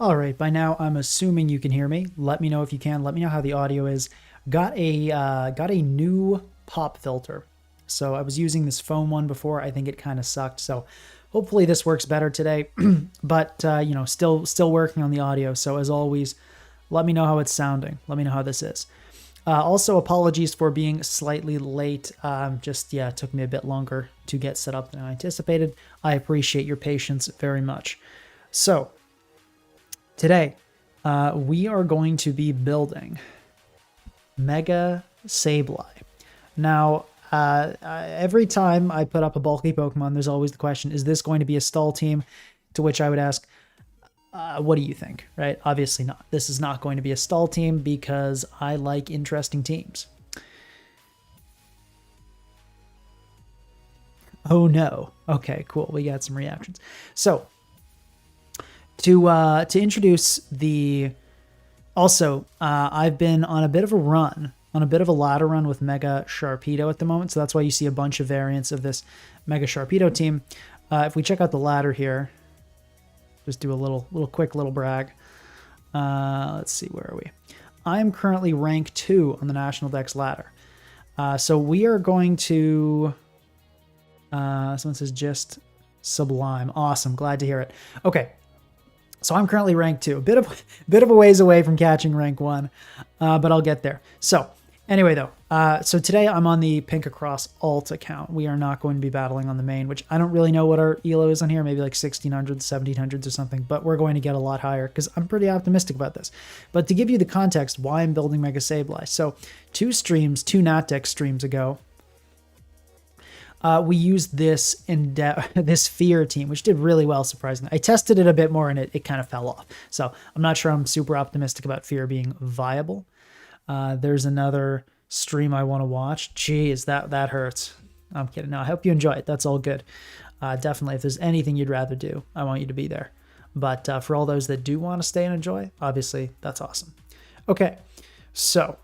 All right, by now I'm assuming you can hear me. Let me know if you can. Let me know how the audio is. Got a new pop filter. So I was using this foam one before. I think it kind of sucked. So hopefully this works better today. But still working on the audio. So as always, let me know how it's sounding. Let me know how this is. Also, apologies for being slightly late. It took me a bit longer to get set up than I anticipated. I appreciate your patience very much. So today, we are going to be building Mega Sableye. Now, every time I put up a bulky Pokemon, there's always the question, is this going to be a stall team? To which I would ask, what do you think, right? Obviously not. This is not going to be a stall team because I like interesting teams. Oh no. Okay, cool. We got some reactions. So, to introduce the... Also, I've been on a bit of a run, on a bit of a ladder run with Mega Sharpedo at the moment, so that's why you see a bunch of variants of this Mega Sharpedo team. If we check out the ladder here, just do a quick little brag. Let's see, where are we? I'm currently rank 2 on the National Dex ladder. So we are going to... someone says just Sublime. Awesome, glad to hear it. Okay, so I'm currently rank 2. A bit of a ways away from catching rank 1, but I'll get there. So anyway, though, so today I'm on the Pink Across alt account. We are not going to be battling on the main, which I don't really know what our elo is on here, maybe like 1600s, 1700s or something, but we're going to get a lot higher because I'm pretty optimistic about this. But to give you the context why I'm building Mega Sableye, so two NatDex streams ago, we used this this fear team, which did really well, surprisingly. I tested it a bit more and it kind of fell off. So I'm not sure I'm super optimistic about fear being viable. There's another stream I want to watch. Jeez, that hurts. I'm kidding. No, I hope you enjoy it. That's all good. Definitely, if there's anything you'd rather do, I want you to be there. But for all those that do want to stay and enjoy, obviously, that's awesome. Okay, so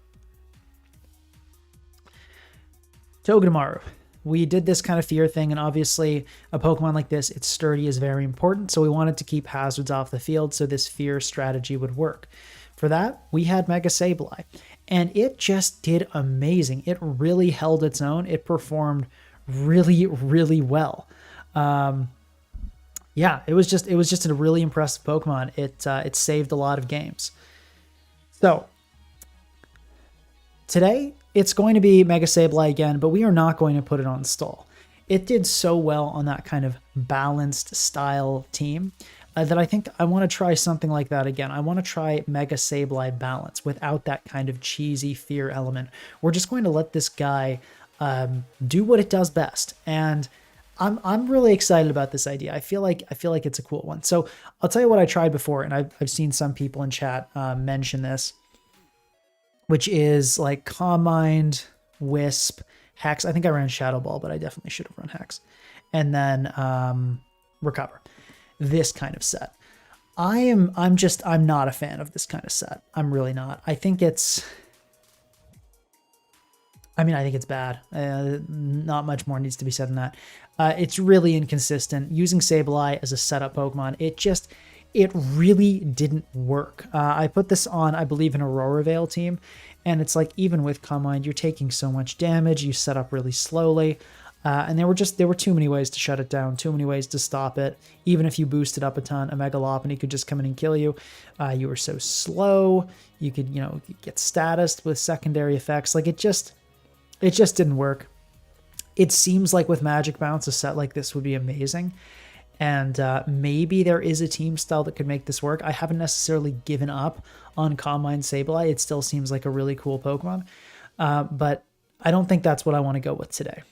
Togedemaru. We did this kind of fear thing, and obviously a Pokemon like this, its sturdy is very important, so we wanted to keep hazards off the field so this fear strategy would work. For that, we had Mega Sableye, and it just did amazing. It really held its own. It performed really, really well. Yeah, it was just a really impressive Pokemon. It saved a lot of games. So today, it's going to be Mega Sableye again, but we are not going to put it on stall. It did so well on that kind of balanced style team that I think I want to try something like that again. I want to try Mega Sableye balance without that kind of cheesy fear element. We're just going to let this guy do what it does best, and I'm really excited about this idea. I feel like it's a cool one. So I'll tell you what I tried before, and I've seen some people in chat mention this, which is like Calm Mind, Wisp, Hex. I think I ran Shadow Ball, but I definitely should have run Hex. And then Recover. This kind of set. I'm not a fan of this kind of set. I'm really not. I think it's bad. Not much more needs to be said than that. It's really inconsistent. Using Sableye as a setup Pokemon, it really didn't work. I put this on, I believe, an Aurora Veil team, and it's like, even with Calm Mind, you're taking so much damage, you set up really slowly, and there were too many ways to shut it down, too many ways to stop it. Even if you boosted up a ton, a Megalophony could just come in and kill you. You were so slow, you could, get statused with secondary effects. Like, it just didn't work. It seems like with Magic Bounce, a set like this would be amazing. And maybe there is a team style that could make this work. I haven't necessarily given up on Calm Mind Sableye. It still seems like a really cool Pokemon. But I don't think that's what I want to go with today.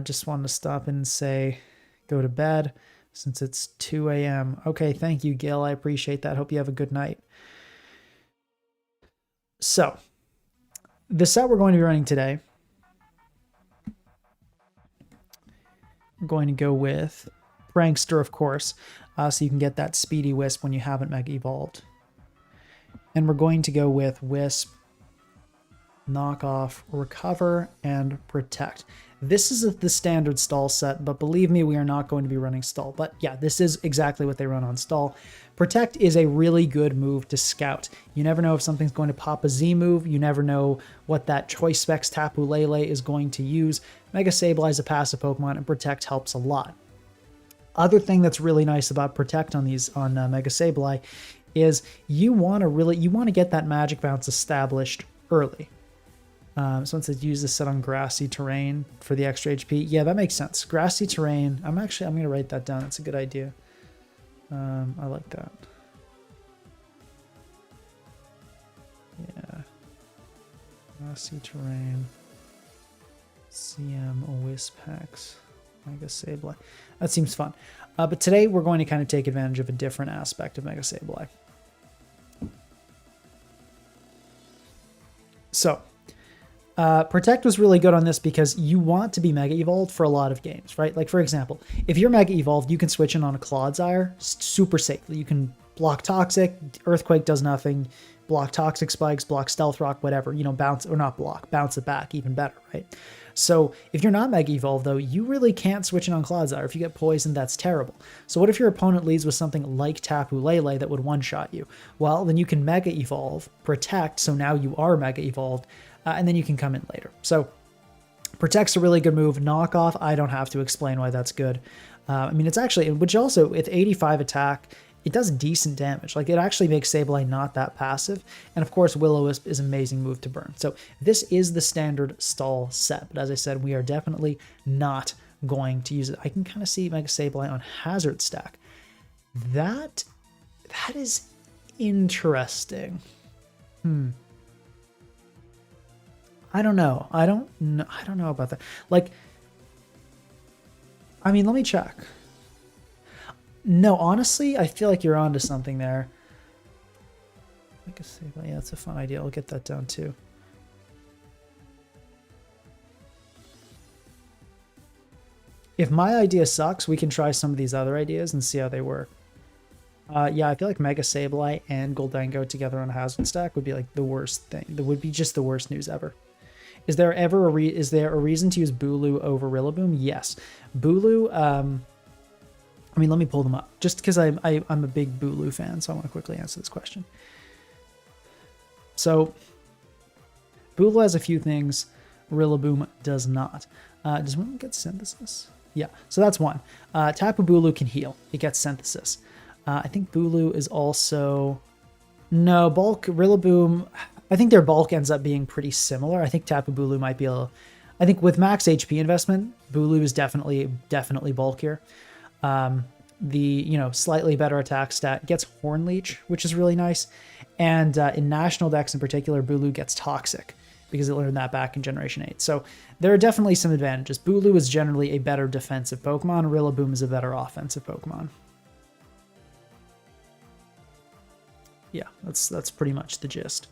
Just wanted to stop and say, go to bed since it's 2 a.m. Okay, thank you, Gil. I appreciate that. Hope you have a good night. So, the set we're going to be running today, we're going to go with Prankster, of course, so you can get that speedy Wisp when you haven't Mega Evolved. And we're going to go with Wisp, knock off, recover, and protect. This is the standard stall set, but believe me, we are not going to be running stall. But yeah, this is exactly what they run on stall. Protect is a really good move to scout. You never know if something's going to pop a Z move. You never know what that Choice Specs Tapu Lele is going to use. Mega Sableye is a passive Pokemon, and Protect helps a lot. Other thing that's really nice about Protect on Mega Sableye is you want to get that Magic Bounce established early. So once it uses this set on grassy terrain for the extra HP, yeah, that makes sense. Grassy terrain. I'm going to write that down. That's a good idea. I like that. Yeah. Grassy terrain. CM Wispex. Mega Sableye. That seems fun. But today we're going to kind of take advantage of a different aspect of Mega Sableye. So, Protect was really good on this because you want to be Mega Evolved for a lot of games, right? Like, for example, if you're Mega Evolved, you can switch in on a Clodsire super safely. You can block Toxic, Earthquake does nothing, block Toxic Spikes, block Stealth Rock, whatever, bounce, or not block, bounce it back, even better, right? So if you're not Mega Evolved, though, you really can't switch in on Clodsire. If you get poisoned, that's terrible. So what if your opponent leads with something like Tapu Lele that would one-shot you? Well, then you can Mega Evolve, Protect, so now you are Mega Evolved, and then you can come in later. So Protect's a really good move. Knockoff, I don't have to explain why that's good. It's actually, which also, with 85 attack, it does decent damage. Like, it actually makes Sableye not that passive. And of course, Will-O-Wisp is an amazing move to burn. So this is the standard stall set. But as I said, we are definitely not going to use it. I can kind of see Mega Sableye on Hazard Stack. That is interesting. I don't know. I don't know about that. Like, let me check. No, honestly, I feel like you're onto something there. Yeah, that's a fun idea. I'll get that down too. If my idea sucks, we can try some of these other ideas and see how they work. Yeah, I feel like Mega Sableye and Goldengo together on a Hazard Stack would be like the worst thing. That would be just the worst news ever. Is there ever is there a reason to use Bulu over Rillaboom? Yes. Bulu, let me pull them up just because I'm a big Bulu fan, so I want to quickly answer this question. So Bulu has a few things Rillaboom does not. Does one get Synthesis? Yeah, so that's one. Tapu Bulu can heal. It gets Synthesis. I think Bulu is also... No, Bulk, Rillaboom... I think their bulk ends up being pretty similar. I think Tapu Bulu might be a... I think with max HP investment, Bulu is definitely bulkier. The slightly better attack stat gets Horn Leech, which is really nice. And in National Dex in particular, Bulu gets Toxic because it learned that back in Generation 8. So there are definitely some advantages. Bulu is generally a better defensive Pokemon. Rillaboom is a better offensive Pokemon. Yeah, that's pretty much the gist.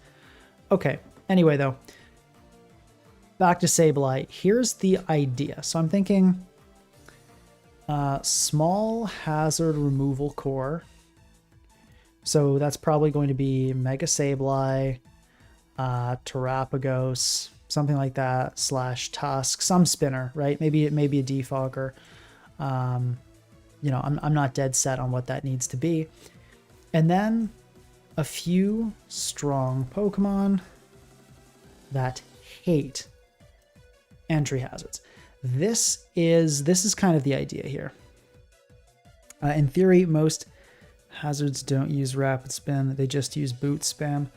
Okay, anyway though, back to Sableye. Here's the idea. So I'm thinking small hazard removal core. So that's probably going to be Mega Sableye, Terapagos, something like that, / Tusk, some spinner, right? Maybe it may be a defogger. I'm not dead set on what that needs to be. And then a few strong Pokemon that hate entry hazards. This is kind of the idea here. In theory, most hazards don't use rapid spin. They just use boot spam.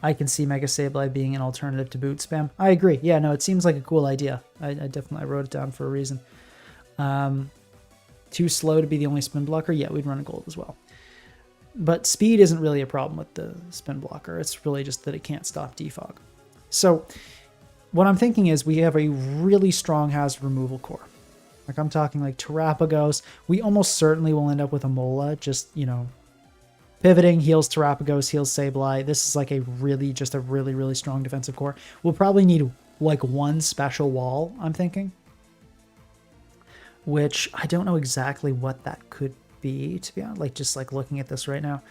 I can see Mega Sableye being an alternative to boot spam. I agree. Yeah, no, it seems like a cool idea. I definitely wrote it down for a reason. Too slow to be the only spin blocker? Yeah, we'd run a gold as well. But speed isn't really a problem with the spin blocker. It's really just that it can't stop defog. So what I'm thinking is we have a really strong hazard removal core. Like I'm talking like Terapagos. We almost certainly will end up with a Mola, just, pivoting, heals Terapagos, heals Sableye. This is like a really strong defensive core. We'll probably need like one special wall, I'm thinking. Which I don't know exactly what that could be, to be honest. Just looking at this right now.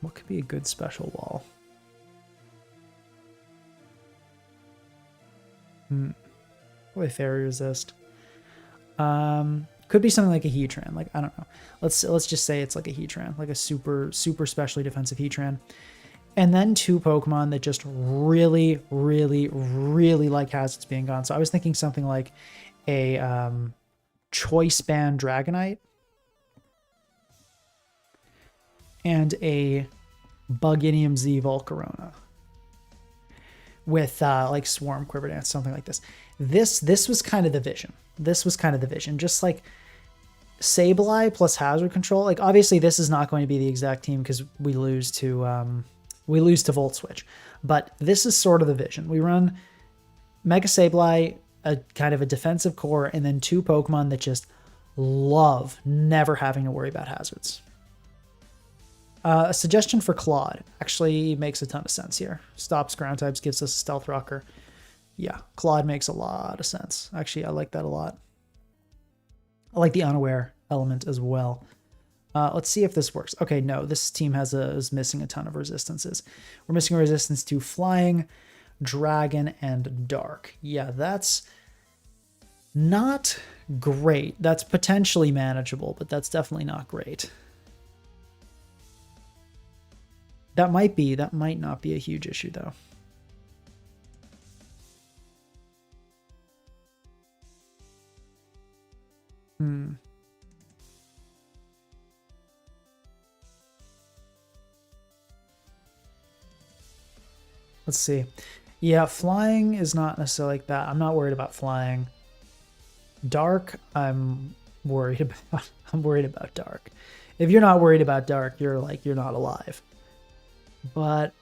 What could be a good special wall? Probably Fairy Resist. Could be something like a Heatran. Like, I don't know. Let's just say it's like a Heatran, like a super specially defensive Heatran. And then 2 Pokemon that just really, really, really like hazards being gone. So I was thinking something like a Choice Band Dragonite and a Buginium Z Volcarona with like Swarm, Quiver Dance, something like this. This was kind of the vision. This was kind of the vision. Just like Sableye plus Hazard Control. Like, obviously this is not going to be the exact team because we lose to Volt Switch. But this is sort of the vision. We run Mega Sableye, a kind of a defensive core, and then 2 Pokemon that just love never having to worry about hazards. A suggestion for Claude actually makes a ton of sense here. Stops ground types, gives us a Stealth Rocker. Yeah, Claude makes a lot of sense. Actually, I like that a lot. I like the unaware element as well. Let's see if this works. Okay, no, this team is missing a ton of resistances. We're missing a resistance to Flying, Dragon, and Dark. Yeah, that's not great. That's potentially manageable, but that's definitely not great. That might not be a huge issue though. Let's see. Yeah, Flying is not necessarily like that. I'm not worried about Flying. Dark, I'm worried about. I'm worried about Dark. If you're not worried about Dark, you're not alive. But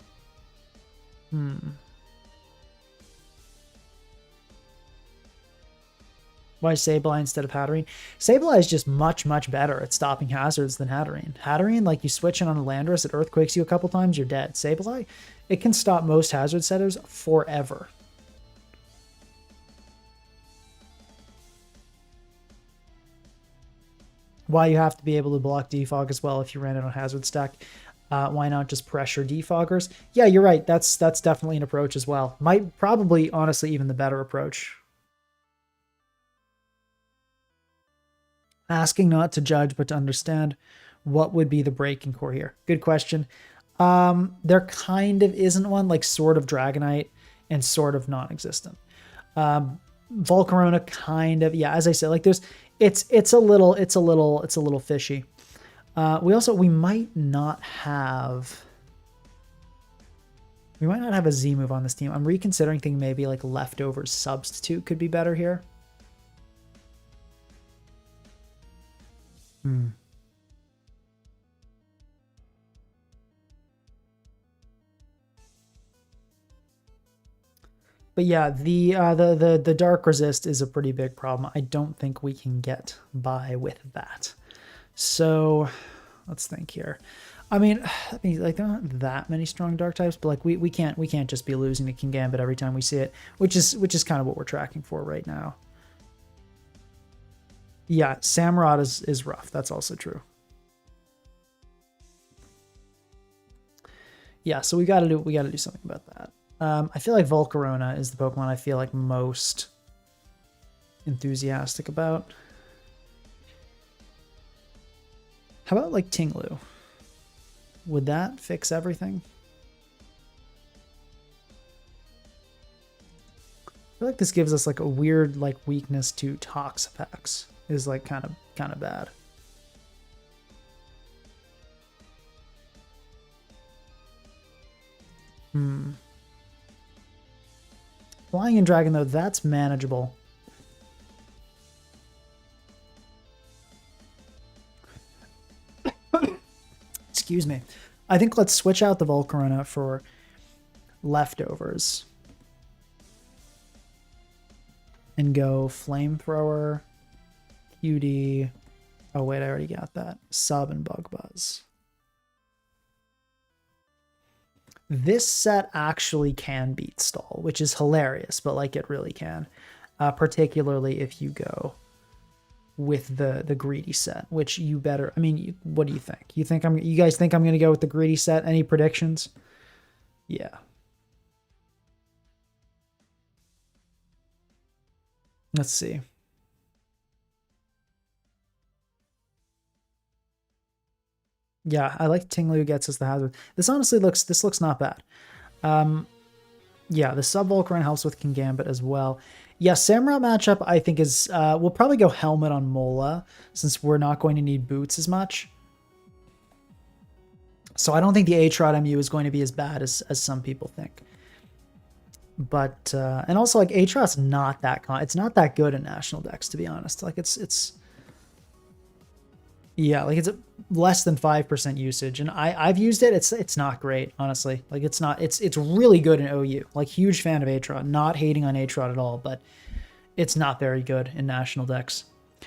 why Sableye instead of Hatterene? Sableye is just much better at stopping hazards than Hatterene. Hatterene, like, you switch in on a Landorus, it earthquakes you a couple times, you're dead. Sableye, it can stop most hazard setters forever. Why you have to be able to block Defog as well if you ran it on hazard stack. Why not just pressure Defoggers? Yeah, you're right. That's definitely an approach as well. Might probably, honestly, even the better approach. Asking not to judge, but to understand what would be the breaking core here. Good question. There kind of isn't one, like sort of Dragonite and sort of non-existent. Volcarona kind of, yeah, as I said, like it's a little fishy. We might not have a Z move on this team. I'm reconsidering thinking maybe like Leftovers Substitute could be better here. But yeah, the Dark Resist is a pretty big problem. I don't think we can get by with that. So let's think here. I mean, like, there aren't that many strong Dark types, but like we can't just be losing to Kingambit every time we see it, which is kind of what we're tracking for right now. Yeah, Samurott is rough. That's also true. Yeah, so we gotta do something about that. I feel like Volcarona is the Pokemon I feel like most enthusiastic about. How about like Tinglu? Would that fix everything? I feel like this gives us like a weird like weakness to Toxapex. Is like kind of bad. Flying and Dragon though, that's manageable. Excuse me. I think let's switch out the Volcarona for Leftovers. And go Flamethrower, QD. Oh wait, I already got that. Sub and Bug Buzz. This set actually can beat Stall, which is hilarious, but like it really can. Particularly if you go with the greedy set, which you better. I mean, what do you think? You guys think I'm going to go with the greedy set? Any predictions? Yeah. Let's see. Yeah, I like Ting Lu gets us the hazard. This honestly looks not bad. Yeah, the sub Volcarona helps with King Gambit as well. Yeah, Samurott matchup I think is we'll probably go helmet on Mola since we're not going to need boots as much. So I don't think the Aatrod MU is going to be as bad as some people think. But and also like Aatrod's not that it's not that good in national decks, to be honest. Like it's yeah, like it's less than 5% usage, and I've used it. It's not great, honestly. Like it's really good in OU. Like huge fan of Aatrod. Not hating on Aatrod at all, but it's not very good in national decks.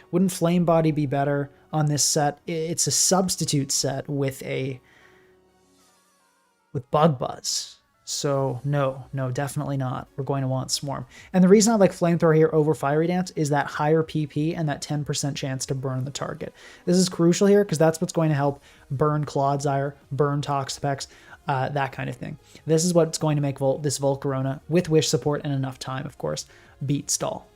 Wouldn't Flame Body be better on this set? It's a substitute set with Bug Buzz. So no, definitely not. We're going to want Swarm. And the reason I like Flamethrower here over Fiery Dance is that higher PP and that 10% chance to burn the target. This is crucial here because that's what's going to help burn Clodsire, burn Toxapex, that kind of thing. This is what's going to make this Volcarona, with Wish support and enough time, of course, beat Stall.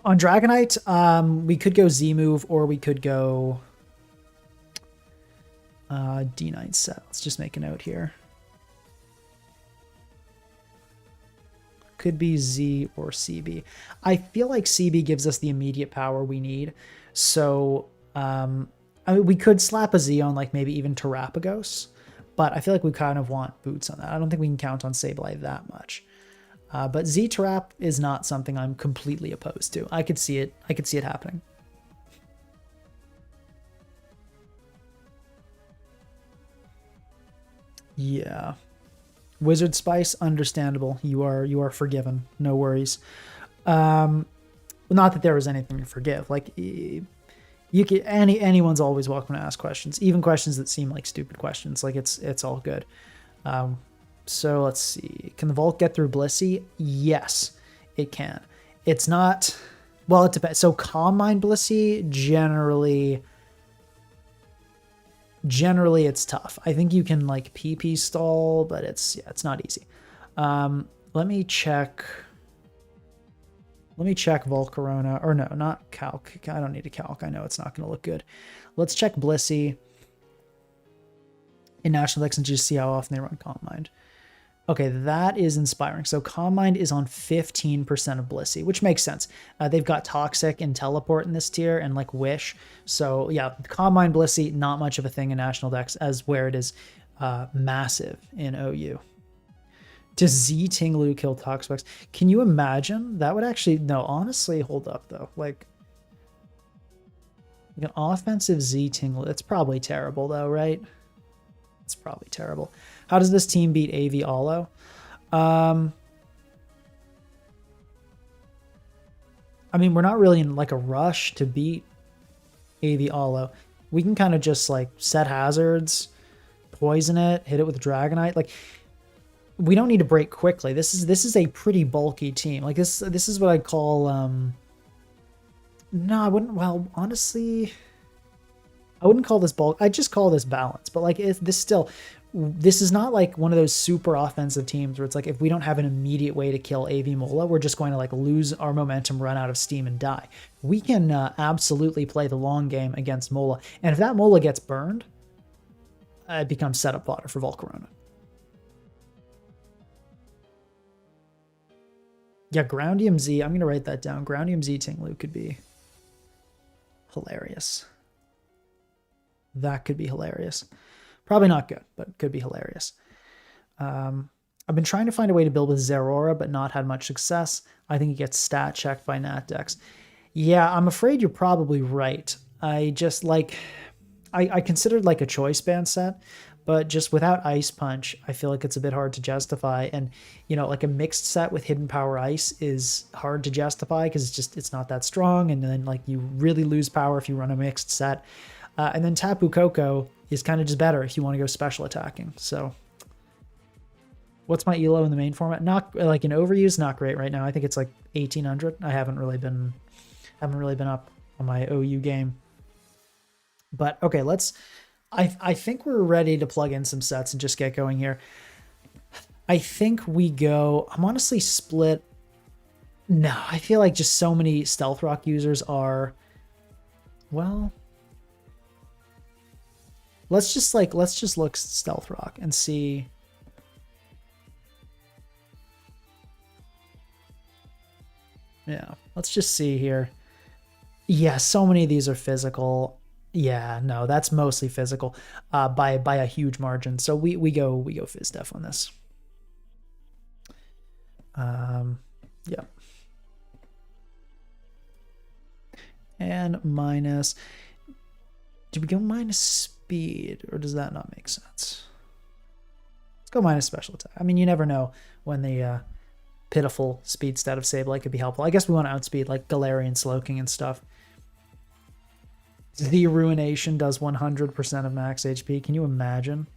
On Dragonite, we could go Z-move or we could go D9 set. Let's just make a note here. Could be Z or CB. I feel like CB gives us the immediate power we need. So, I mean, we could slap a Z on like maybe even Terapagos, but I feel like we kind of want boots on that. I don't think we can count on Sableye that much. But Z Terap is not something I'm completely opposed to. I could see it happening. Yeah. Wizard Spice, understandable. You are forgiven. No worries. Not that there was anything to forgive. Like you can anyone's always welcome to ask questions, even questions that seem like stupid questions. Like it's all good. So let's see. Can the Vault get through Blissey? Yes, it can. It's not. Well, it depends. So Calm Mind Blissey generally it's tough. I think you can like PP stall, but it's not easy. Let me check Volcarona, or no, not Calc. I don't need a Calc. I know it's not going to look good. Let's check Blissey in National Decks and just see how often they run Calm Mind. Okay, that is inspiring. So Calm Mind is on 15% of Blissey, which makes sense. They've got Toxic and Teleport in this tier and like Wish. So yeah, Calm Mind Blissey, not much of a thing in National Decks as where it is massive in OU. Does Z Tinglu kill Toxapex? Can you imagine? That would actually, no, honestly, hold up though. Like an offensive Z Tinglu, that's probably terrible though, right? It's probably terrible. How does this team beat AV Allo? I mean, we're not really in like a rush to beat AV Allo. We can kind of just like set hazards, poison it, hit it with Dragonite. Like we don't need to break quickly. This is a pretty bulky team. Like this is what I'd call no, I wouldn't. Well, honestly, I wouldn't call this bulk. I'd just call this balance. But like this is not like one of those super offensive teams where it's like if we don't have an immediate way to kill AV Mola, we're just going to like lose our momentum, run out of steam, and die. We can absolutely play the long game against Mola. And if that Mola gets burned, it becomes setup fodder for Volcarona. Yeah, Groundium Z. I'm going to write that down. Groundium Z Tinglu could be hilarious. That could be hilarious. Probably not good, but could be hilarious. I've been trying to find a way to build with Zeraora, but not had much success. I think it gets stat checked by Nat decks. Yeah, I'm afraid you're probably right. I just like... I considered like a choice band set, but just without Ice Punch, I feel like it's a bit hard to justify. And, you know, like a mixed set with Hidden Power Ice is hard to justify because it's not that strong. And then like you really lose power if you run a mixed set. And then Tapu Koko is kind of just better if you want to go special attacking. So what's my elo in the main format? Not like an overuse, not great right now. I think it's like 1800. I haven't really been up on my OU game. But okay, I think we're ready to plug in some sets and just get going here. I think we go... I'm honestly split. No, I feel like just so many Stealth Rock users are... Well... let's just look Stealth Rock and see... Yeah, let's just see here. Yeah, so many of these are physical. Yeah, no, that's mostly physical, by a huge margin. So we go Phys Def on this. Yeah. And minus. Do we go minus speed, or does that not make sense? Let's go minus special attack. I mean, you never know when the pitiful speed stat of Sableye could be helpful. I guess we want to outspeed like Galarian Slowking and stuff. The Ruination does 100% of max HP. Can you imagine?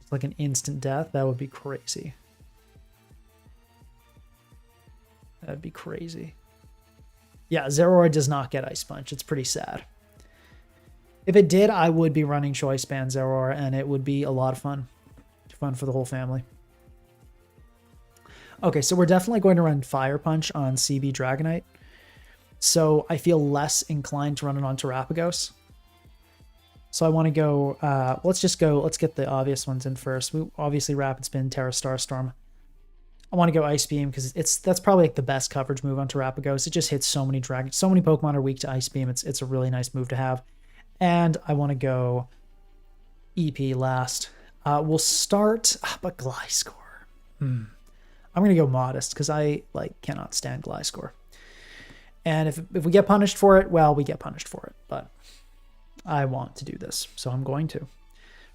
It's like an instant death. That would be crazy. That'd be crazy. Yeah, Zeraora does not get Ice Punch. It's pretty sad. If it did, I would be running Choice Band Zeraora, and it would be a lot of fun. Fun for the whole family. Okay, so we're definitely going to run Fire Punch on CB Dragonite. So I feel less inclined to run it on Terapagos. So I want to go, let's get the obvious ones in first. We obviously Rapid Spin, Terra Starstorm. I want to go Ice Beam because that's probably like the best coverage move on Terapagos. It just hits so many dragons. So many Pokemon are weak to Ice Beam. It's a really nice move to have. And I want to go EP last. We'll start, but Gliscor. I'm going to go Modest because I cannot stand Gliscor. And if we get punished for it, well, we get punished for it. But I want to do this, so I'm going to.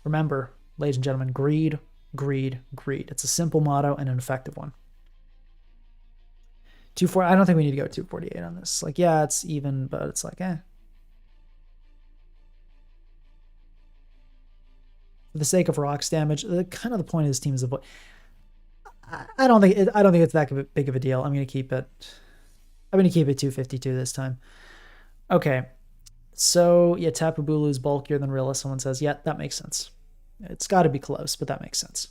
Remember, ladies and gentlemen, greed, greed, greed. It's a simple motto and an effective one. 240. I don't think we need to go 248 on this. Like, yeah, it's even, but it's like, eh. For the sake of rocks damage, kind of the point of this team is avoid. I don't think it's that big of a deal. I'm going to keep it. I'm going to keep it 252 this time. Okay. So, yeah, Tapu Bulu is bulkier than Rilla. Someone says, yeah, that makes sense. It's got to be close, but that makes sense.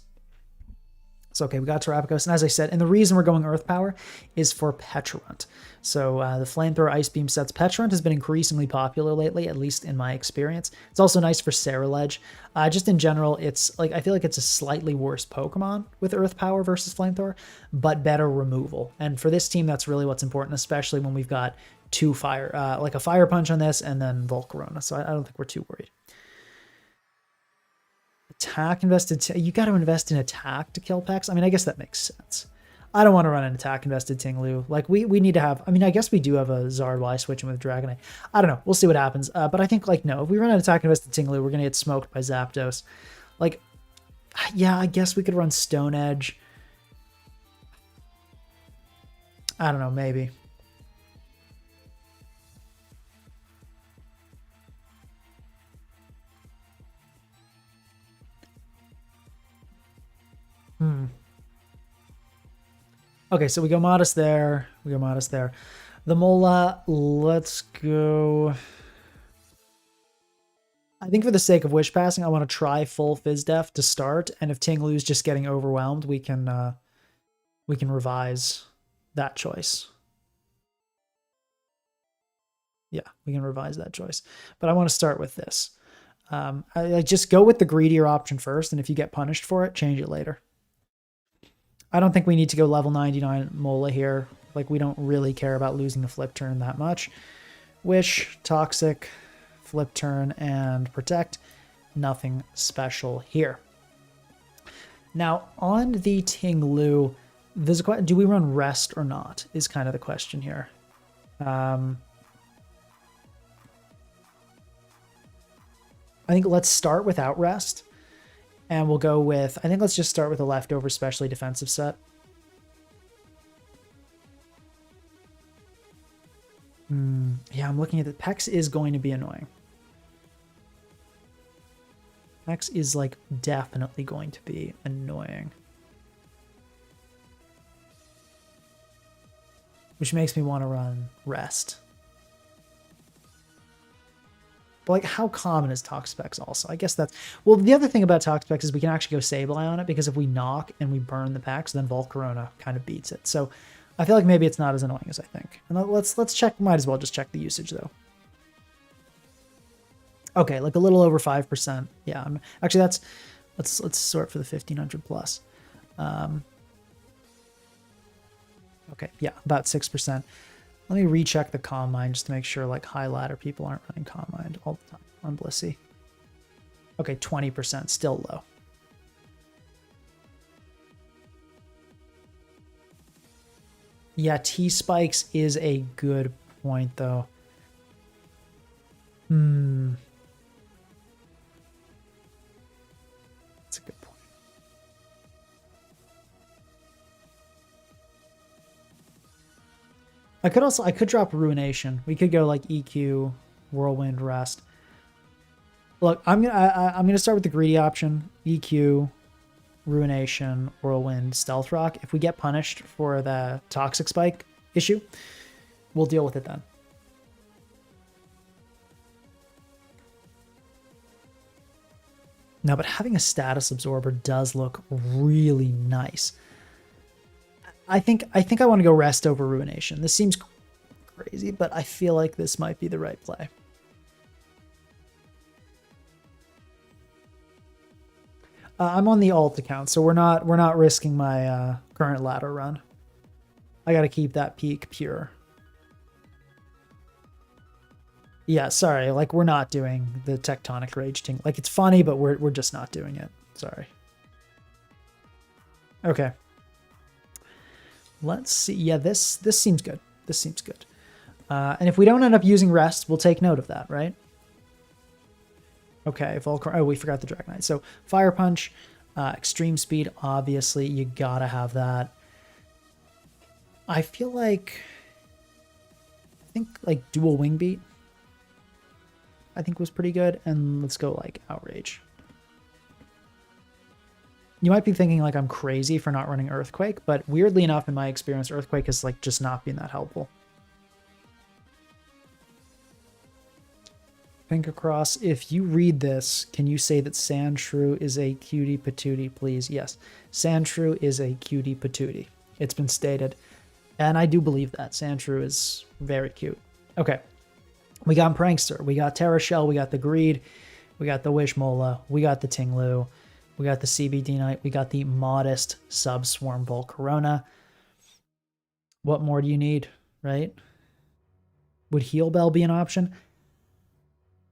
So, okay, we got Terapagos. And as I said, and the reason we're going Earth Power is for Petrarunt. So the Flamethrower Ice Beam sets. Petrarunt has been increasingly popular lately, at least in my experience. It's also nice for Ceruledge. Just in general, it's like I feel like it's a slightly worse Pokemon with Earth Power versus Flamethrower, but better removal. And for this team, that's really what's important, especially when we've got two fire, like a Fire Punch on this and then Volcarona. So I don't think we're too worried. Attack invested. You got to invest in attack to kill Pex. I mean, I guess that makes sense. I don't want to run an attack invested Tinglu. Like we need to have. I mean, I guess we do have a Zardwai switching with Dragonite. I don't know. We'll see what happens. But I think no. If we run an attack invested Tinglu, we're gonna get smoked by Zapdos. Like, yeah, I guess we could run Stone Edge. I don't know. Maybe. Okay, so we go Modest there. We go Modest there. The Mola, let's go. I think for the sake of Wish Passing, I want to try full Phys Def to start. And if Tinglu's just getting overwhelmed, we can revise that choice. Yeah, we can revise that choice. But I want to start with this. I just go with the greedier option first, and if you get punished for it, change it later. I don't think we need to go level 99 Mola here. Like, we don't really care about losing the flip turn that much. Wish, Toxic, flip turn, and Protect. Nothing special here. Now, on the Tinglu, there's a do we run Rest or not is kind of the question here. I think let's start without Rest. And we'll go with, I think let's just start with a leftover specially defensive set. Yeah, I'm looking at it. Pex is going to be annoying. Pex is like definitely going to be annoying. Which makes me want to run Rest. But like, how common is Toxapex also? I guess that's... Well, the other thing about Toxapex is we can actually go Sableye on it, because if we knock and we burn the packs, then Volcarona kind of beats it. So I feel like maybe it's not as annoying as I think. And let's check, might as well just check the usage though. Okay, like a little over 5%. Yeah, actually that's... Let's sort for the 1500 plus. Okay, yeah, about 6%. Let me recheck the Calm Mind just to make sure like high ladder people aren't running Calm Mind all the time on Blissey. Okay, 20%, still low. Yeah, T-Spikes is a good point though. That's a good point. I could drop Ruination. We could go like EQ, Whirlwind, Rest. Look, I'm gonna start with the greedy option. EQ, Ruination, Whirlwind, Stealth Rock. If we get punished for the Toxic Spike issue, we'll deal with it then. No, but having a status absorber does look really nice. I think I want to go Rest over Ruination. This seems crazy, but I feel like this might be the right play. I'm on the alt account, so we're not risking my current ladder run. I got to keep that peak pure. Yeah, sorry, like we're not doing the Tectonic Rage thing. Like it's funny, but we're just not doing it. Sorry. Okay. Let's see. Yeah, this seems good. This seems good. And if we don't end up using Rest, we'll take note of that, right? Okay, oh, we forgot the Dragonite. So Fire Punch, Extreme Speed, obviously, you gotta have that. I feel like, I think like Dual Wing Beat, I think was pretty good. And let's go like Outrage. You might be thinking like I'm crazy for not running Earthquake, but weirdly enough, in my experience, Earthquake has like just not been that helpful. Pink Across, if you read this, can you say that Sandshrew is a cutie patootie, please? Yes, Sandshrew is a cutie patootie. It's been stated. And I do believe that. Sandshrew is very cute. Okay. We got Prankster. We got Terra Shell. We got the Greed. We got the Wishmola. We got the Tinglu. We got the CBD Knight. We got the modest Subswarm Volcarona. What more do you need, right? Would Heal Bell be an option?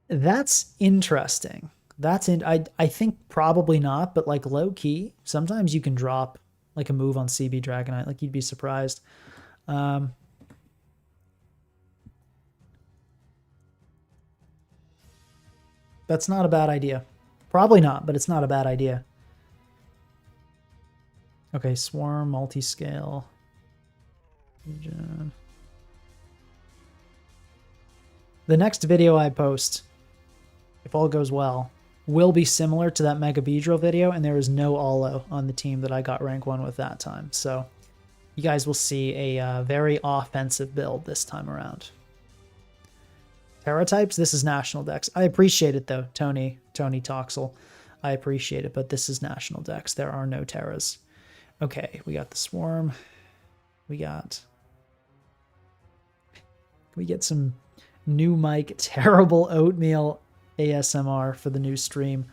That's interesting. I think probably not, but like low key, sometimes you can drop like a move on CB Dragonite. Like you'd be surprised. That's not a bad idea. Probably not, but it's not a bad idea. Okay, Swarm, Multiscale. The next video I post, if all goes well, will be similar to that Mega Beedrill video, and there is no Olo on the team that I got rank 1 with that time. So you guys will see a very offensive build this time around. Terra types, this is National Dex. I appreciate it though, Tony Toxel. I appreciate it, but this is National Dex. There are no Terras. Okay, we got the Swarm. We get some new mic, terrible oatmeal ASMR for the new stream.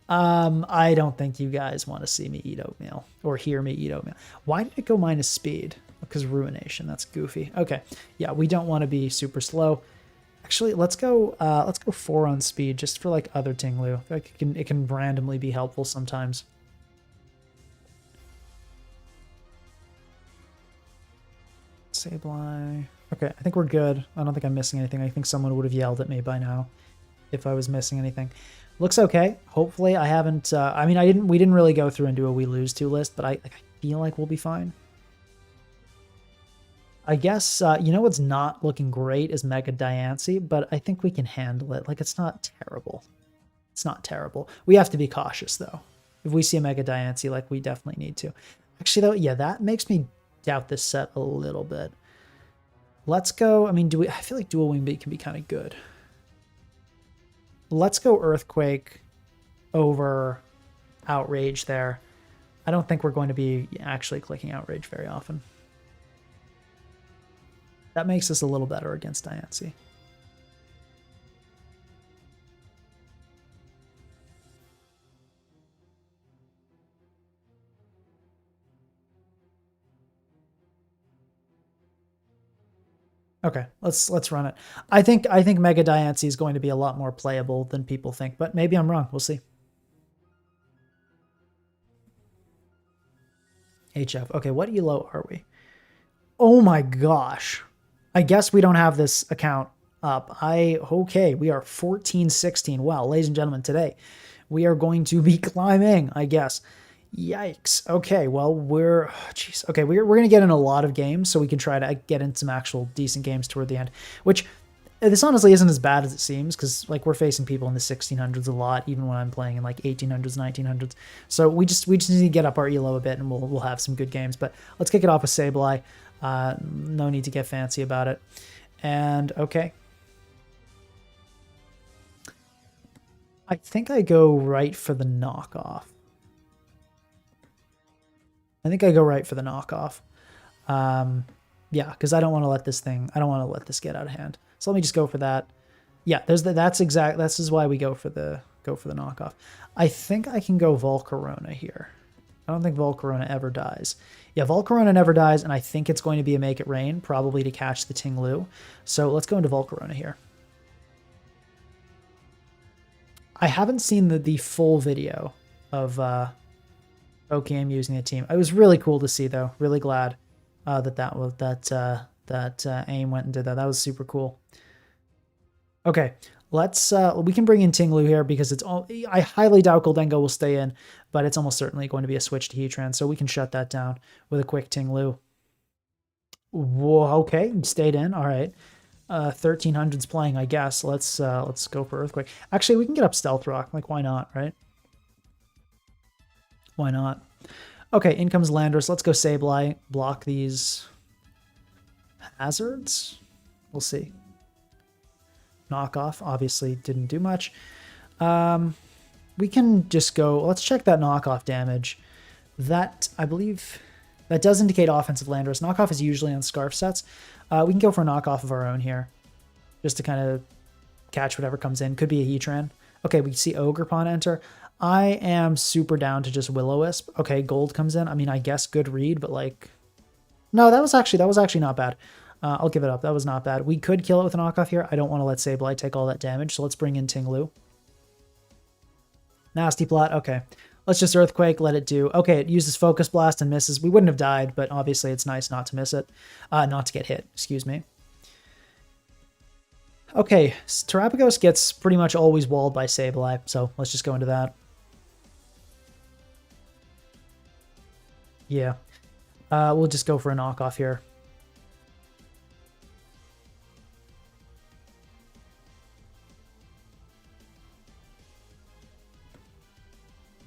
I don't think you guys want to see me eat oatmeal or hear me eat oatmeal. Why did it go minus speed? Because Ruination, that's goofy. Okay, yeah, we don't want to be super slow. Actually, let's go 4 on speed just for like other Tinglu. I feel like it can randomly be helpful sometimes. Sableye. Okay, I think we're good. I don't think I'm missing anything. I think someone would have yelled at me by now if I was missing anything. Looks okay. Hopefully I haven't... I mean, we didn't really go through and do a we lose to list, but I feel like we'll be fine. I guess, you know what's not looking great is Mega Diancie, but I think we can handle it. Like, it's not terrible. It's not terrible. We have to be cautious, though. If we see a Mega Diancie, like, we definitely need to. Actually, though, yeah, that makes me doubt this set a little bit. Let's go... I mean, I feel like Dual Wing Beat can be kind of good. let's go Earthquake over Outrage there. I don't think we're going to be actually clicking Outrage very often. That makes us a little better against Diancie. Okay, let's run it. I think Mega Diancie is going to be a lot more playable than people think, but maybe I'm wrong. We'll see. HF. Okay, what elo are we? Oh my gosh. I guess we don't have this account up. Okay, we are 14-16. Wow, ladies and gentlemen, today we are going to be climbing, I guess. Yikes. Okay, well, jeez. Okay, we're going to get in a lot of games, so we can try to get in some actual decent games toward the end, which this honestly isn't as bad as it seems, because like we're facing people in the 1600s a lot, even when I'm playing in like 1800s, 1900s. So we just need to get up our elo a bit, and we'll have some good games. But let's kick it off with Sableye. No need to get fancy about it. And okay. I think I go right for the knockoff. Yeah, because I don't want to let this get out of hand. So let me just go for that. Yeah, this is why we go for the knockoff. I think I can go Volcarona here. I don't think Volcarona ever dies. Yeah, Volcarona never dies, and I think it's going to be a Make It Rain, probably to catch the Ting-Lu. So let's go into Volcarona here. I haven't seen the full video of OKM using the team. It was really cool to see, though. Really glad that AIM went and did that. That was super cool. Okay, we can bring in Ting-Lu here because I highly doubt Goldengo will stay in, but it's almost certainly going to be a switch to Heatran, so we can shut that down with a quick Ting-Lu. Whoa, okay, stayed in. All right. 1300's playing, I guess. Let's go for Earthquake. Actually, we can get up Stealth Rock. Like, why not, right? Why not? Okay, in comes Landorus. Let's go Sableye. Block these hazards. We'll see. Knockoff obviously didn't do much. We can just go. Let's check that knockoff damage. That, I believe, that does indicate offensive Landorus. Knockoff is usually on Scarf sets. We can go for a knockoff of our own here, just to kind of catch whatever comes in. Could be a Heatran. Okay, we see Ogerpon enter. I am super down to just Will-O-Wisp. Okay, Gold comes in. I mean, I guess good read, but like, no, that was actually not bad. I'll give it up. That was not bad. We could kill it with a knockoff here. I don't want to let Sableye take all that damage, so let's bring in Ting-Lu. Nasty plot. Okay. Let's just Earthquake, let it do. Okay, it uses Focus Blast and misses. We wouldn't have died, but obviously it's nice not to miss it. Not to get hit, excuse me. Okay, Terapagos gets pretty much always walled by Sableye, so let's just go into that. Yeah. We'll just go for a knockoff here.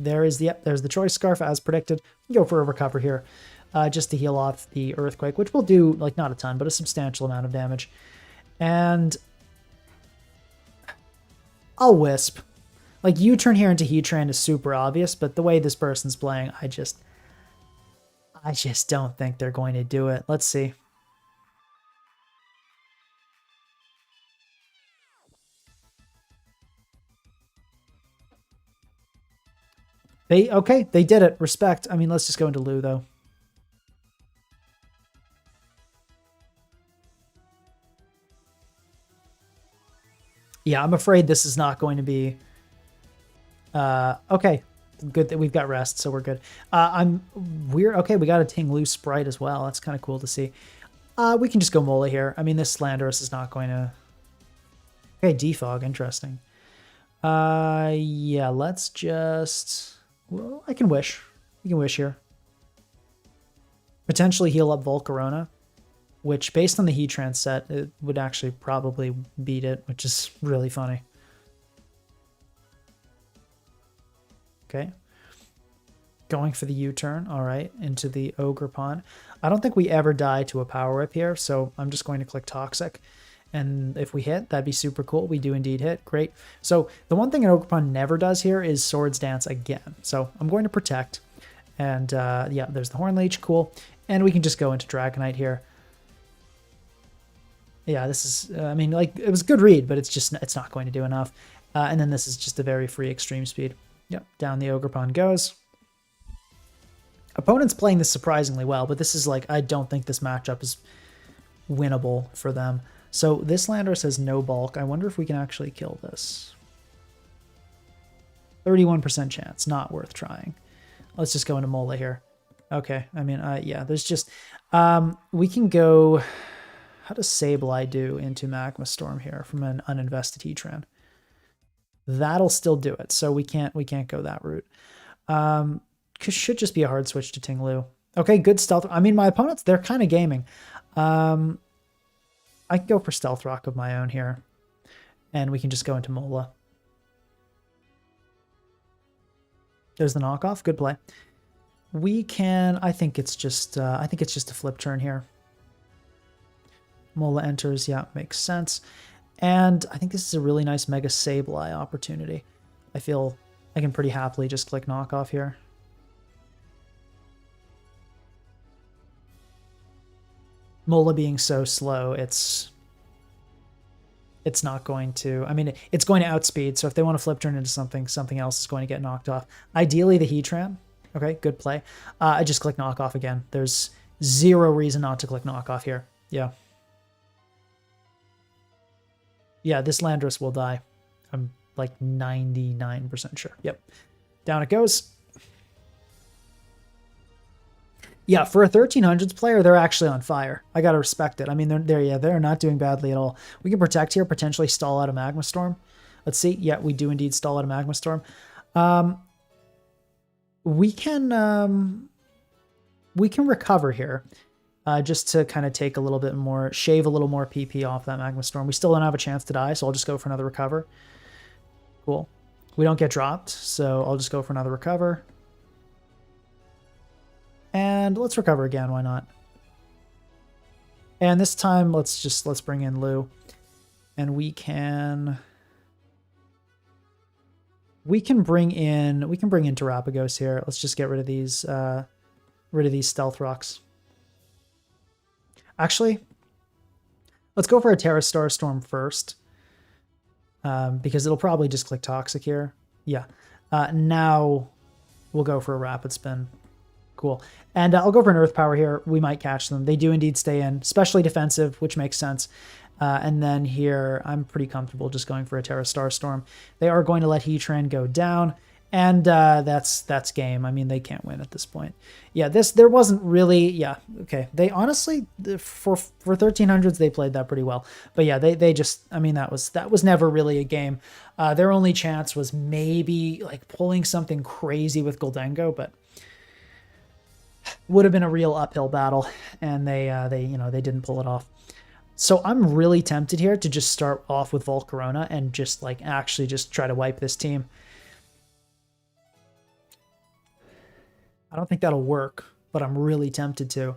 There's the Choice Scarf as predicted. Go for a Recover here, just to heal off the Earthquake, which will do, like, not a ton, but a substantial amount of damage. And I'll Wisp. Like, U-turn here into Heatran is super obvious, but the way this person's playing, I just don't think they're going to do it. Let's see. Okay, they did it. Respect. I mean, let's just go into Lu, though. Yeah, I'm afraid this is not going to be... okay. Good that we've got rest, so we're good. Okay, we got a Ting-Lu Sprite as well. That's kind of cool to see. We can just go Mola here. I mean, this Landorus is not going to... Okay, Defog, interesting. Yeah, let's just... Well, I can Wish. We can Wish here. Potentially heal up Volcarona, which, based on the Heatran set, it would actually probably beat it, which is really funny. Okay. Going for the U-turn. All right. Into the Ogerpon. I don't think we ever die to a Power Whip here, so I'm just going to click Toxic. And if we hit, that'd be super cool. We do indeed hit. Great. So the one thing an Ogerpon never does here is Swords Dance again. So I'm going to protect. And yeah, there's the Horn Leech. Cool. And we can just go into Dragonite here. Yeah, this is, I mean, like, it was a good read, but it's not going to do enough. And then this is just a very free extreme speed. Yep, down the Ogerpon goes. Opponent's playing this surprisingly well, but this is like, I don't think this matchup is winnable for them. So this Landorus has no bulk. I wonder if we can actually kill this. 31% chance, not worth trying. Let's just go into Mola here. Okay, I mean, yeah, there's just, we can go, how does Sableye do into Magma Storm here from an uninvested Heatran? That'll still do it, so we can't go that route. Should just be a hard switch to Tinglu. Okay, good stealth. I mean, my opponents, they're kind of gaming. I can go for Stealth Rock of my own here, and we can just go into Mola. There's the knockoff. Good play. We can. I think it's just a flip turn here. Mola enters. Yeah, makes sense. And I think this is a really nice Mega Sableye opportunity. I feel I can pretty happily just click knockoff here. Mola being so slow, it's not going to, I mean, it's going to outspeed, so if they want to flip turn into something else is going to get knocked off. Ideally the Heatran. Okay, good play. I just click knockoff again. There's zero reason not to click knockoff here. Yeah. Yeah, this Landorus will die. I'm like 99% sure. Yep. Down it goes. Yeah, for a 1300s player, they're actually on fire. I gotta respect it. I mean, they're not doing badly at all. We can protect here, potentially stall out a Magma Storm. Let's see. Yeah, we do indeed stall out a Magma Storm. We can recover here, just to kind of take a little bit more, shave a little more PP off that Magma Storm. We still don't have a chance to die, so I'll just go for another recover. Cool. We don't get dropped, so I'll just go for another recover. And let's recover again, why not? And this time, let's bring in Lou. And we can bring in Terrapagos here. Let's just get rid of these Stealth Rocks. Actually, let's go for a Terra Star Storm first. Because it'll probably just click Toxic here. Yeah. Now we'll go for a Rapid Spin. Cool. And I'll go for an Earth Power here. We might catch them. They do indeed stay in, especially defensive, which makes sense. And then here, I'm pretty comfortable just going for a Terra Star Storm. They are going to let Heatran go down, and that's game. I mean, they can't win at this point. Yeah, there wasn't really, yeah, okay. They honestly, for 1300s, they played that pretty well. But yeah, they just, I mean, that was never really a game. Their only chance was maybe like pulling something crazy with Goldengo, but would have been a real uphill battle, and they didn't pull it off. So I'm really tempted here to just start off with Volcarona and just like actually just try to wipe this team. I don't think that'll work, but I'm really tempted to.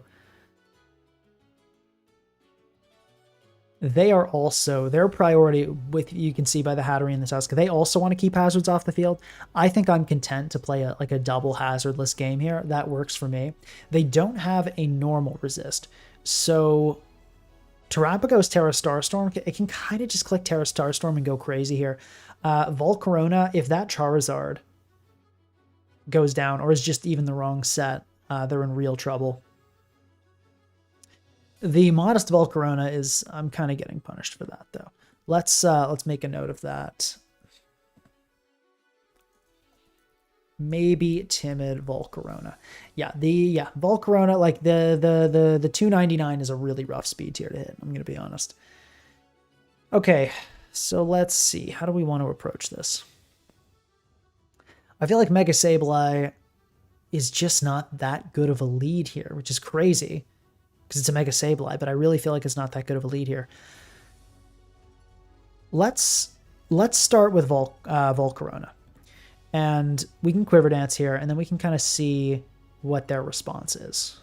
They are also, their priority, with you can see by the Hattery and the Tusk, they also want to keep hazards off the field. I think I'm content to play a double hazardless game here. That works for me. They don't have a normal resist. So Terrapagos Terra Starstorm, it can kind of just click Terra Starstorm and go crazy here. Volcarona, if that Charizard goes down or is just even the wrong set, they're in real trouble. The modest Volcarona is, I'm kind of getting punished for that though. Let's make a note of that. Maybe timid Volcarona. Yeah, Volcarona, like the 299 is a really rough speed tier to hit, I'm gonna be honest. Okay, so let's see. How do we want to approach this? I feel like Mega Sableye is just not that good of a lead here, which is crazy because it's a Mega Sableye, but I really feel like it's not that good of a lead here. Let's start with Volcarona. And we can Quiver Dance here, and then we can kind of see what their response is.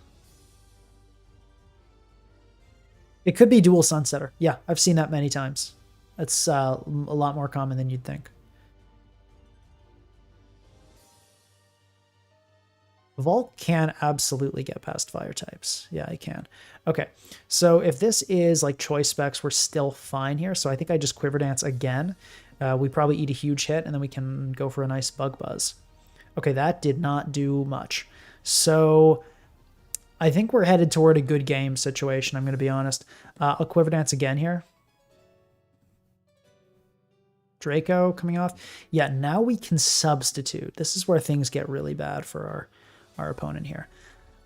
It could be dual Sunsetter. Yeah, I've seen that many times. That's a lot more common than you'd think. Vault can absolutely get past fire types. Yeah, I can. Okay, so if this is like choice specs, we're still fine here. So I think I just Quiver Dance again. We probably eat a huge hit, and then we can go for a nice Bug Buzz. Okay, that did not do much. So I think we're headed toward a good game situation, I'm going to be honest. I'll Quiver Dance again here. Draco coming off. Yeah, now we can substitute. This is where things get really bad for our opponent here.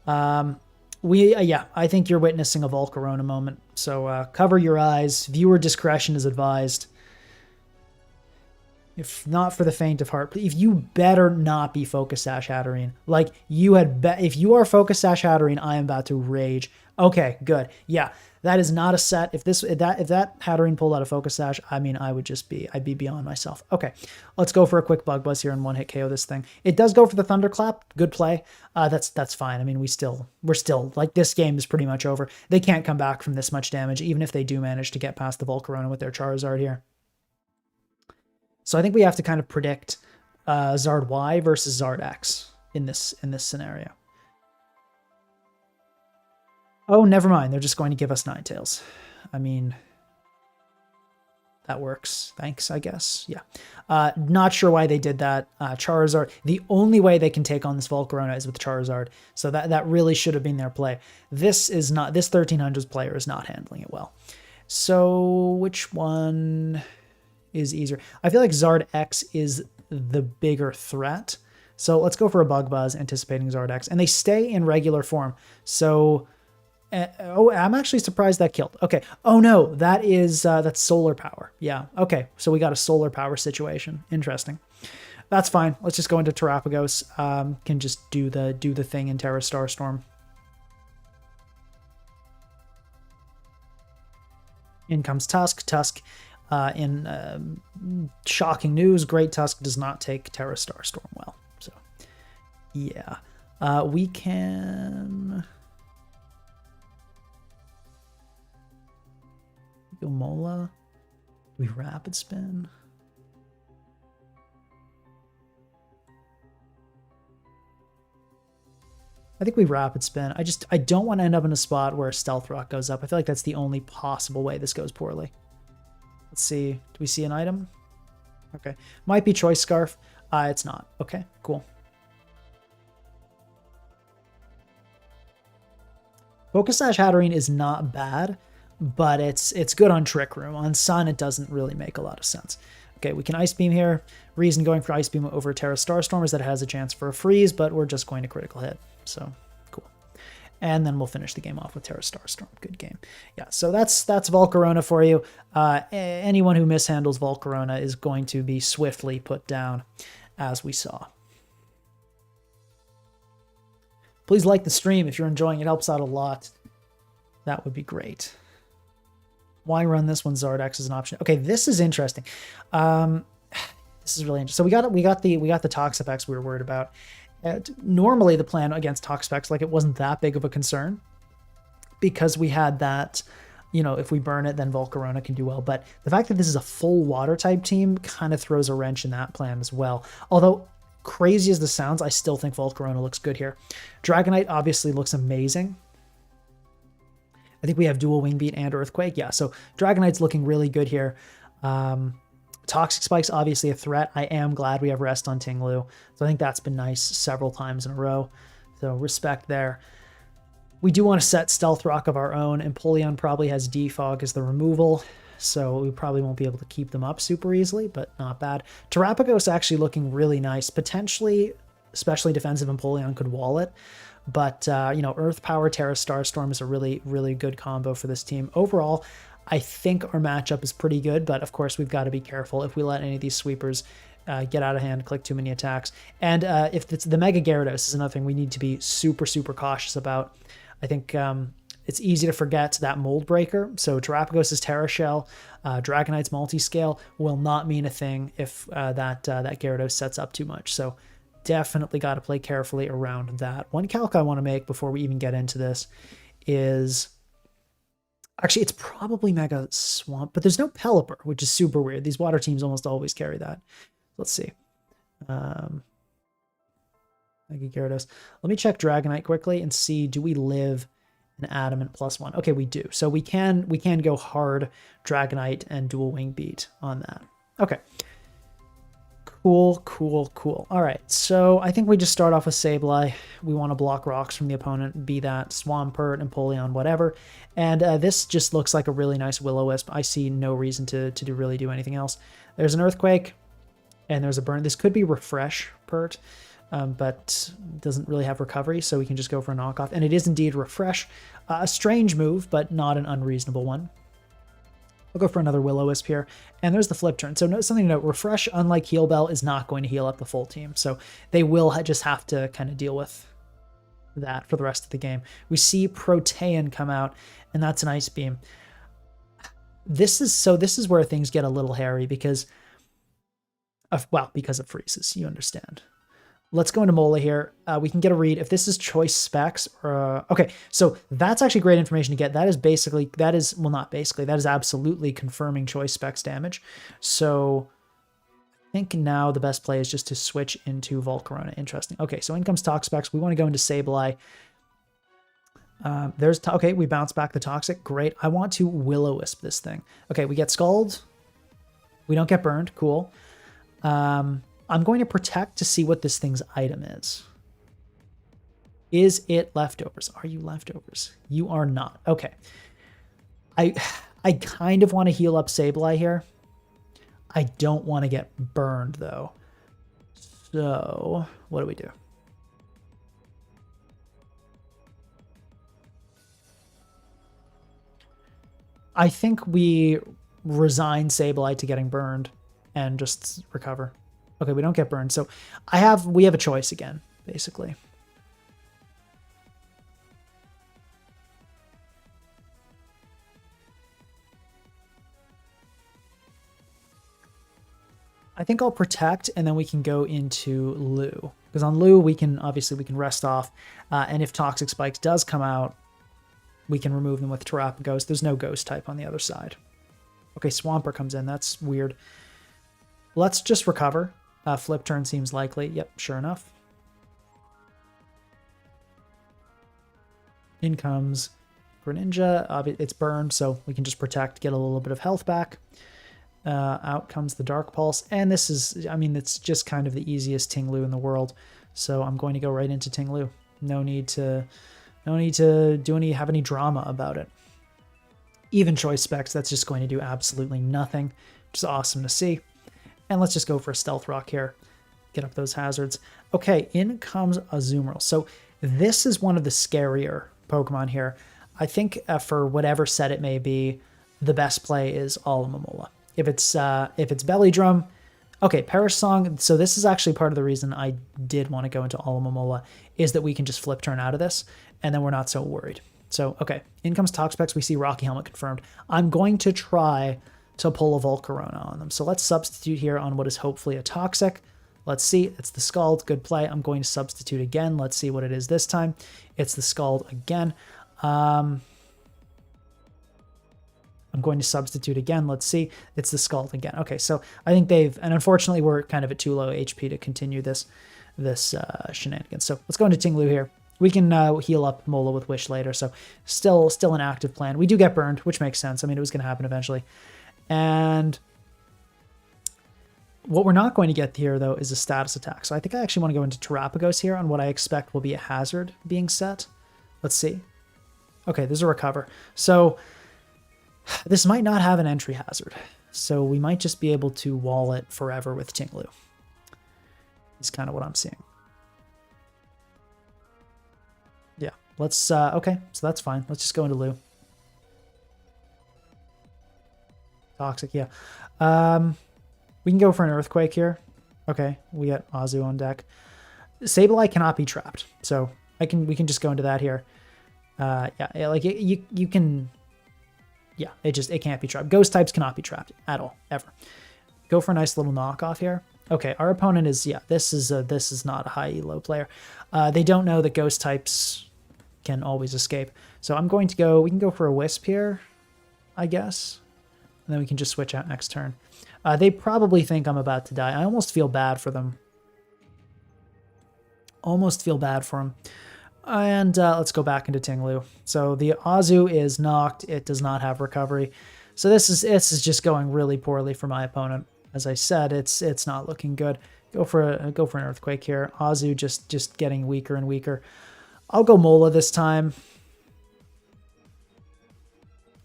Yeah, I think you're witnessing a Volcarona moment. So cover your eyes. Viewer discretion is advised. If not for the faint of heart, if you better not be Focus Sash Hatterene. Like, you had if you are Focus Sash Hatterene, I am about to rage. Okay, good. Yeah, that is not a set. If that Hatterene pulled out a Focus Sash, I mean, I'd be beyond myself. Okay, let's go for a quick Bug Buzz here and one hit KO this thing. It does go for the Thunderclap. Good play. That's fine. I mean, we're still like, this game is pretty much over. They can't come back from this much damage, even if they do manage to get past the Volcarona with their Charizard here. So I think we have to kind of predict Zard Y versus Zard X in this scenario. Oh, never mind. They're just going to give us Ninetales. I mean, that works. Thanks, I guess. Yeah. Not sure why they did that. Charizard, the only way they can take on this Volcarona is with Charizard. So that really should have been their play. This 1300s player is not handling it well. So which one is easier? I feel like Zard X is the bigger threat. So let's go for a Bug Buzz, anticipating Zard X. And they stay in regular form. So, oh, I'm actually surprised that killed. Okay. Oh no, that's solar power. Yeah. Okay. So we got a solar power situation. Interesting. That's fine. Let's just go into Terrapagos. Can just do the thing in Terra Starstorm. In comes Tusk. Tusk. In shocking news, Great Tusk does not take Terra Starstorm well. So, yeah. We can go Mola. We Rapid Spin. I think we Rapid Spin. I don't want to end up in a spot where Stealth Rock goes up. I feel like that's the only possible way this goes poorly. Let's see. Do we see an item? Okay. Might be Choice Scarf. It's not. Okay, cool. Focus Sash Hatterene is not bad, but it's good on Trick Room. On Sun, it doesn't really make a lot of sense. Okay, we can Ice Beam here. Reason going for Ice Beam over Terra Starstorm is that it has a chance for a freeze, but we're just going to critical hit. So, cool. And then we'll finish the game off with Terra Starstorm. Good game. Yeah, so that's Volcarona for you. Anyone who mishandles Volcarona is going to be swiftly put down, as we saw. Please like the stream if you're enjoying it. It helps out a lot. That would be great. Why run this when Zard X is an option? Okay, this is interesting. This is really interesting. So we got the Tox effects we were worried about. Normally the plan against Tox effects, like, it wasn't that big of a concern because we had that, you know, if we burn it, then Volcarona can do well. But the fact that this is a full water type team kind of throws a wrench in that plan as well. Although, crazy as this sounds, I still think Volcarona looks good here. Dragonite obviously looks amazing. I think we have dual Wing Beat and Earthquake. Yeah, so Dragonite's looking really good here. Toxic Spike's obviously a threat. I am glad we have Rest on Tinglu. So I think that's been nice several times in a row. So respect there. We do want to set Stealth Rock of our own. Empoleon probably has Defog as the removal. So we probably won't be able to keep them up super easily, but not bad. Terrapagos actually looking really nice. Potentially, especially defensive Empoleon could wall it. But, you know, Earth Power, Terra Starstorm is a really, really good combo for this team. Overall, I think our matchup is pretty good, but of course we've got to be careful if we let any of these sweepers get out of hand, click too many attacks. And if it's the Mega Gyarados is another thing we need to be super, super cautious about. I think it's easy to forget that Mold Breaker. So Terrapagos' Terra Shell, Dragonite's Multiscale will not mean a thing if that Gyarados sets up too much. So definitely got to play carefully around that. One calc I want to make before we even get into this is Actually, it's probably Mega Swamp, but there's no Pelipper, which is super weird. These water teams almost always carry that. Let's see. Mega Gyarados. Let me check Dragonite quickly and see, do we live an Adamant +1? Okay, we do. So we can go hard Dragonite and Dual Wing Beat on that. Okay. Cool, cool, cool. All right, so I think we just start off with Sableye. We want to block rocks from the opponent, be that Swampert, Empoleon, whatever. And this just looks like a really nice Will-O-Wisp. I see no reason to really do anything else. There's an Earthquake, and there's a Burn. This could be Refresh Pert, but doesn't really have recovery, so we can just go for a knockoff. And it is indeed Refresh. A strange move, but not an unreasonable one. I'll go for another Will-O-Wisp here. And there's the flip turn. So something to note, Refresh, unlike Heal Bell, is not going to heal up the full team. So they will just have to kind of deal with that for the rest of the game. We see Protean come out, and that's an Ice Beam. This is where things get a little hairy because of freezes, you understand. Let's go into Mola here. We can get a read. If this is choice specs, okay, so that's actually great information to get. That is absolutely confirming choice specs damage. So I think now the best play is just to switch into Volcarona. Interesting. Okay, so in comes Tox specs. We want to go into Sableye. Okay, we bounce back the Toxic. Great. I want to Will-O-Wisp this thing. Okay, we get Scald. We don't get burned. Cool. I'm going to protect to see what this thing's item is. Is it leftovers? Are you leftovers? You are not. Okay. I kind of want to heal up Sableye here. I don't want to get burned, though. So, what do we do? I think we resign Sableye to getting burned and just recover. Okay, we don't get burned. So we have a choice again, basically. I think I'll protect, and then we can go into Lou. Because on Lou, we can rest off. And if Toxic Spikes does come out, we can remove them with Terrapagos. There's no Ghost type on the other side. Okay, Swampert comes in. That's weird. Let's just recover. Flip turn seems likely. Yep, sure enough. In comes Greninja. It's burned, so we can just protect, get a little bit of health back. Out comes the Dark Pulse. And this is, I mean, it's just kind of the easiest Ting-Lu in the world. So I'm going to go right into Ting-Lu. No need to have any drama about it. Even choice specs, that's just going to do absolutely nothing, which is awesome to see. And let's just go for a Stealth Rock here. Get up those hazards. Okay, in comes Azumarill. So this is one of the scarier Pokemon here. I think for whatever set it may be, the best play is Alomomola. If it's Belly Drum, okay, Perish Song. So this is actually part of the reason I did want to go into Alomomola, is that we can just flip turn out of this, and then we're not so worried. So, okay, in comes Toxapex. We see Rocky Helmet confirmed. I'm going to try to pull a Volcarona on them. So let's substitute here on what is hopefully a Toxic. Let's see, it's the Scald, good play. I'm going to substitute again. Let's see what it is this time. It's the Scald again. I'm going to substitute again. Let's see, it's the Scald again. Okay, so I think and unfortunately we're kind of at too low HP to continue this shenanigans. So let's go into Ting-Lu here. We can heal up Mola with Wish later, so still an active plan. We do get burned, which makes sense. I mean, it was going to happen eventually. And what we're not going to get here, though, is a status attack. So I think I actually want to go into Terrapagos here on what I expect will be a hazard being set. Let's see. Okay, there's a recover. So this might not have an entry hazard. So we might just be able to wall it forever with Ting-Lu. Is kind of what I'm seeing. Yeah, let's, okay, so that's fine. Let's just go into Lu. Toxic, yeah. We can go for an Earthquake here. Okay, we got Azu on deck. Sableye cannot be trapped, so we can just go into that here. Yeah, like you can. Yeah, it can't be trapped. Ghost types cannot be trapped at all, ever. Go for a nice little knockoff here. Okay, our opponent is, yeah, this is not a high elo player. They don't know that ghost types can always escape. So I'm going to go. We can go for a Wisp here. I guess. And then we can just switch out next turn. They probably think I'm about to die. I almost feel bad for them. Almost feel bad for them. And let's go back into Tinglu. So the Azu is knocked. It does not have recovery. So this is just going really poorly for my opponent. As I said, it's not looking good. Go for an Earthquake here. Azu just getting weaker and weaker. I'll go Mola this time.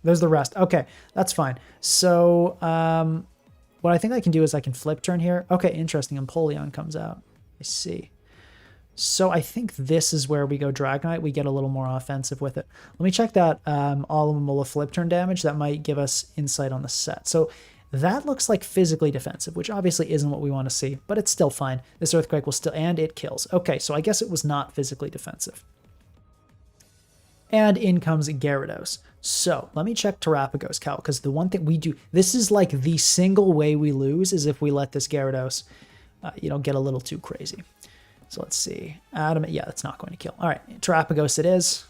There's the rest. Okay, that's fine. So what I think I can do is I can flip turn here. Okay, interesting. Empoleon comes out. I see. So I think this is where we go Dragonite. We get a little more offensive with it. Let me check that Alomomola flip turn damage. That might give us insight on the set. So that looks like physically defensive, which obviously isn't what we want to see, but it's still fine. This Earthquake will still, and it kills. Okay, so I guess it was not physically defensive. And in comes Gyarados. So let me check Terapagos Cal, because the one thing we do, this is like the single way we lose is if we let this Gyarados, get a little too crazy. So let's see. Adamant, yeah, that's not going to kill. All right, Terapagos it is.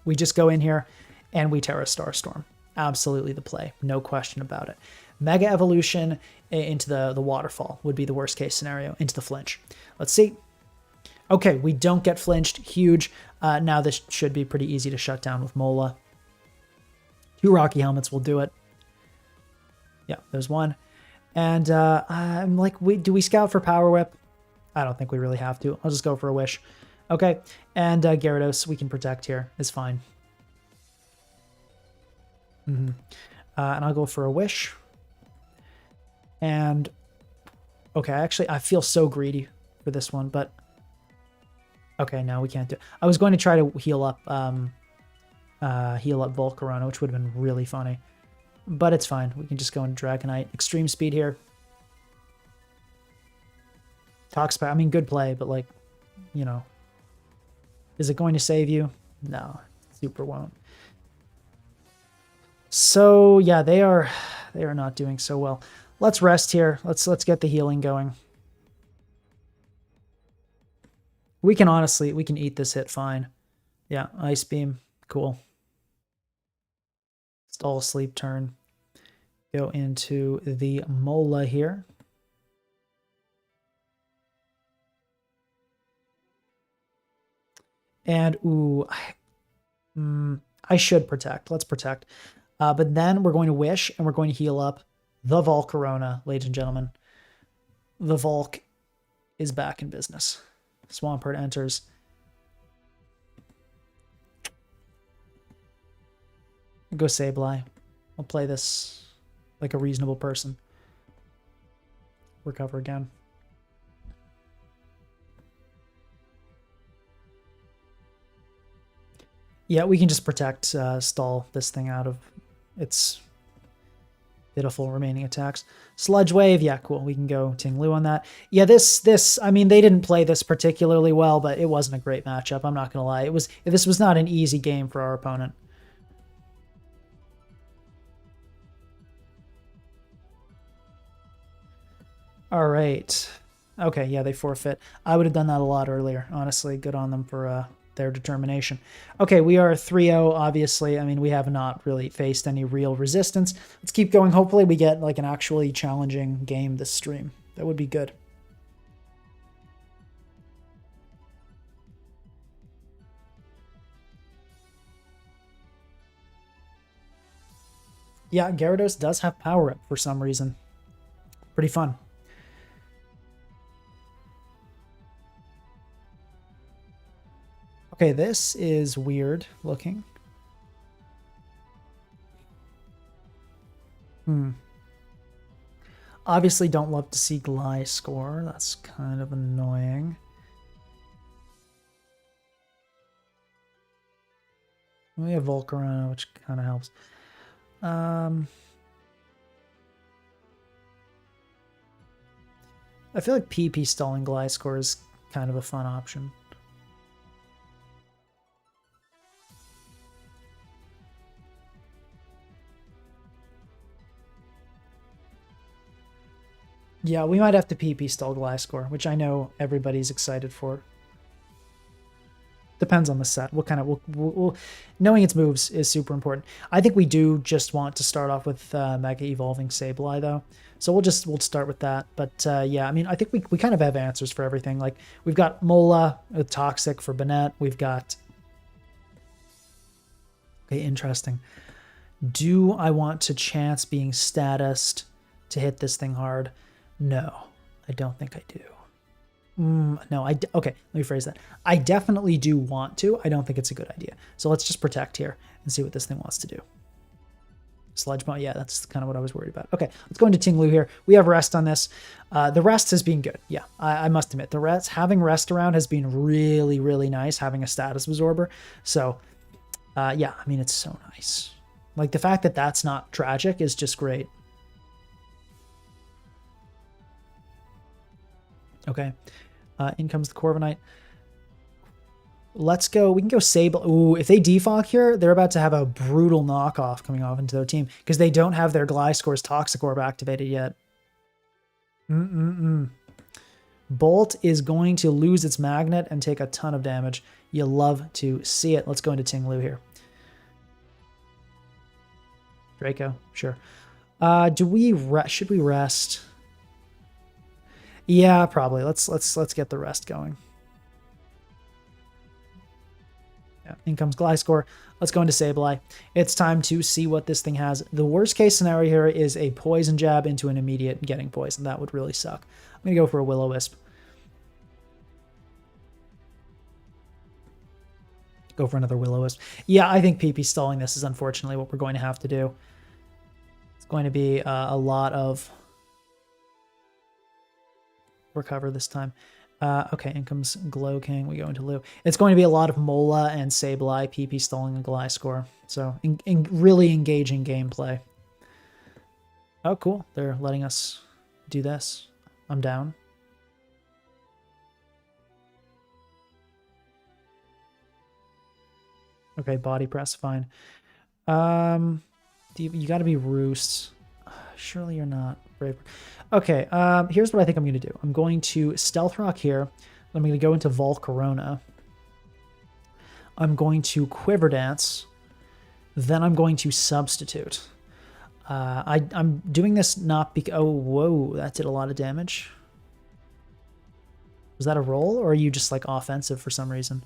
We just go in here and we Terra Starstorm. Absolutely the play, no question about it. Mega Evolution into the waterfall would be the worst case scenario, into the flinch. Let's see. Okay, we don't get flinched, huge. Now this should be pretty easy to shut down with Mola. 2 Rocky Helmets will do it. Yeah, there's one. And I'm like, do we scout for Power Whip? I don't think we really have to. I'll just go for a Wish. Okay, and Gyarados we can protect here. Is fine. And I'll go for a Wish. And okay, actually, I feel so greedy for this one, but okay, no, we can't do it. I was going to try to heal up Volcarona, which would have been really funny, but it's fine. We can just go into Dragonite. Extreme speed here. Toxpack, I mean, good play, but like, is it going to save you? No, super won't. So yeah, they are not doing so well. Let's rest here. Let's get the healing going. We can eat this hit fine. Yeah, Ice Beam, cool. Stall sleep turn. Go into the Mola here. And ooh, I should protect. Let's protect. But then we're going to Wish, and we're going to heal up the Volcarona, ladies and gentlemen. The Volk is back in business. Swampert enters. Go Sableye. I'll play this like a reasonable person. Recover again. Yeah, we can just protect, stall this thing out of its pitiful remaining attacks. Sludge Wave, yeah, cool. We can go Tinglu on that. Yeah, this, I mean, they didn't play this particularly well, but it wasn't a great matchup. I'm not gonna lie. This was not an easy game for our opponent. All right. Okay, yeah, they forfeit. I would have done that a lot earlier. Honestly, good on them for their determination. Okay, we are 3-0, obviously. I mean, we have not really faced any real resistance. Let's keep going. Hopefully we get like an actually challenging game this stream. That would be good. Yeah, Gyarados does have Power Up for some reason. Pretty fun. Okay, this is weird looking. Obviously don't love to see Gliscor. That's kind of annoying. We have Volcarona, which kind of helps. I feel like PP stalling Gliscor is kind of a fun option. Yeah, we might have to PP stall Gliscor, which I know everybody's excited for. Depends on the set. What kind of knowing its moves is super important. I think we do just want to start off with Mega Evolving Sableye though, so we'll start with that. But yeah, I mean, I think we kind of have answers for everything. Like we've got Mola with Toxic for Banette. We've got okay, interesting. Do I want to chance being statused to hit this thing hard? No, I don't think I do. No, okay, let me phrase that. I definitely do want to. I don't think it's a good idea. So let's just protect here and see what this thing wants to do. Sludge Bomb, yeah, that's kind of what I was worried about. Okay, let's go into Ting-Lu here. We have rest on this. The rest has been good. Yeah, I must admit, having rest around has been really, really nice, having a status absorber. So, yeah, I mean, it's so nice. Like, the fact that that's not tragic is just great. Okay. In comes the Corviknight. Let's go. We can go Sableye. Ooh, if they defog here, they're about to have a brutal knockoff coming off into their team because they don't have their Gliscor's Toxic Orb activated yet. Bolt is going to lose its magnet and take a ton of damage. You love to see it. Let's go into Ting-Lu here. Draco, sure. Should we rest? Yeah, probably. Let's get the rest going. Yeah, in comes Gliscor. Let's go into Sableye. It's time to see what this thing has. The worst case scenario here is a poison jab into an immediate getting poison. That would really suck. I'm gonna go for a Will-O-Wisp. Go for another Will-O-Wisp. Yeah, I think PP stalling this is unfortunately what we're going to have to do. It's going to be a lot of recover this time. Okay, in comes Glow King. We go into Lu. It's going to be a lot of Mola and Sableye, PP stalling and Gliscor. So really engaging gameplay. Oh, cool. They're letting us do this. I'm down. Okay, body press, fine. You got to be Roost. Surely you're not brave. Okay, here's what I think I'm going to do. I'm going to Stealth Rock here. I'm going to go into Volcarona. I'm going to Quiver Dance. Then I'm going to Substitute. I'm doing this not because... Oh, whoa, that did a lot of damage. Was that a roll, or are you just, like, offensive for some reason?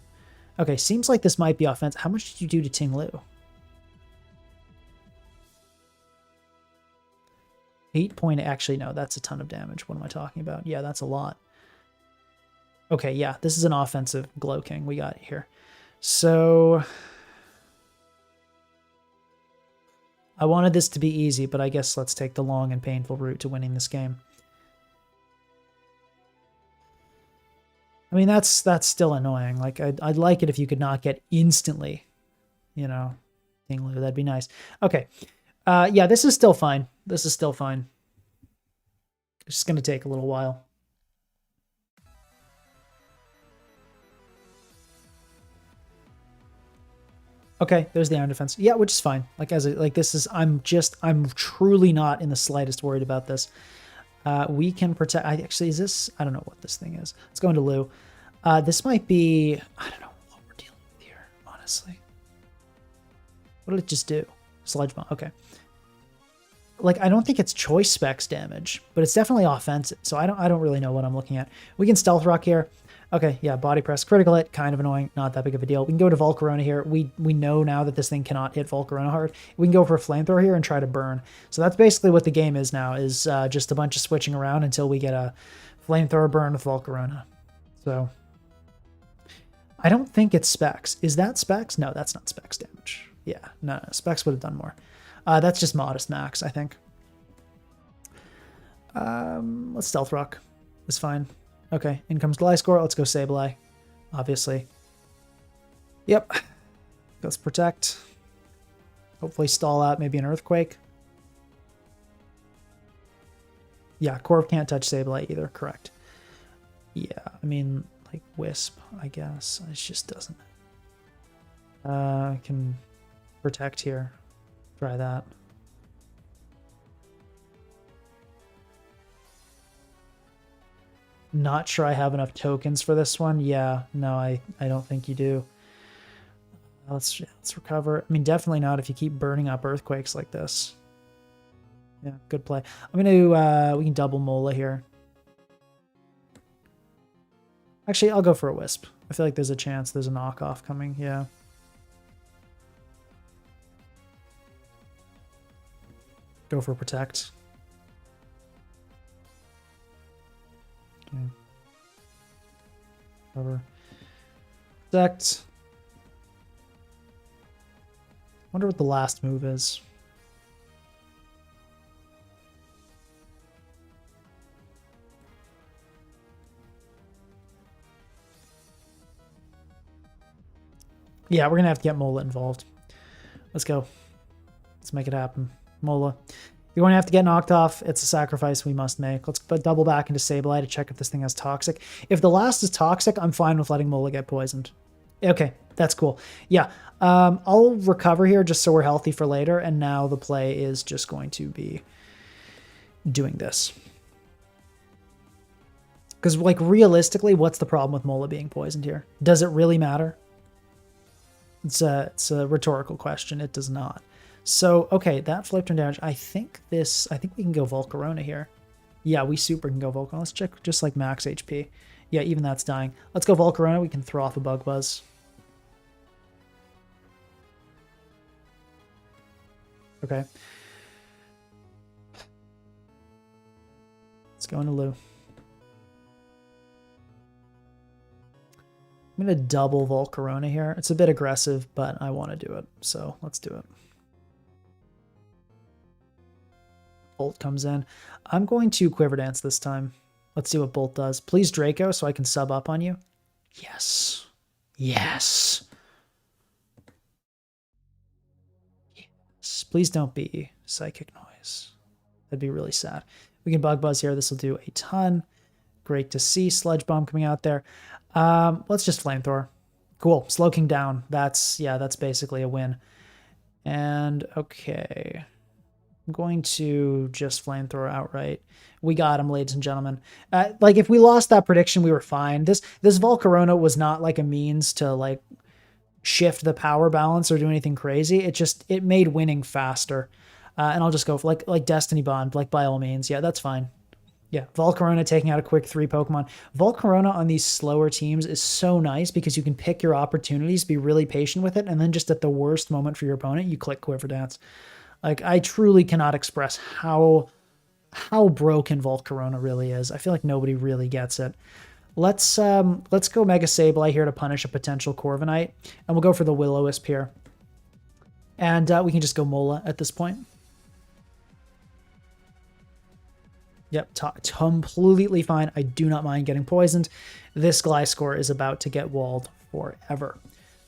Okay, seems like this might be offensive. How much did you do to Ting-Lu? 8 point... Actually, no, that's a ton of damage. What am I talking about? Yeah, that's a lot. Okay, yeah, this is an offensive Glow King we got here. So... I wanted this to be easy, but I guess let's take the long and painful route to winning this game. I mean, that's still annoying. Like, I'd like it if you could not get instantly, you know, Ting-Lu. That'd be nice. Okay. Yeah, this is still fine. This is still fine. It's just going to take a little while. Okay, there's the iron defense. Yeah, which is fine. Like this is I'm truly not in the slightest worried about this. We can protect. Actually, is this? I don't know what this thing is. Let's go into Lu. This might be. I don't know what we're dealing with here. Honestly, what did it just do? Sludge Bomb. Okay. Like, I don't think it's choice specs damage, but it's definitely offensive. So I don't really know what I'm looking at. We can Stealth Rock here. Okay, yeah, body press, critical hit, kind of annoying, not that big of a deal. We can go to Volcarona here. We know now that this thing cannot hit Volcarona hard. We can go for a Flamethrower here and try to burn. So that's basically what the game is now, is just a bunch of switching around until we get a Flamethrower burn with Volcarona. So I don't think it's specs. Is that specs? No, that's not specs damage. Yeah, no, specs would have done more. That's just modest max, I think. Let's Stealth Rock. It's fine. Okay, in comes Gliscor. Let's go Sableye, obviously. Yep. Let's protect. Hopefully stall out maybe an Earthquake. Yeah, Corv can't touch Sableye either, correct. Yeah, I mean, like Wisp, I guess. It just doesn't. I can protect here. Try that. Not sure I have enough tokens for this one. Yeah, no, I don't think you do. Let's recover. I mean, definitely not if you keep burning up earthquakes like this. Yeah, good play. I'm gonna we can double Mola here. Actually, I'll go for a Wisp. I feel like there's a chance there's a knockoff coming. Yeah. Go for Protect. Okay. Cover. Protect. Wonder what the last move is. Yeah, we're gonna have to get Mola involved. Let's go. Let's make it happen. Mola. You're going to have to get knocked off. It's a sacrifice we must make. Let's double back into Sableye to check if this thing has Toxic. If the last is Toxic, I'm fine with letting Mola get poisoned. Okay, that's cool. Yeah, I'll recover here just so we're healthy for later, and now the play is just going to be doing this. Because, like, realistically, what's the problem with Mola being poisoned here? Does it really matter? It's a rhetorical question. It does not. So, okay, that flip turn damage. I think we can go Volcarona here. Yeah, we super can go Volcarona. Let's check just like max HP. Yeah, even that's dying. Let's go Volcarona. We can throw off a Bug Buzz. Okay. Let's go into Lou. I'm going to double Volcarona here. It's a bit aggressive, but I want to do it. So let's do it. Bolt comes in. I'm going to Quiver Dance this time. Let's see what Bolt does. Please Draco so I can sub up on you. Yes. Yes. Yes. Please don't be Psychic Noise. That'd be really sad. We can Bug Buzz here. This will do a ton. Great to see. Sludge Bomb coming out there. Let's just Flamethrower. Cool. Slow King down. That's basically a win. And okay. I'm going to just Flamethrower outright. We got him, ladies and gentlemen. Like, if we lost that prediction, we were fine. This Volcarona was not like a means to like shift the power balance or do anything crazy. It made winning faster. And I'll just go for like Destiny Bond, like by all means. Yeah, that's fine. Yeah, Volcarona taking out a quick 3 Pokemon. Volcarona on these slower teams is so nice because you can pick your opportunities, be really patient with it, and then just at the worst moment for your opponent, you click Quiver Dance. Like, I truly cannot express how broken Volcarona really is. I feel like nobody really gets it. Let's go Mega Sableye here to punish a potential Corviknight, and we'll go for the Will-O-Wisp here. And we can just go Mola at this point. Yep, completely fine. I do not mind getting poisoned. This Gliscor is about to get walled forever.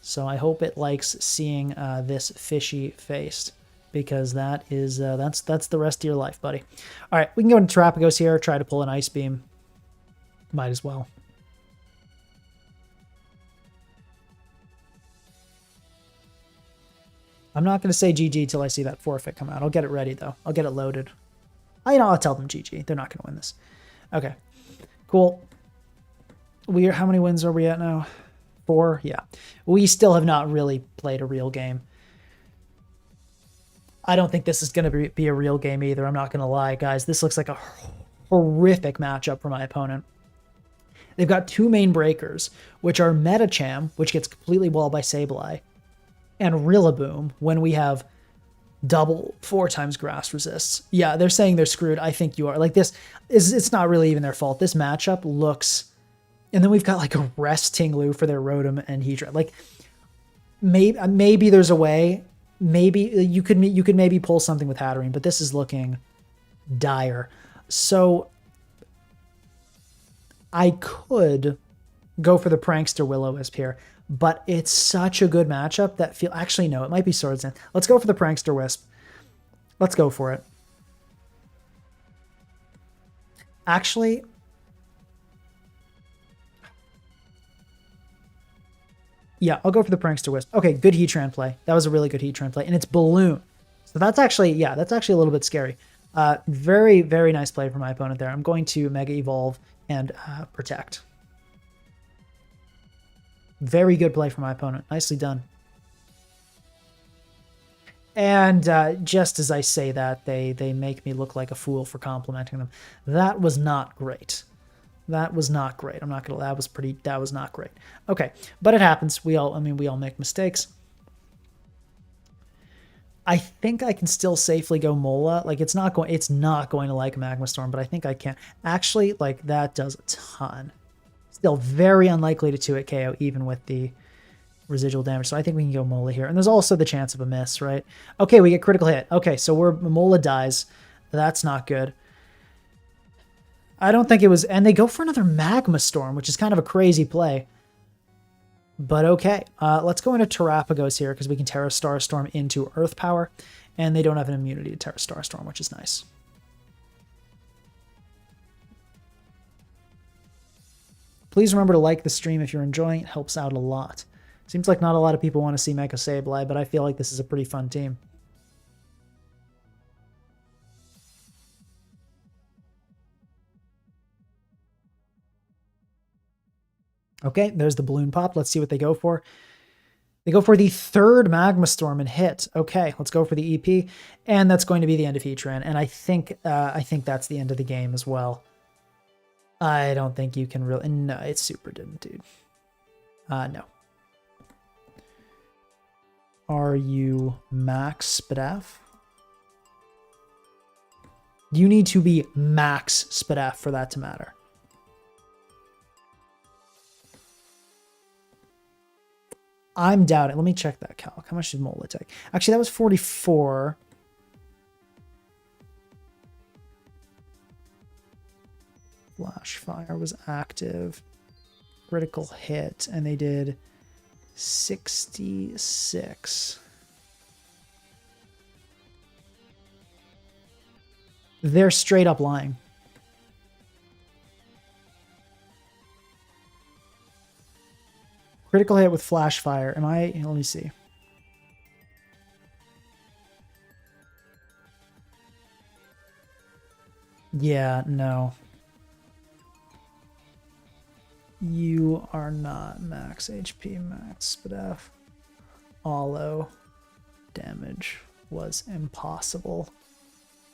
So I hope it likes seeing this fishy face, because that is that's the rest of your life, buddy. All right, we can go into Terapagos here, try to pull an Ice Beam. Might as well. I'm not going to say GG till I see that forfeit come out. I'll get it ready, though. I'll get it loaded. I'll tell them GG. They're not going to win this. Okay, cool. How many wins are we at now? 4? Yeah. We still have not really played a real game. I don't think this is going to be a real game either. I'm not going to lie, guys. This looks like a horrific matchup for my opponent. They've got 2 main breakers, which are Metacham, which gets completely walled by Sableye, and Rillaboom when we have double 4 times grass resists. Yeah, they're saying they're screwed. I think you are. Like, it's not really even their fault. This matchup looks, and then we've got like a resting Lou for their Rotom and Hedra. Like, maybe there's a way. Maybe you could maybe pull something with Hatterene, but this is looking dire. So I could go for the Prankster Will-O-Wisp here, but it's such a good matchup that actually, no, it might be Swords Dance. Let's go for the Prankster Wisp. Let's go for it. Actually, yeah, I'll go for the Prankster Wisp. Okay, good Heatran play. That was a really good Heatran play, and it's Balloon. So that's actually, yeah, that's actually a little bit scary. Very, very nice play for my opponent there. I'm going to Mega Evolve and Protect. Very good play for my opponent. Nicely done. And just as I say that, they make me look like a fool for complimenting them. That was not great. That was not great. I'm not gonna. That was not great. Okay, but it happens. We all make mistakes. I think I can still safely go Mola. Like it's not going to like Magma Storm, but I think I can. Actually, like that does a ton. Still very unlikely to 2-hit KO even with the residual damage. So I think we can go Mola here. And there's also the chance of a miss, right? Okay, we get critical hit. Okay, so Mola dies. That's not good. I don't think it was, and they go for another Magma Storm, which is kind of a crazy play. But okay, let's go into Terrapagos here because we can Terra Starstorm into Earth Power, and they don't have an immunity to Terra Starstorm, which is nice. Please remember to like the stream if you're enjoying it. It helps out a lot. Seems like not a lot of people want to see Mecha Sableye, but I feel like this is a pretty fun team. Okay, there's the balloon pop. Let's see what they go for. They go for the third Magma Storm and hit. Okay, let's go for the EP, and that's going to be the end of Heatran. And I think that's the end of the game as well. I don't think you can really. No, it super didn't, dude. No. Are you max Spadaf? You need to be max Spadaf for that to matter. I'm doubting. Let me check that calc. How much did Mola take? Actually, that was 44. Flash Fire was active. Critical hit. And they did 66. They're straight up lying. Critical hit with Flash Fire. Am I? Let me see. Yeah, no. You are not max HP, max Spadaf. Allo damage was impossible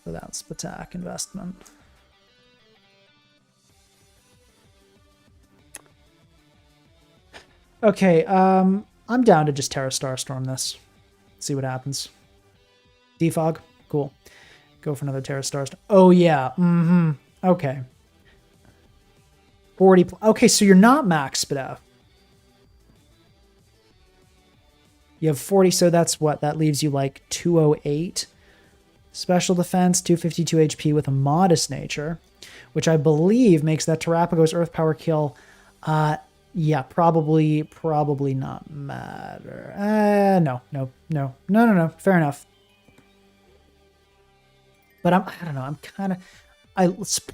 without Spatak investment. Okay, I'm down to just Terra Starstorm this. See what happens. Defog, cool. Go for another Terra Starstorm. Oh yeah, okay. 40, okay, so you're not max Spadaf. You have 40, so that's what? That leaves you like 208. Special defense, 252 HP with a modest nature, which I believe makes that Terrapagos Earth Power kill, yeah, probably not matter. No. Fair enough. But I don't know. I'm kind of,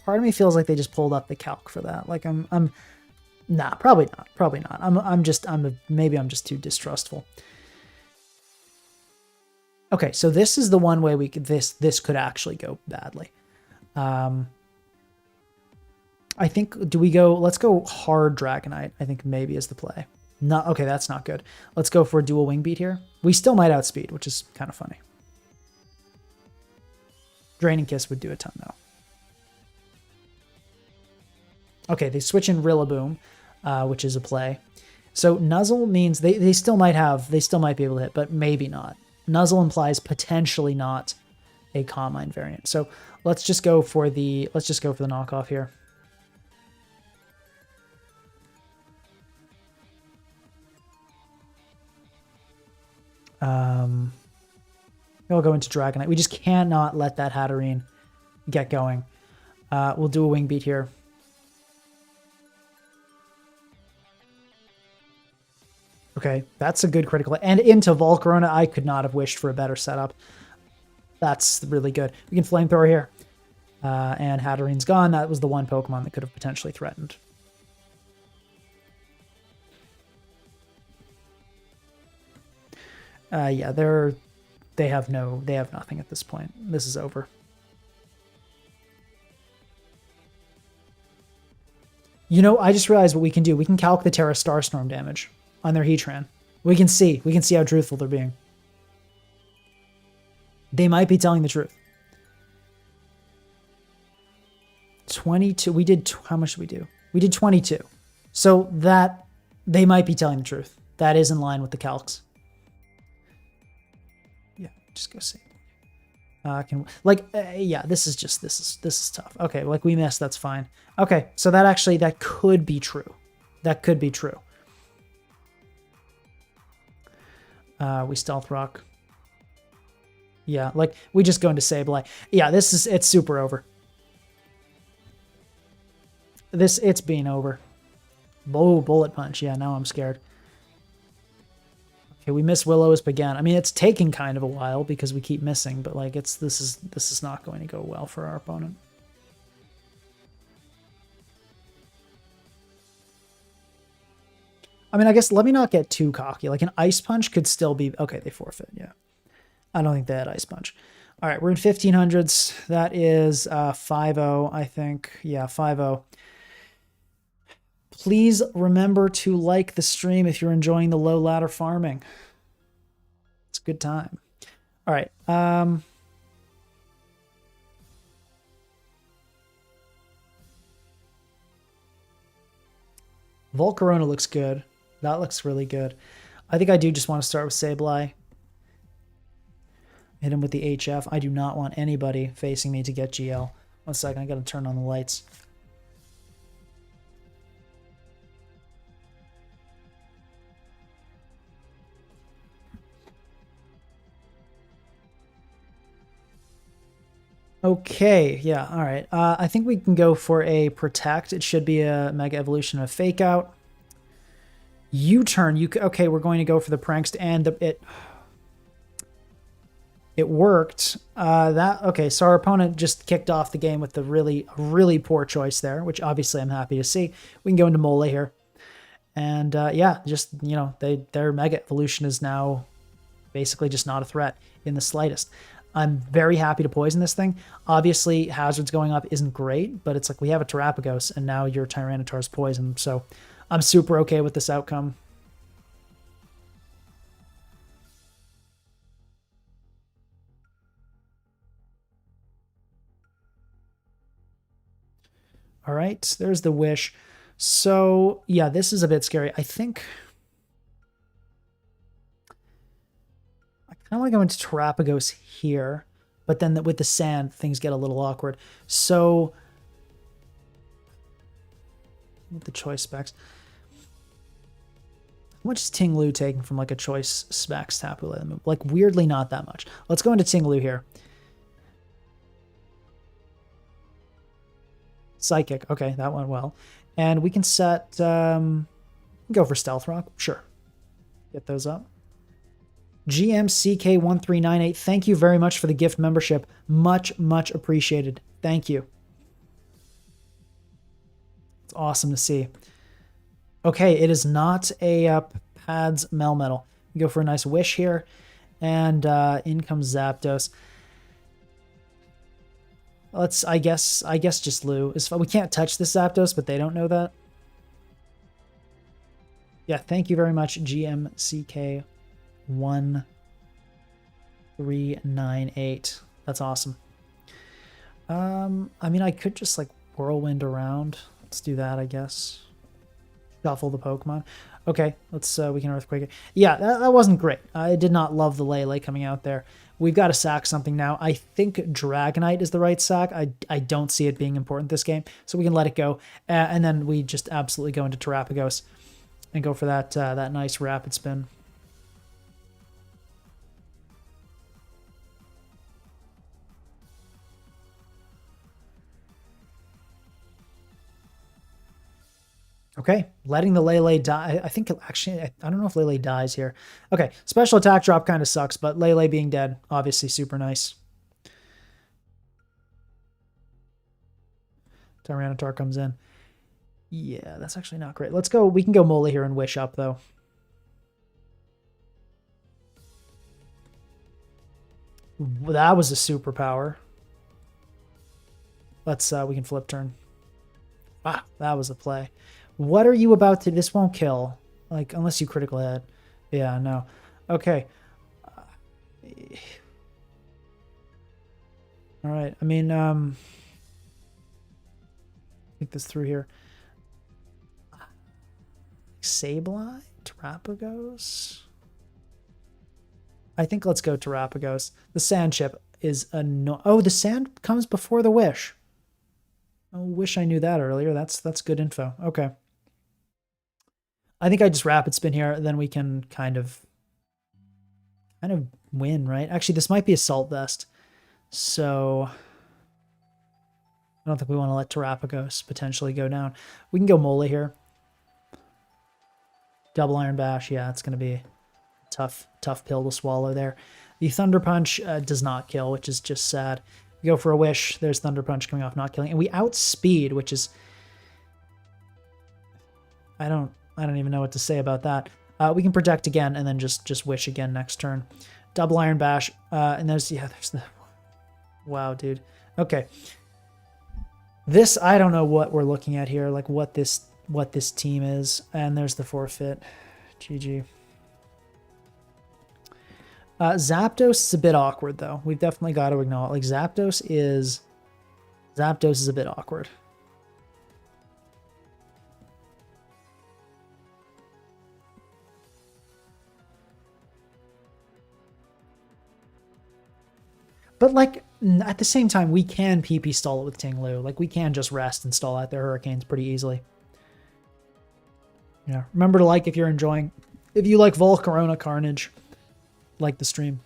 part of me feels like they just pulled up the calc for that. Like nah, probably not. Maybe I'm just too distrustful. Okay, so this is the one way we could, this could actually go badly. I think, let's go hard Dragonite, I think maybe is the play. No, okay, that's not good. Let's go for a dual wing beat here. We still might outspeed, which is kind of funny. Draining Kiss would do a ton though. Okay, they switch in Rillaboom, which is a play. So Nuzzle means they still might be able to hit, but maybe not. Nuzzle implies potentially not a Calm Mind variant. So let's just go for the knockoff here. We'll go into Dragonite. We just cannot let that Hatterene get going. We'll do a wing beat here. Okay, that's a good critical. And into Volcarona, I could not have wished for a better setup. That's really good. We can Flamethrower here. And Hatterene's gone. That was the one Pokemon that could have potentially threatened. Yeah, they have nothing at this point. This is over. You know, I just realized what we can do. We can calc the Terra Starstorm damage on their Heatran. We can see how truthful they're being. They might be telling the truth. 22. We did, how much did we do? We did 22. So that, they might be telling the truth. That is in line with the calcs. Yeah, just go save. Yeah, this is tough. Okay, like we missed, that's fine. Okay, so that could be true. That could be true. We stealth rock. Yeah, like we just go into Sableye. Yeah, it's super over. It's being over. Oh, bullet punch. Yeah, now I'm scared. Okay, we miss Will-O-Wisp again. I mean, it's taking kind of a while because we keep missing, but like this is not going to go well for our opponent. I mean, I guess let me not get too cocky. Like an Ice Punch could still be okay. They forfeit. Yeah, I don't think they had Ice Punch. All right, we're in 1500s. That is 5-0, I think. Yeah, 5-0. Please remember to like the stream if you're enjoying the low ladder farming. It's a good time. All right. Volcarona looks good. That looks really good. I think I do just want to start with Sableye. Hit him with the HF. I do not want anybody facing me to get GL. 1 second, I gotta turn on the lights. Okay, yeah, all right. I think we can go for a Protect. It should be a Mega Evolution of Fake Out. U-turn. Okay, we're going to go for the Prankst, and it worked. Okay, so our opponent just kicked off the game with the really poor choice there, which obviously I'm happy to see. We can go into Mole here. And yeah, just, you know, their Mega Evolution is now basically just not a threat in the slightest. I'm very happy to poison this thing. Obviously, hazards going up isn't great, but it's like we have a Terapagos, and now your Tyranitar's poisoned, so I'm super okay with this outcome. All right, there's the Wish. So, yeah, this is a bit scary. I think I kind of want to go into Terapagos here, but then with the sand, things get a little awkward. So, with the choice specs, how much is Ting-Lu taking from like a choice specs Tapu Lele move? Like weirdly not that much. Let's go into Ting-Lu here. Psychic. Okay, that went well. And we can set, go for Stealth Rock. Sure. Get those up. GMCK1398, thank you very much for the gift membership. Much, much appreciated. Thank you. It's awesome to see. Okay, it is not a Pads Melmetal. Go for a nice Wish here. And in comes Zapdos. I guess just Lou is fine. We can't touch this Zapdos, but they don't know that. Yeah, thank you very much, GMCK1398. That's awesome. I mean, I could just like Whirlwind around. Let's do that, I guess. Shuffle the Pokemon. Okay, let's we can Earthquake it. Yeah, that wasn't great. I did not love the Lele coming out there. We've got to sack something now. I think Dragonite is the right sack. I don't see it being important this game, so we can let it go. And then we just absolutely go into Terapagos and go for that that nice Rapid Spin. Okay, letting the Lele die. I think actually, I don't know if Lele dies here. Okay, special attack drop kind of sucks, but Lele being dead, obviously super nice. Tyranitar comes in. Yeah, that's actually not great. Let's go. We can go Mole here and Wish up, though. That was a superpower. Let's, we can flip turn. Ah, that was a play. What are you about to... This won't kill. Like, unless you critical hit. Yeah, no. Okay. All right. I mean, think this through here. Sableye? Terapagos? I think let's go Terapagos. The sand chip is oh, the sand comes before the wish. I wish I knew that earlier. That's good info. Okay. I think I just rapid spin here, then we can kind of win, right? Actually, this might be Assault Vest. So I don't think we want to let Terapagos potentially go down. We can go Mola here. Double Iron Bash. Yeah, it's going to be a tough pill to swallow there. The Thunder Punch does not kill, which is just sad. We go for a Wish. There's Thunder Punch coming off, not killing. And we outspeed, which is... I don't even know what to say about that. We can Protect again and then just Wish again next turn. Double Iron Bash. And there's the... Wow, dude. Okay. This, I don't know what we're looking at here, like what this team is. And there's the forfeit. GG. Zapdos is a bit awkward, though. We've definitely got to acknowledge, like, Zapdos is a bit awkward. But, like, at the same time, we can PP stall it with Ting-Lu. Like, we can just rest and stall out their Hurricanes pretty easily. Yeah. Remember to like if you're enjoying. If you like Volcarona Carnage, like the stream.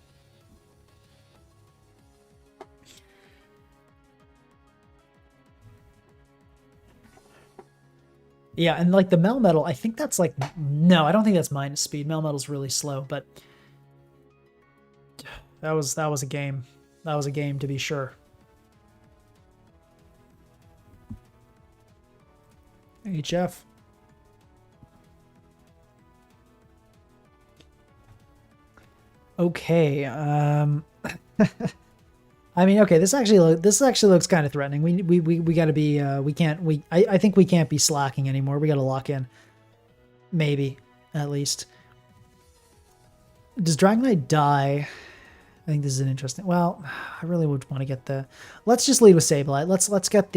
Yeah, and like the Melmetal, I think that's like... No, I don't think that's minus speed. Melmetal's really slow, but... That was a game. That was a game, to be sure. HF. Okay. I mean, okay. This actually looks kind of threatening. We got to be. I think we can't be slacking anymore. We got to lock in. Maybe, at least. Does Dragonite die? I think this is an interesting. Well, I really would want to get the. Let's just lead with Sableye. Let's get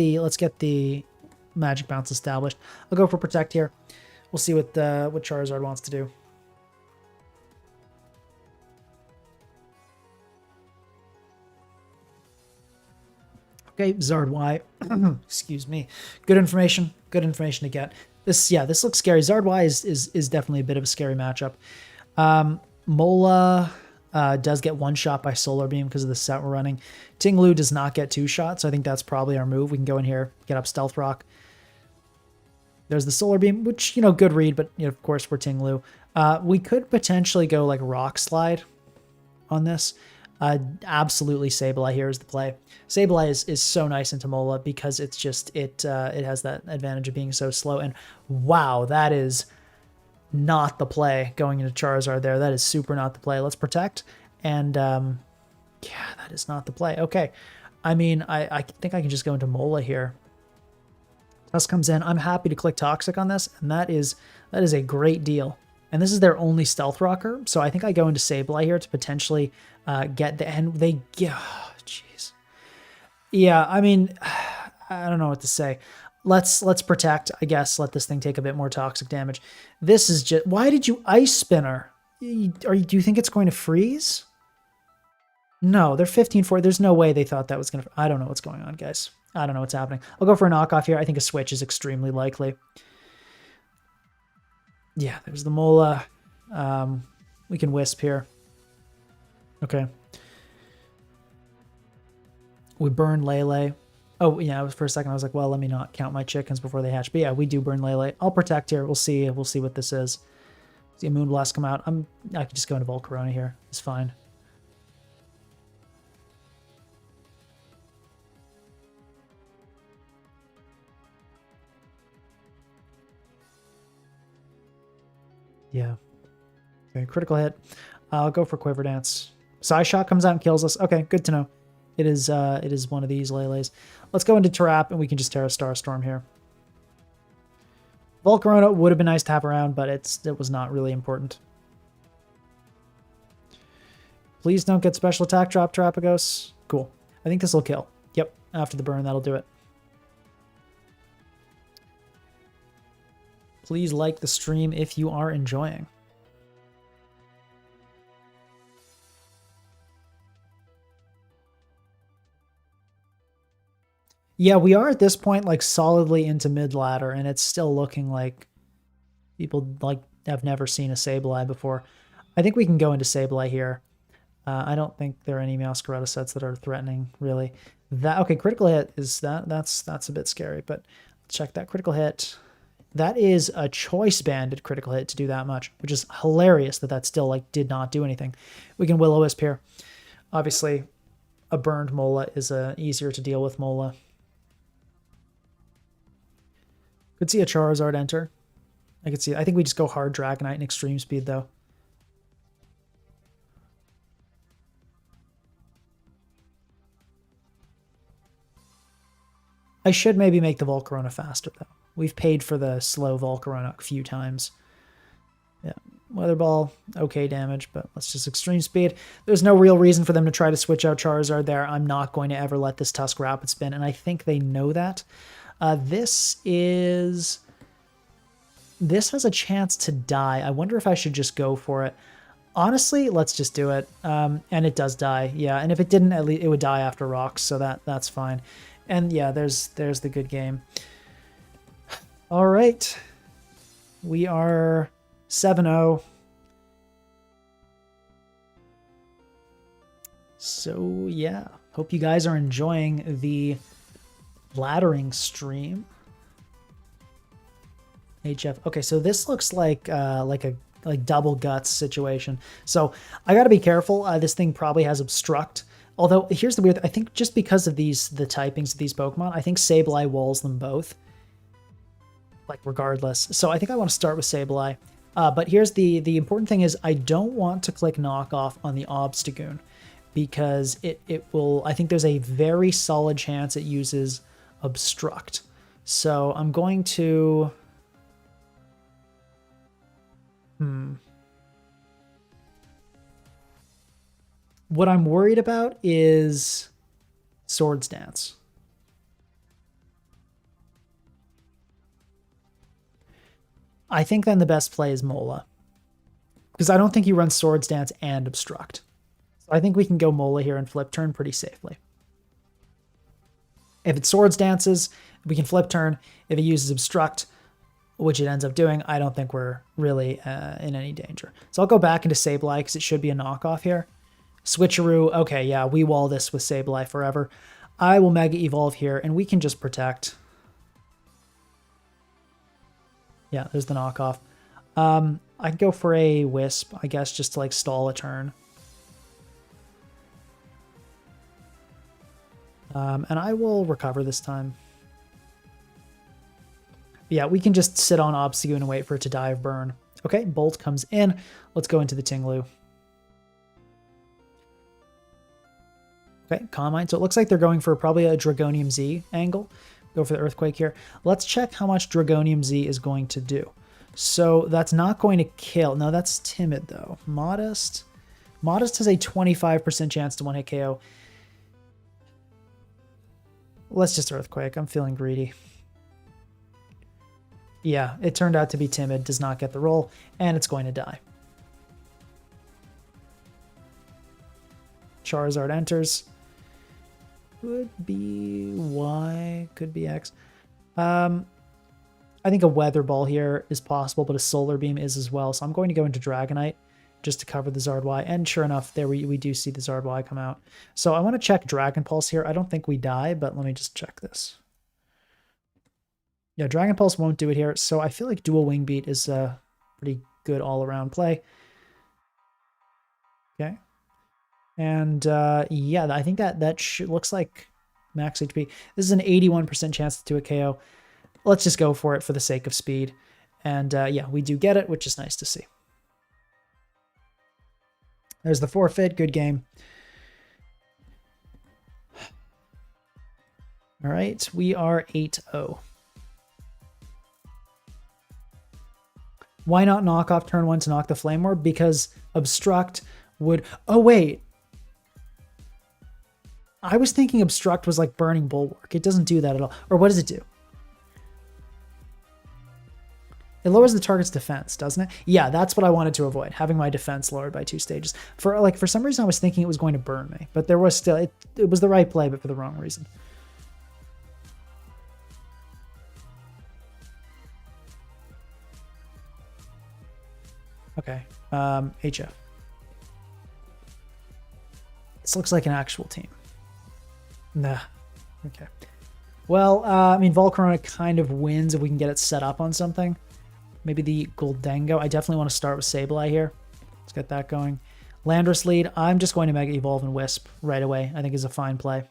the Magic Bounce established. I'll go for Protect here. We'll see what Charizard wants to do. Okay, Zardwye. Excuse me. Good information. Good information to get. This looks scary. Zardwye is definitely a bit of a scary matchup. Mola does get one shot by Solar Beam because of the set we're running. Ting-Lu does not get two shots, so I think that's probably our move. We can go in here, get up Stealth Rock. There's the Solar Beam, which, good read, but of course we're Ting-Lu. We could potentially go like Rock Slide on this. Absolutely Sableye here is the play. Sableye is so nice into Mola because it's just it has that advantage of being so slow. And wow, that is not the play going into Charizard there. That is super not the play. Let's Protect. And yeah, that is not the play. Okay. I mean, I think I can just go into Mola here. Tusk comes in. I'm happy to click Toxic on this, and that is a great deal. And this is their only Stealth Rocker, so I think I go into Sableye here to potentially get the... And they... Oh, jeez. Yeah, I mean, I don't know what to say. Let's Protect, I guess. Let this thing take a bit more toxic damage. This is just... Why did you Ice Spinner? Do you think it's going to freeze? No, they're 15-4. There's no way they thought that was going to... I don't know what's going on, guys. I don't know what's happening. I'll go for a knockoff here. I think a switch is extremely likely. Yeah, there's the Mola. We can Wisp here. Okay. We burn Lele. Oh, yeah, for a second I was like, well, let me not count my chickens before they hatch. But yeah, we do burn Lele. I'll Protect here. We'll see what this is. See a Moonblast come out. I can just go into Volcarona here. It's fine. Yeah. Okay, critical hit. I'll go for Quiver Dance. Psyshock comes out and kills us. Okay, good to know. It is one of these Lele's. Let's go into Trap and we can just Terra Star Storm here. Volcarona would have been nice to have around, but it was not really important. Please don't get special attack drop, Terapagos. Cool. I think this will kill. Yep, after the burn, that'll do it. Please like the stream if you are enjoying. Yeah, we are at this point like solidly into mid ladder, and it's still looking like people like have never seen a Sableye before. I think we can go into Sableye here. I don't think there are any Masquerada sets that are threatening, really. That okay, critical hit is that's a bit scary, but check that critical hit. That is a choice banded critical hit to do that much, which is hilarious that still like did not do anything. We can Will-O-Wisp here. Obviously, a burned Mola is a easier to deal with Mola. Could see a Charizard enter. I could see. I think we just go hard Dragonite and extreme speed though. I should maybe make the Volcarona faster though. We've paid for the slow Volcarona a few times. Yeah, Weather Ball, okay damage, but let's just extreme speed. There's no real reason for them to try to switch out Charizard there. I'm not going to ever let this Tusk Rapid Spin, and I think they know that. This has a chance to die. I wonder if I should just go for it. Honestly, let's just do it. And it does die, yeah. And if it didn't, at least it would die after rocks, so that's fine. And yeah, there's the good game. All right, we are 7-0. So yeah, hope you guys are enjoying the laddering stream. HF. Okay, so this looks like a double guts situation. So I got to be careful. This thing probably has obstruct. Although here's the weird. I think just because of the typings of these Pokemon, I think Sableye walls them both. Like regardless. So I think I want to start with Sableye. But here's the important thing is I don't want to click knockoff on the Obstagoon because it will. I think there's a very solid chance it uses obstruct. So I'm going to. What I'm worried about is Swords Dance. I think then the best play is Mola. Because I don't think he runs Swords Dance and Obstruct. So I think we can go Mola here and flip turn pretty safely. If it Swords Dances, we can flip turn. If it uses Obstruct, which it ends up doing, I don't think we're really in any danger. So I'll go back into Sableye because it should be a knockoff here. Switcheroo, okay, yeah, we wall this with Sableye forever. I will Mega Evolve here, and we can just protect. Yeah, there's the knockoff. I can go for a Wisp, I guess, just to like stall a turn. And I will recover this time. Yeah, we can just sit on Obstagoon and wait for it to die of burn. Okay, Bolt comes in. Let's go into the Tinglu. Okay, Calm Mind. So it looks like they're going for probably a Dragonium Z angle. Go for the Earthquake here. Let's check how much Dragonium Z is going to do. So that's not going to kill. No, that's Timid though. Modest. Modest has a 25% chance to one-hit KO. Let's just Earthquake. I'm feeling greedy. Yeah, it turned out to be Timid. Does not get the roll, and it's going to die. Charizard enters. Could be Y, could be X. I think a Weather Ball here is possible, but a Solar Beam is as well. So I'm going to go into Dragonite just to cover the Zard Y. And sure enough, there we do see the Zard Y come out. So I want to check Dragon Pulse here. I don't think we die, but let me just check this. Yeah, Dragon Pulse won't do it here. So I feel like Dual Wing Beat is a pretty good all-around play. Okay. And yeah, I think that looks like max HP. This is an 81% chance to do a KO. Let's just go for it for the sake of speed. And yeah, we do get it, which is nice to see. There's the forfeit. Good game. All right, we are 8-0. Why not knock off turn 1 to knock the Flame Orb? Because Obstruct would... Oh, wait. I was thinking Obstruct was like Burning Bulwark. It doesn't do that at all. Or what does it do? It lowers the target's defense, doesn't it? Yeah, that's what I wanted to avoid, having my defense lowered by 2 stages. For some reason, I was thinking it was going to burn me, but there was still, it was the right play, but for the wrong reason. Okay, HF. This looks like an actual team. Nah, okay. Well, I mean, Volcarona kind of wins if we can get it set up on something. Maybe the Goldango. I definitely want to start with Sableye here. Let's get that going. Landorus lead. I'm just going to Mega Evolve and Wisp right away. I think is a fine play.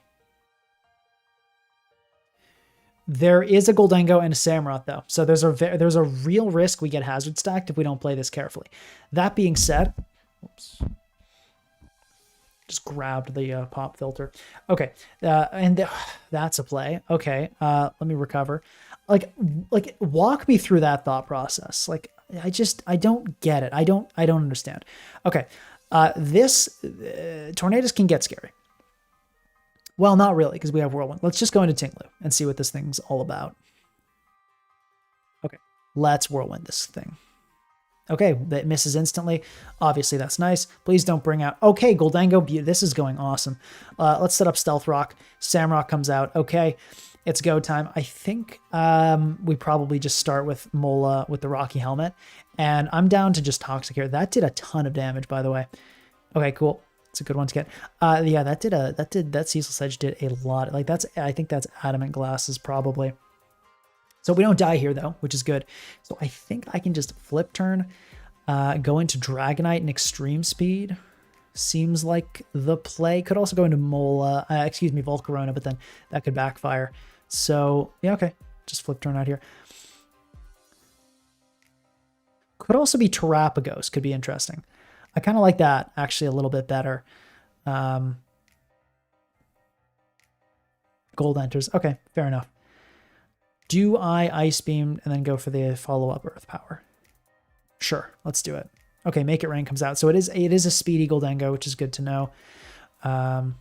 There is a Goldango and a Samurott, though. So there's a real risk we get hazard stacked if we don't play this carefully. That being said... Oops. Just grabbed the pop filter. Okay, that's a play. Okay, let me recover. Like, walk me through that thought process. Like, I don't get it. I don't understand. Okay, Tornadus can get scary. Well, not really, because we have Whirlwind. Let's just go into Tinglu and see what this thing's all about. Okay, let's Whirlwind this thing. Okay, that misses instantly. Obviously, that's nice. Please don't bring out... Okay, Goldango, this is going awesome. Let's set up Stealth Rock. Samrock comes out. Okay, it's go time. I think we probably just start with Mola with the Rocky Helmet. And I'm down to just Toxic here. That did a ton of damage, by the way. Okay, cool. It's a good one to get. Yeah, that Cecil Sedge did a lot. Like, I think that's Adamant Glasses, probably. So we don't die here, though, which is good. So I think I can just flip turn, go into Dragonite and Extreme Speed. Seems like the play. Could also go into Volcarona, but then that could backfire. So, yeah, okay. Just flip turn out here. Could also be Terapagos. Could be interesting. I kind of like that, actually, a little bit better. Gold enters. Okay, fair enough. Do I Ice Beam and then go for the follow-up Earth Power? Sure, let's do it. Okay, Make It Rain comes out. So it is a speedy Goldango, which is good to know. I'll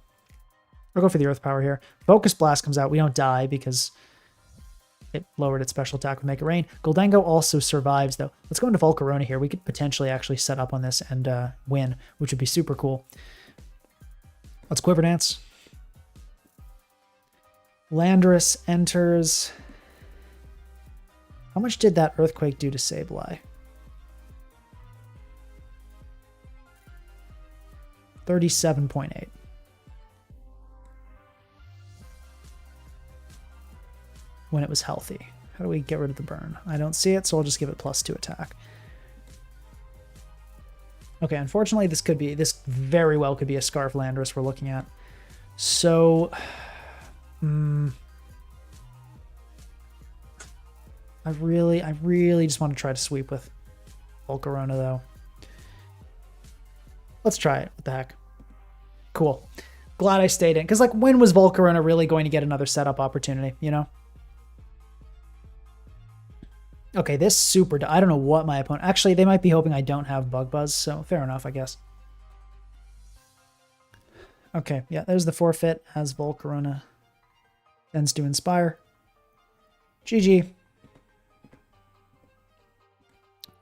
go for the Earth Power here. Focus Blast comes out. We don't die because it lowered its special attack with Make It Rain. Goldango also survives, though. Let's go into Volcarona here. We could potentially actually set up on this and win, which would be super cool. Let's Quiver Dance. Landorus enters... How much did that Earthquake do to Sableye? 37.8. When it was healthy. How do we get rid of the burn? I don't see it, so I'll just give it +2 attack. Okay, unfortunately, this very well could be a Scarf Landorus we're looking at. So, I really just want to try to sweep with Volcarona, though. Let's try it. What the heck? Cool. Glad I stayed in. Because, like, when was Volcarona really going to get another setup opportunity, you know? Okay, this super... I don't know what my opponent... Actually, they might be hoping I don't have Bug Buzz, so fair enough, I guess. Okay, yeah, there's the forfeit as Volcarona tends to inspire. GG.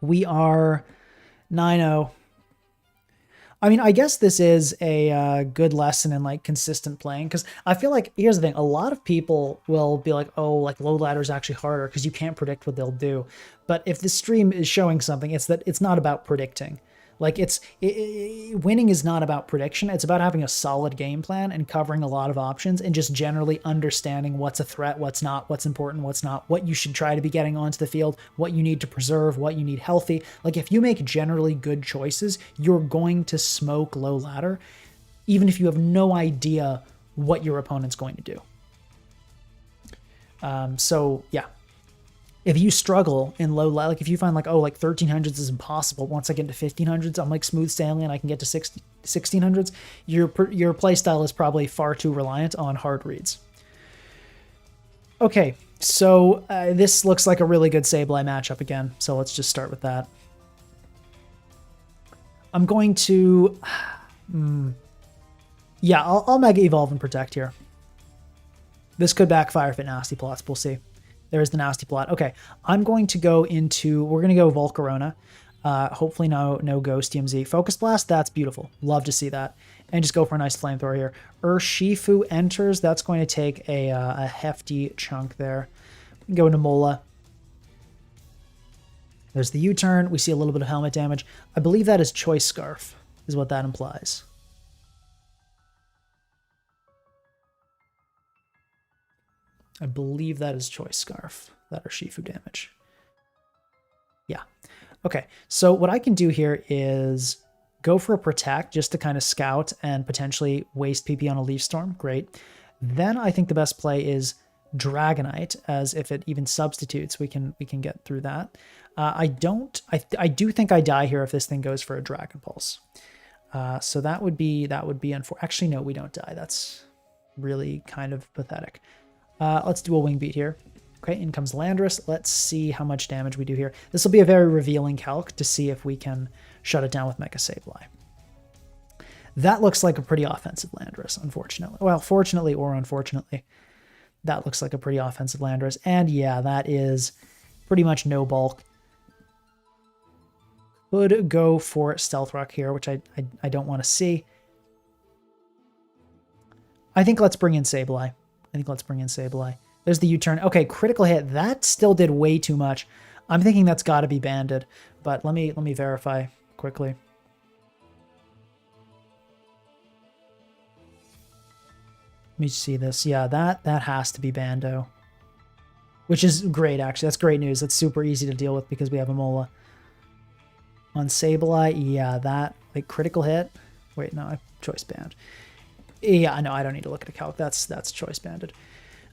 We are 9-0. I mean, I guess this is a good lesson in like consistent playing, because I feel like, here's the thing, a lot of people will be like, oh, like low ladder is actually harder because you can't predict what they'll do. But if the stream is showing something, it's that it's not about predicting. Like winning is not about prediction. It's about having a solid game plan and covering a lot of options and just generally understanding what's a threat, what's not, what's important, what's not, what you should try to be getting onto the field, what you need to preserve, what you need healthy. Like if you make generally good choices, you're going to smoke low ladder, even if you have no idea what your opponent's going to do. So yeah. If you struggle in low, like if you find like, oh, like 1300s is impossible. Once I get into 1500s, I'm like smooth sailing and I can get to 1600s. Your playstyle is probably far too reliant on hard reads. Okay, so this looks like a really good Sableye matchup again. So let's just start with that. I'm going to... Yeah, I'll Mega Evolve and Protect here. This could backfire if it Nasty Plots. We'll see. There's the Nasty Plot. Okay, I'm going to go into... We're going to go Volcarona. Hopefully no Ghost DMZ. Focus Blast, that's beautiful. Love to see that. And just go for a nice Flamethrower here. Urshifu enters. That's going to take a hefty chunk there. Go into Mola. There's the U-turn. We see a little bit of helmet damage. I believe that is Choice Scarf, is what that implies. I believe that is Choice Scarf, that Urshifu damage. Yeah. Okay, so what I can do here is go for a Protect just to kind of scout and potentially waste PP on a Leaf Storm. Great. Then I think the best play is Dragonite, as if it even substitutes, we can get through that. I do think I die here if this thing goes for a Dragon Pulse. So that would be unfortunate. Actually, no, we don't die. That's really kind of pathetic. Let's do a Wing Beat here. Okay, in comes Landorus. Let's see how much damage we do here. This will be a very revealing calc to see if we can shut it down with Mecha Sableye. That looks like a pretty offensive Landorus, unfortunately. Well, fortunately or unfortunately, that looks like a pretty offensive Landorus. And yeah, that is pretty much no bulk. Could go for Stealth Rock here, which I don't want to see. I think let's bring in Sableye. There's the U-turn. Okay, critical hit. That still did way too much. I'm thinking that's got to be banded, but let me verify quickly. Let me see this. Yeah, that has to be Bando, which is great, actually. That's great news. That's super easy to deal with because we have a Mola. On Sableye, yeah, that, like, critical hit. Wait, no, I choice band. Yeah, no, I don't need to look at a calc. That's choice banded.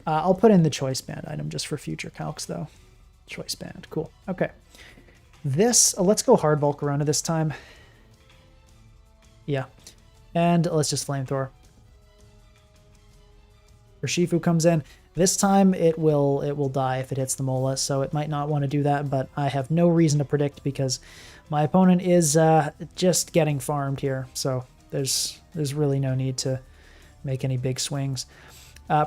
I'll put in the choice band item just for future calcs, though. Choice band, cool. Okay. This, let's go hard Volcarona this time. Yeah. And let's just Flamethrower. Urshifu comes in. This time it will die if it hits the Mola, so it might not want to do that, but I have no reason to predict because my opponent is just getting farmed here, so there's really no need to make any big swings.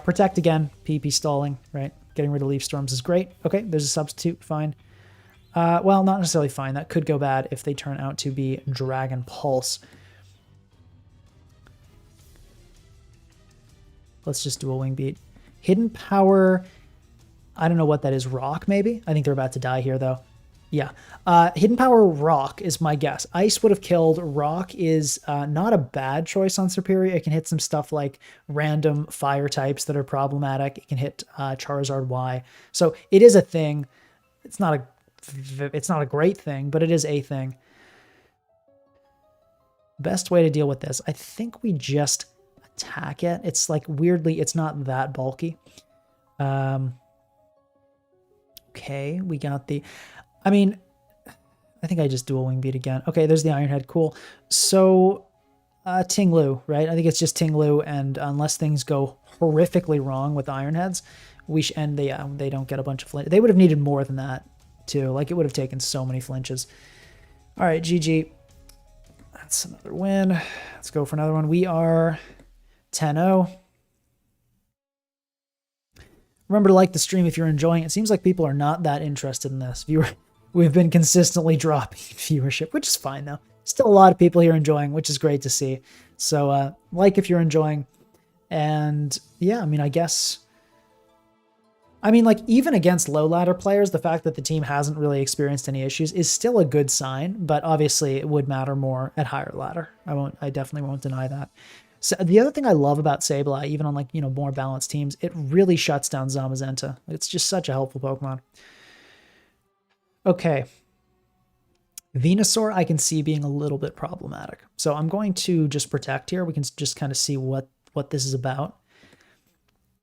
Protect again, PP stalling, right? Getting rid of Leaf Storms is great. Okay, there's a substitute, fine. Well, not necessarily fine. That could go bad if they turn out to be Dragon Pulse. Let's just do a Wing Beat. Hidden Power, I don't know what that is. Rock, maybe? I think they're about to die here, though. Yeah. Hidden Power Rock is my guess. Ice would have killed. Rock is not a bad choice on Serperior. It can hit some stuff like random fire types that are problematic. It can hit Charizard Y. So it is a thing. It's not a great thing, but it is a thing. Best way to deal with this, I think we just attack it. It's like, weirdly, it's not that bulky. Okay, we got the... I mean, I think I just dual Wing Beat again. Okay, there's the Iron Head. Cool. So, Ting Lu, right? I think it's just Ting Lu, and unless things go horrifically wrong with Iron Heads, and they don't get a bunch of flinch. They would have needed more than that, too. Like, it would have taken so many flinches. All right, GG. That's another win. Let's go for another one. We are 10-0. Remember to like the stream if you're enjoying it. It seems like people are not that interested in this. We've been consistently dropping viewership, which is fine, though. Still a lot of people here enjoying, which is great to see. So, like if you're enjoying. And, yeah, I mean, I guess... I mean, like, even against low ladder players, the fact that the team hasn't really experienced any issues is still a good sign, but obviously it would matter more at higher ladder. I definitely won't deny that. So the other thing I love about Sableye, even on, like, you know, more balanced teams, it really shuts down Zamazenta. It's just such a helpful Pokemon. Okay. Venusaur I can see being a little bit problematic. So I'm going to just Protect here. We can just kind of see what this is about.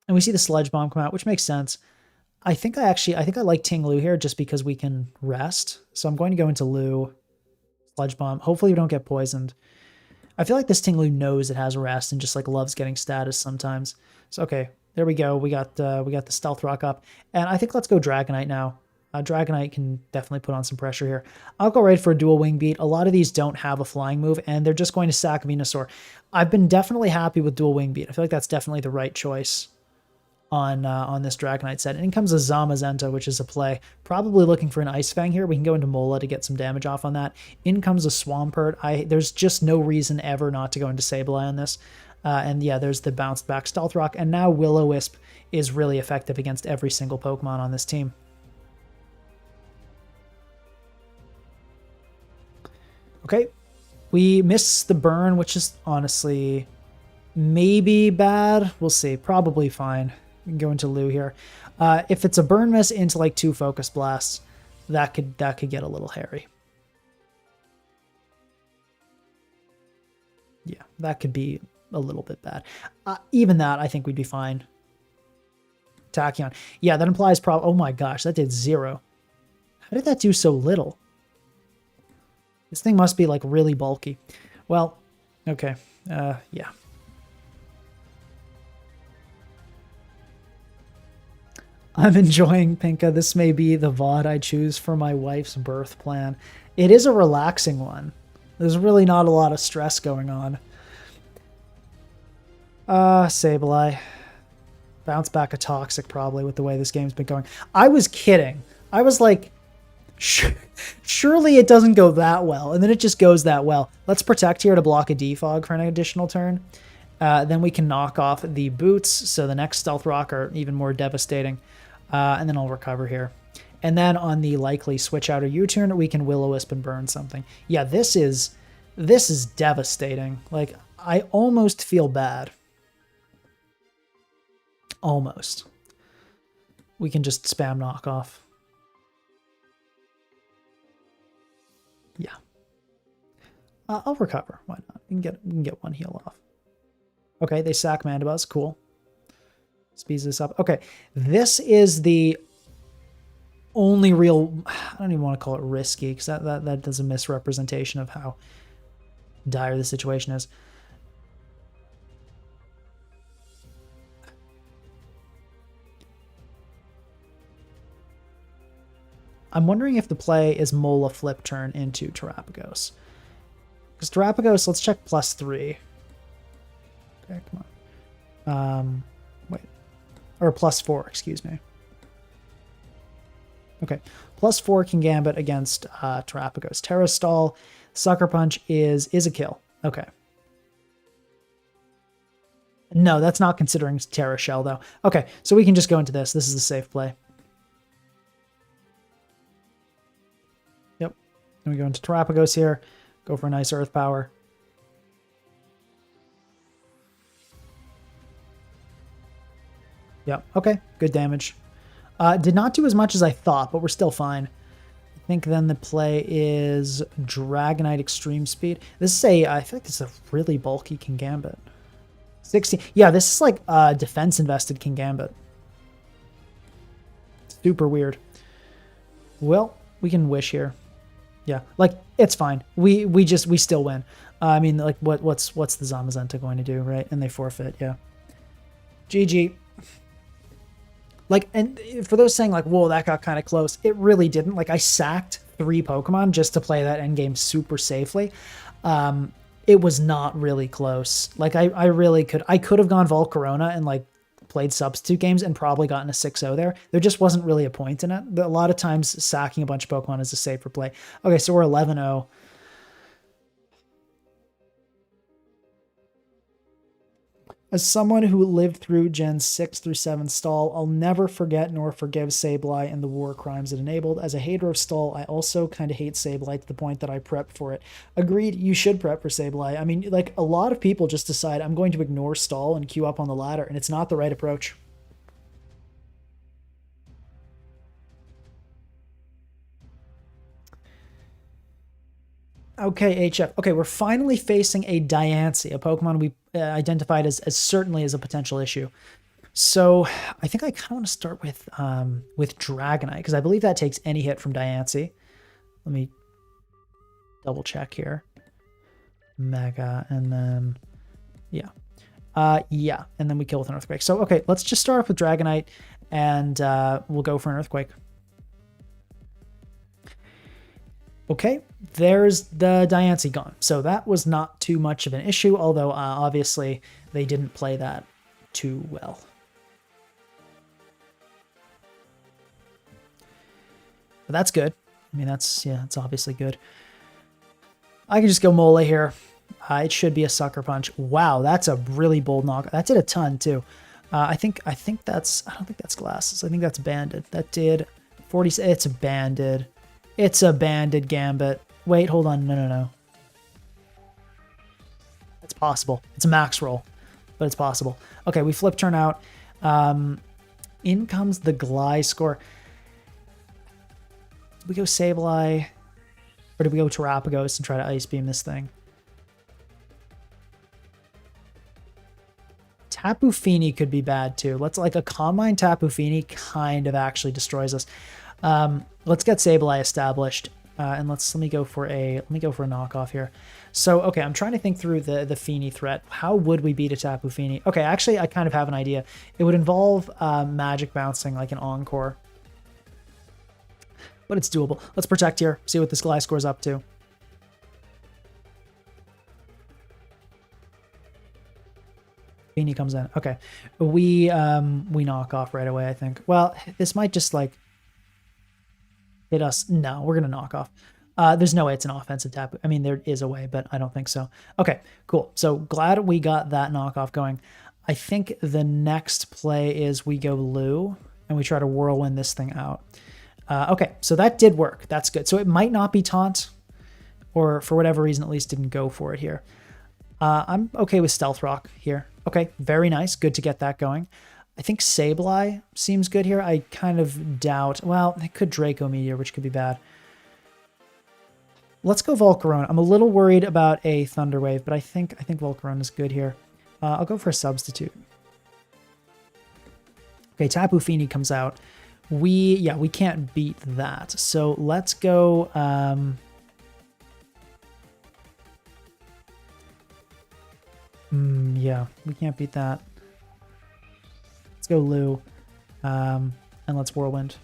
And we see the Sludge Bomb come out, which makes sense. I think I like Ting Lu here just because we can rest. So I'm going to go into Lu, Sludge Bomb. Hopefully we don't get poisoned. I feel like this Ting Lu knows it has rest and just like loves getting status sometimes. So okay, there we go. We got the Stealth Rock up. And I think let's go Dragonite now. Dragonite can definitely put on some pressure here. I'll go right for a dual wing beat. A lot of these don't have a flying move, and they're just going to sack Venusaur. I've been definitely happy with dual wing beat. I feel like that's definitely the right choice on this Dragonite set. And in comes a Zamazenta, which is a play. Probably looking for an Ice Fang here. We can go into Mola to get some damage off on that. In comes a Swampert. There's just no reason ever not to go into Sableye on this. And yeah, there's the bounced back Stealth Rock. And now Will-O-Wisp is really effective against every single Pokemon on this team. Okay, we miss the burn, which is honestly maybe bad. We'll see. Probably fine. We can go into Lou here. If it's a burn miss into like 2 Focus Blasts, that could get a little hairy. Yeah, that could be a little bit bad. Even that, I think we'd be fine. Tachyon. Yeah, that implies oh my gosh, that did 0. How did that do so little? This thing must be like really bulky. Well, okay. Yeah. I'm enjoying Pinka. This may be the VOD I choose for my wife's birth plan. It is a relaxing one. There's really not a lot of stress going on. Sableye. Bounce back a Toxic probably with the way this game's been going. I was kidding. I was like, surely it doesn't go that well. And then it just goes that well. Let's Protect here to block a Defog for an additional turn. Then we can knock off the Boots. So the next Stealth Rock are even more devastating. And then I'll recover here. And then on the likely switch out or U-turn, we can Will-O-Wisp and burn something. Yeah, this is devastating. Like, I almost feel bad. Almost. We can just spam knockoff. Yeah. I'll recover. Why not? We can get 1 heal off. Okay, they sack Mandibuzz. Cool. Speeds this up. Okay, this is the only real... I don't even want to call it risky, because that does a misrepresentation of how dire the situation is. I'm wondering if the play is Mola flip turn into Terapagos. Because Terapagos, let's check +3. Okay, come on. Wait. Or +4, excuse me. Okay. +4 can Gambit against Terapagos. Terra Stall. Sucker Punch is a kill. Okay. No, that's not considering Terra Shell, though. Okay, so we can just go into this. This is a safe play. Then we go into Terapagos here. Go for a nice Earth Power. Yep. Okay. Good damage. Did not do as much as I thought, but we're still fine. I think then the play is Dragonite Extreme Speed. This is I feel like this is a really bulky Kingambit. 16. Yeah, this is like defense invested Kingambit. Super weird. Well, we can wish here. Yeah, like, it's fine. We still win. I mean, like, what's the Zamazenta going to do, right? And they forfeit, yeah. GG. Like, and for those saying, like, whoa, that got kind of close, it really didn't. Like, I sacked 3 Pokemon just to play that endgame super safely. It was not really close. Like, I really could have gone Volcarona and, like, played substitute games and probably gotten a 6-0 there. There just wasn't really a point in it. A lot of times sacking a bunch of Pokemon is a safer play. Okay, so we're 11-0. As someone who lived through Gen 6 through 7 Stall, I'll never forget nor forgive Sableye and the war crimes it enabled. As a hater of Stall, I also kind of hate Sableye to the point that I prep for it. Agreed, you should prep for Sableye. I mean, like, a lot of people just decide, I'm going to ignore Stall and queue up on the ladder, and it's not the right approach. Okay, HF. Okay, we're finally facing a Diancie, a Pokemon we identified as certainly as a potential issue. So I think I kind of want to start with Dragonite, because I believe that takes any hit from Diancie. Let me double check here. Mega, and then, yeah. Yeah, and then we kill with an Earthquake. So, okay, let's just start off with Dragonite, and we'll go for an Earthquake. Okay, there's the Diancie gone. So that was not too much of an issue, although obviously they didn't play that too well. But that's good. I mean, that's obviously good. I can just go Mole here. It should be a sucker punch. Wow, that's a really bold knock. That did a ton too. I think that's, I don't think that's glasses. I think that's banded. That did 40. It's a banded. It's a banded Gambit. Wait, hold on. No. It's possible. It's a max roll, but it's possible. Okay, we flip turn out. In comes the Gliscor. Did we go Sableye? Or did we go Terapagos and try to Ice Beam this thing? Tapu Fini could be bad too. Let's like a Calm Mind Tapu Fini kind of actually destroys us. Let's get Sableye established. And let me go for a knockoff here. So okay, I'm trying to think through the Fini threat. How would we beat a Tapu Fini? Okay, actually I kind of have an idea. It would involve magic bouncing like an Encore. But it's doable. Let's protect here. See what this Gliscor's up to. Fini comes in. Okay, we knock off right away. I think. Well, this might just like hit us. No, we're gonna knock off. There's no way it's an offensive tap. I mean, there is a way, but I don't think so. Okay, cool. So glad we got that knockoff going. I think the next play is we go Lou and we try to whirlwind this thing out. Okay, so that did work. That's good. So it might not be taunt, or for whatever reason, at least didn't go for it here. I'm okay with Stealth Rock here. Okay, very nice. Good to get that going. I think Sableye seems good here. I kind of doubt. Well, it could Draco Meteor, which could be bad. Let's go Volcarona. I'm a little worried about a Thunder Wave, but I think Volcarona is good here. I'll go for a substitute. Okay, Tapu Fini comes out. We can't beat that. So let's go. Yeah, we can't beat that. Let's go Lou, and let's Whirlwind.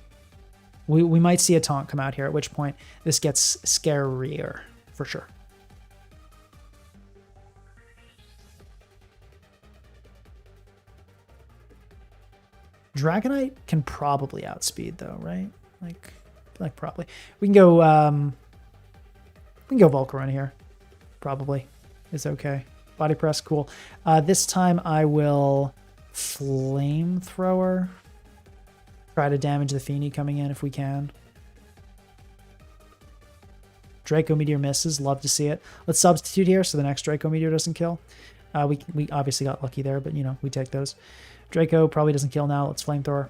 We might see a taunt come out here, at which point this gets scarier for sure. Dragonite can probably outspeed though, right? Like probably. We can go Volcarona here. Probably is okay. Body press, cool. This time I will Flamethrower. Try to damage the Fini coming in if we can. Draco Meteor misses. Love to see it. Let's substitute here so the next Draco Meteor doesn't kill. We obviously got lucky there, but you know, we take those. Draco probably doesn't kill now. Let's Flamethrower.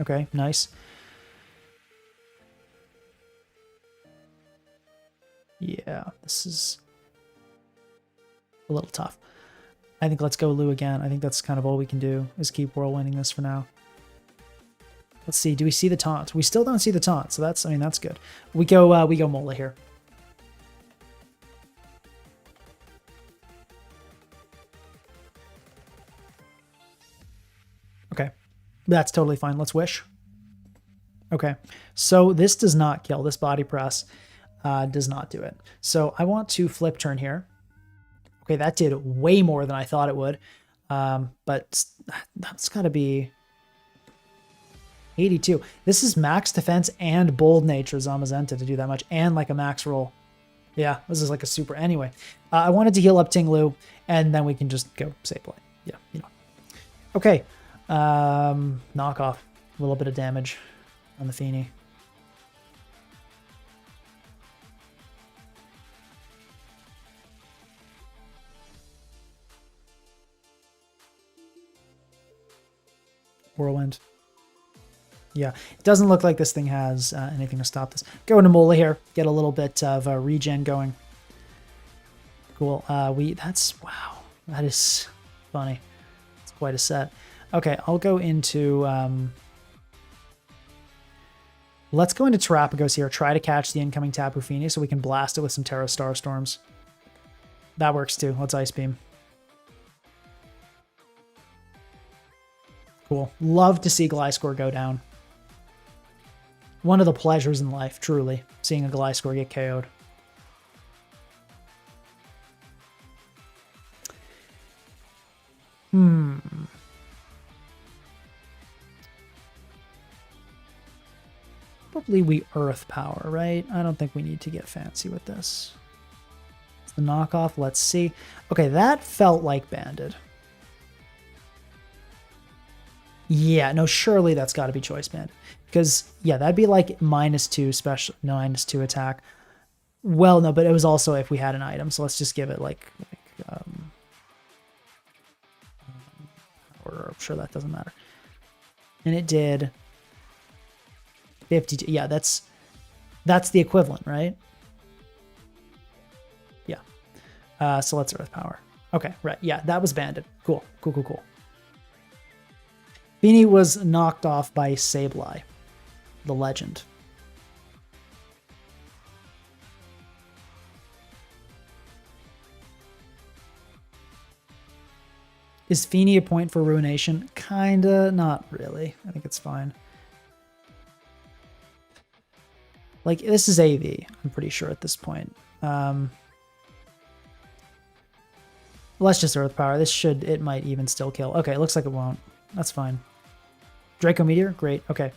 Okay, nice. Yeah, this is a little tough. I think let's go Lou again. I think that's kind of all we can do is keep whirlwinding this for now. Let's see. Do we see the taunt? We still don't see the taunt, so that's, I mean, that's good. We go Mola here. Okay, that's totally fine. Let's wish. Okay, so this does not kill. This body press does not do it. So I want to flip turn here. Okay, that did way more than I thought it would. But that's got to be 82. This is max defense and bold nature Zamazenta to do that much, and like a max roll. Yeah, this is like a super. Anyway, I wanted to heal up Tinglu, and then we can just go Sableye. Yeah, you know. Okay, knock off. A little bit of damage on the Fini. Whirlwind. Yeah, it doesn't look like this thing has anything to stop this. Go into Mola here, get a little bit of regen going. Cool. That's, wow, that is funny. It's quite a set. Okay, I'll go into, let's go into Terapagos here, try to catch the incoming Tapu Fini so we can blast it with some Terra Star Storms. That works too. Let's Ice Beam. Cool. Love to see Gliscor go down. One of the pleasures in life, truly, seeing a Gliscor get KO'd. Probably we Earth Power, right? I don't think we need to get fancy with this. It's the knockoff. Let's see. Okay, that felt like Banded. Yeah, no, surely that's got to be Choice Banded. Because, yeah, that'd be like -2 special, no, -2 attack. Well, no, but it was also if we had an item, so let's just give it or I'm sure that doesn't matter. And it did 52. Yeah, that's the equivalent, right? Yeah. So let's Earth Power. Okay, right. Yeah, that was Banded. Cool. Cool. Feeny was knocked off by Sableye, the legend. Is Feeny a point for Ruination? Kinda, not really. I think it's fine. Like, this is AV, I'm pretty sure at this point. Let's just Earth Power. It might even still kill. Okay, it looks like it won't. That's fine. Draco Meteor? Great, okay.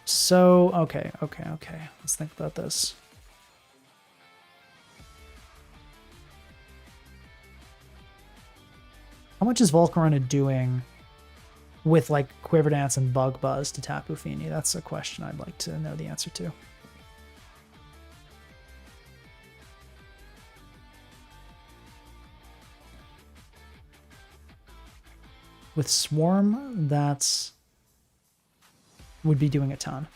So, okay. Let's think about this. How much is Volcarona doing with, like, Quiver Dance and Bug Buzz to Tapu Fini? That's a question I'd like to know the answer to. With Swarm, would be doing a ton.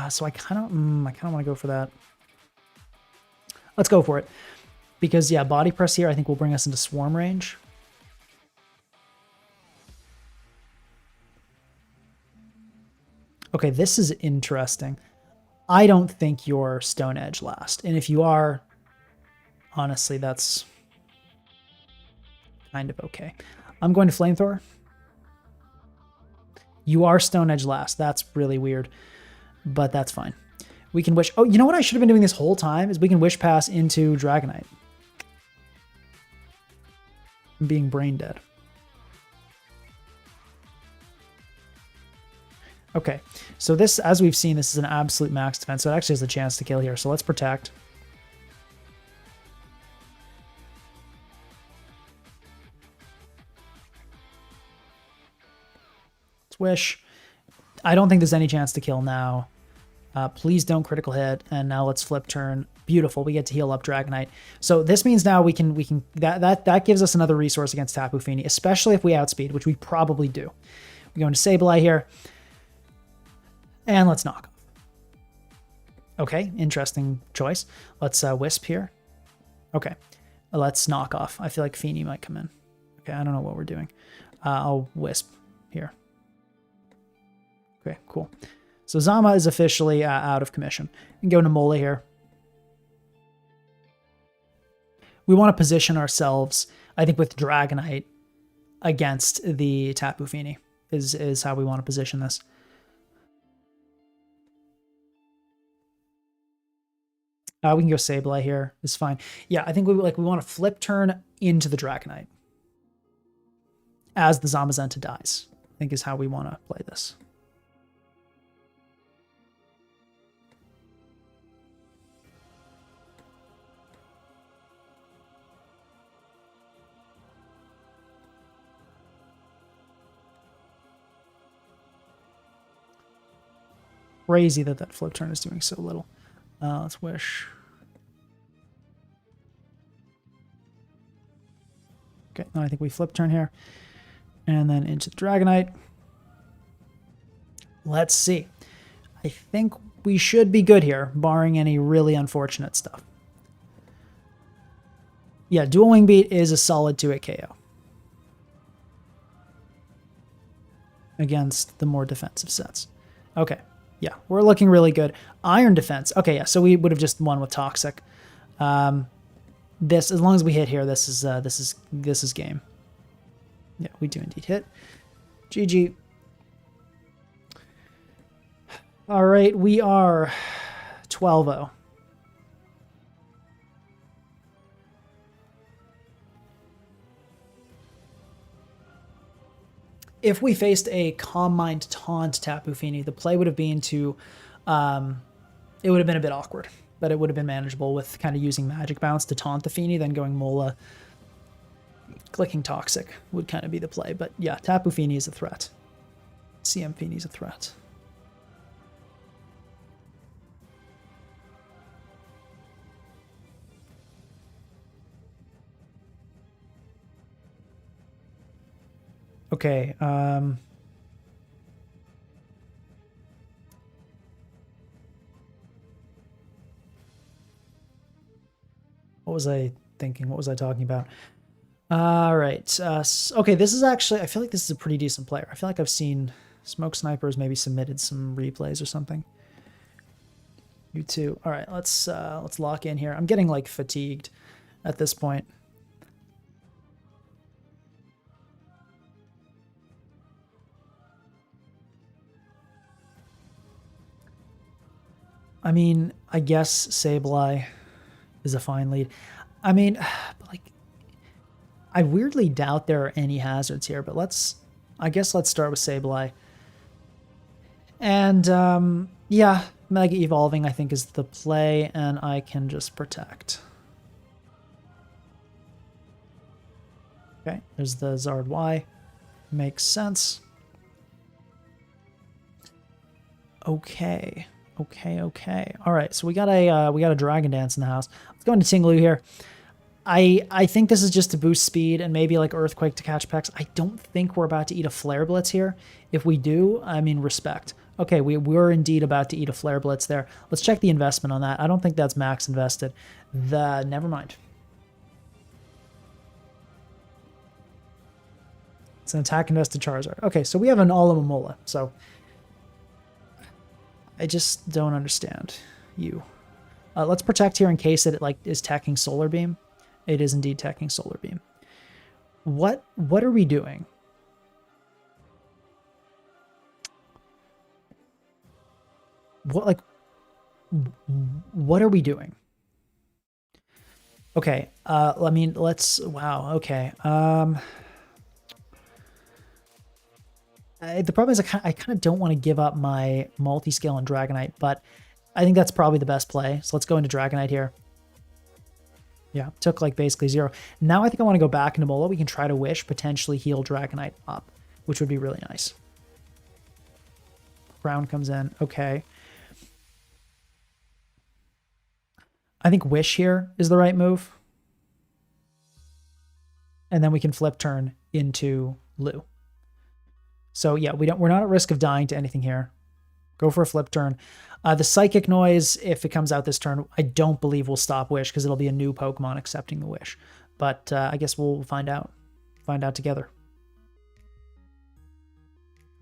So I kind of want to go for that. Let's go for it. Because, yeah, Body Press here I think will bring us into Swarm range. Okay, this is interesting. I don't think you're Stone Edge last. And if you are, honestly, that's kind of okay. I'm going to Flamethrower. You are Stone Edge last. That's really weird, but that's fine. We can wish... Oh, you know what I should have been doing this whole time? Is we can Wish Pass into Dragonite. I'm being brain dead. Okay, so this, as we've seen, this is an absolute max defense, so it actually has a chance to kill here. So let's Protect. Let's Wish. I don't think there's any chance to kill now. Please don't critical hit, and now let's flip turn. Beautiful, we get to heal up Dragonite. So this means now we can that gives us another resource against Tapu Fini, especially if we outspeed, which we probably do. We go into Sableye here. And let's knock off. Okay, interesting choice. Let's Wisp here. Okay, let's knock off. I feel like Feeny might come in. Okay, I don't know what we're doing. I'll Wisp here. Okay, cool. So Zama is officially out of commission. And go Namola here. We want to position ourselves, I think, with Dragonite against the Tapu Fini is how we want to position this. We can go Sableye here. It's fine. Yeah, I think we want to flip turn into the Dragonite as the Zamazenta dies. I think is how we want to play this. Crazy that flip turn is doing so little. Let's Wish. Okay, now I think we flip turn here. And then into the Dragonite. Let's see. I think we should be good here, barring any really unfortunate stuff. Yeah, Dual Wing Beat is a solid 2-hit KO. Against the more defensive sets. Okay. Yeah, we're looking really good. Iron Defense. Okay, yeah, so we would have just won with Toxic. This, as long as we hit here, this is game. Yeah, we do indeed hit. GG. All right, we are 12-0. If we faced a Calm Mind taunt Tapu Fini, the play would have been to, it would have been a bit awkward, but it would have been manageable with kind of using Magic Bounce to taunt the Fini, then going Mola, clicking Toxic would kind of be the play. But yeah, Tapu Fini is a threat. CM Fini is a threat. Okay, what was I thinking? What was I talking about? All right. Okay, this is actually, I feel like this is a pretty decent player. I feel like I've seen Smoke Snipers maybe submitted some replays or something. You too. All right, let's lock in here. I'm getting like fatigued at this point. I mean, I guess Sableye is a fine lead. I mean, like, I weirdly doubt there are any hazards here, but I guess let's start with Sableye. And yeah, Mega Evolving I think is the play, and I can just protect. Okay, there's the Zard Y. Makes sense. Okay. All right, so we got a Dragon Dance in the house. Let's go into Tinglu here. I think this is just to boost speed and maybe like Earthquake to catch Pex. I don't think we're about to eat a Flare Blitz here. If we do, I mean, respect. Okay, we're indeed about to eat a Flare Blitz there. Let's check the investment on that. I don't think that's max invested. Never mind. It's an attack invested Charizard. Okay, so we have an Alomomola, so I just don't understand you. Let's protect here in case it like is teching Solar Beam. It is indeed teching Solar Beam. What are we doing? What are we doing? Okay, I mean, wow, okay. The problem is I kind of don't want to give up my multi-scale on Dragonite, but I think that's probably the best play. So let's go into Dragonite here. Yeah, took like basically 0. Now I think I want to go back into Mola. We can try to Wish, potentially heal Dragonite up, which would be really nice. Crown comes in. Okay. I think Wish here is the right move. And then we can flip turn into Lu. So yeah, we're not at risk of dying to anything here. Go for a flip turn. The Psychic Noise, if it comes out this turn, I don't believe will stop Wish because it'll be a new Pokemon accepting the Wish. But I guess we'll find out. Find out together.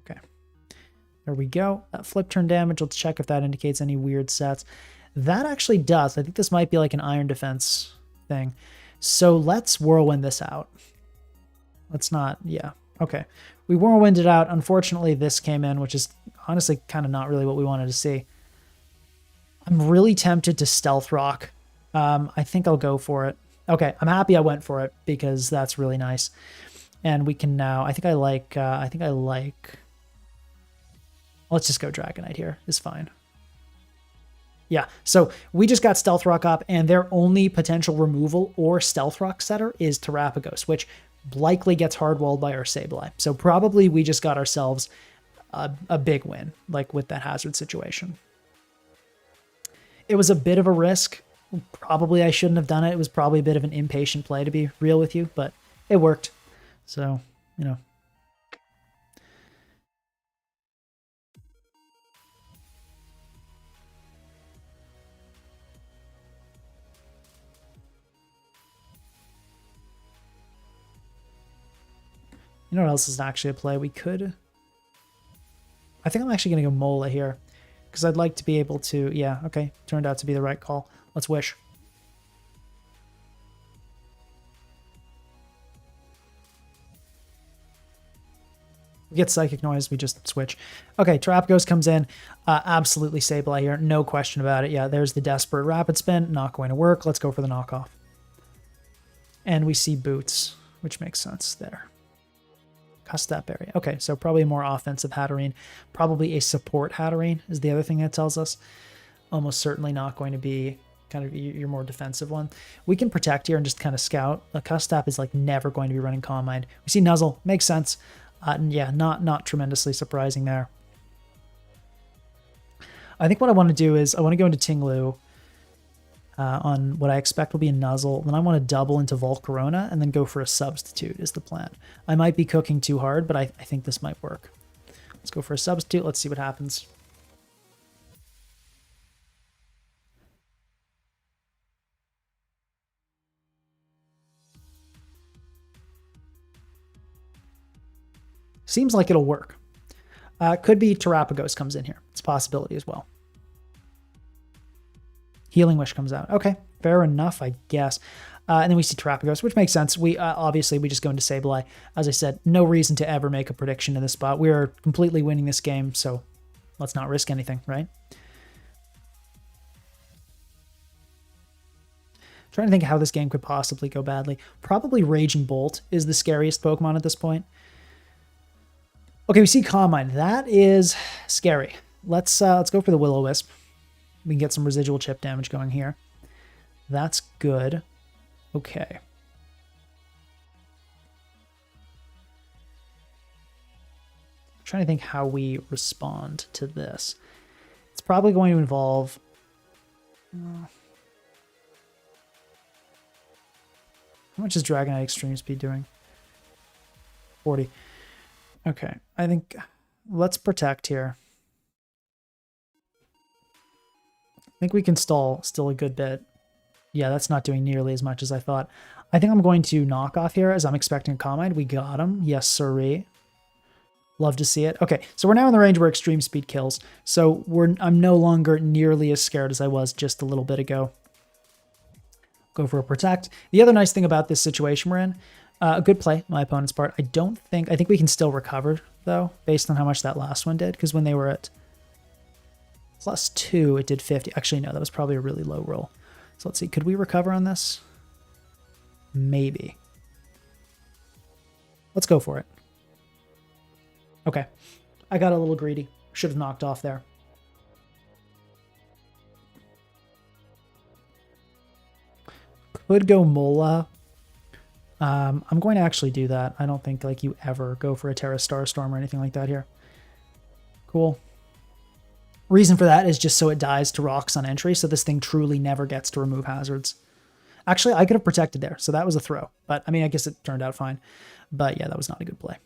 Okay. There we go. Flip turn damage. Let's check if that indicates any weird sets. That actually does. I think this might be like an Iron Defense thing. So let's Whirlwind this out. Let's not, yeah. Okay. We Whirlwinded out. Unfortunately, this came in, which is honestly kind of not really what we wanted to see. I'm really tempted to Stealth Rock. I think I'll go for it. Okay, I'm happy I went for it because that's really nice. And we can now, I think I like, let's just go Dragonite here. It's fine. Yeah, so we just got Stealth Rock up, and their only potential removal or Stealth Rock setter is Terapagos, which likely gets hardwalled by our Sableye. So probably we just got ourselves a big win, like with that hazard situation. It was a bit of a risk. Probably I shouldn't have done it. It was probably a bit of an impatient play, to be real with you, but it worked. So, you know. You know what else is actually a play? We could... I think I'm actually going to go Mola here because I'd like to be able to... Yeah, okay. Turned out to be the right call. Let's Wish. We get Psychic Noise, we just switch. Okay, Trap Ghost comes in. Absolutely Sableye here, no question about it. Yeah, there's the Desperate Rapid Spin, not going to work. Let's go for the knockoff. And we see Boots, which makes sense there. Custap Berry. Okay, so probably a more offensive Hatterene. Probably a support Hatterene is the other thing that tells us. Almost certainly not going to be kind of your more defensive one. We can protect here and just kind of scout. A Custap is like never going to be running Calm Mind. We see Nuzzle, makes sense. Yeah, not tremendously surprising there. I think what I want to do is I want to go into Tinglu on what I expect will be a Nuzzle. Then I want to double into Volcarona and then go for a substitute is the plan. I might be cooking too hard, but I think this might work. Let's go for a substitute. Let's see what happens. Seems like it'll work. Could be Terapagos comes in here. It's a possibility as well. Healing Wish comes out. Okay, fair enough, I guess. And then we see Terapagos, which makes sense. We obviously, we just go into Sableye. As I said, no reason to ever make a prediction in this spot. We are completely winning this game, so let's not risk anything, right? Trying to think how this game could possibly go badly. Probably Raging Bolt is the scariest Pokemon at this point. Okay, we see Calm Mind. That is scary. Let's go for the Will-O-Wisp. We can get some residual chip damage going here. That's good. Okay. Trying to think how we respond to this. It's probably going to involve... how much is Dragonite Extreme Speed doing? 40. Okay, I think let's protect here. I think we can stall still a good bit. Yeah, that's not doing nearly as much as I thought. I think I'm going to knock off here as I'm expecting a Calm Mind. We got him. Yes, sirree. Love to see it. Okay, so we're now in the range where Extreme Speed kills. So I'm no longer nearly as scared as I was just a little bit ago. Go for a Protect. The other nice thing about this situation we're in, a good play, my opponent's part. I think we can still recover, though, based on how much that last one did, because when they were at +2, it did 50. Actually, no, that was probably a really low roll. So let's see, could we recover on this? Maybe. Let's go for it. Okay, I got a little greedy. Should have knocked off there. Could go Mola. I'm going to actually do that. I don't think like you ever go for a Terra Starstorm or anything like that here. Cool. Reason for that is just so it dies to rocks on entry, so this thing truly never gets to remove hazards. Actually, I could have protected there, so that was a throw. But, I mean, I guess it turned out fine. But, yeah, that was not a good play.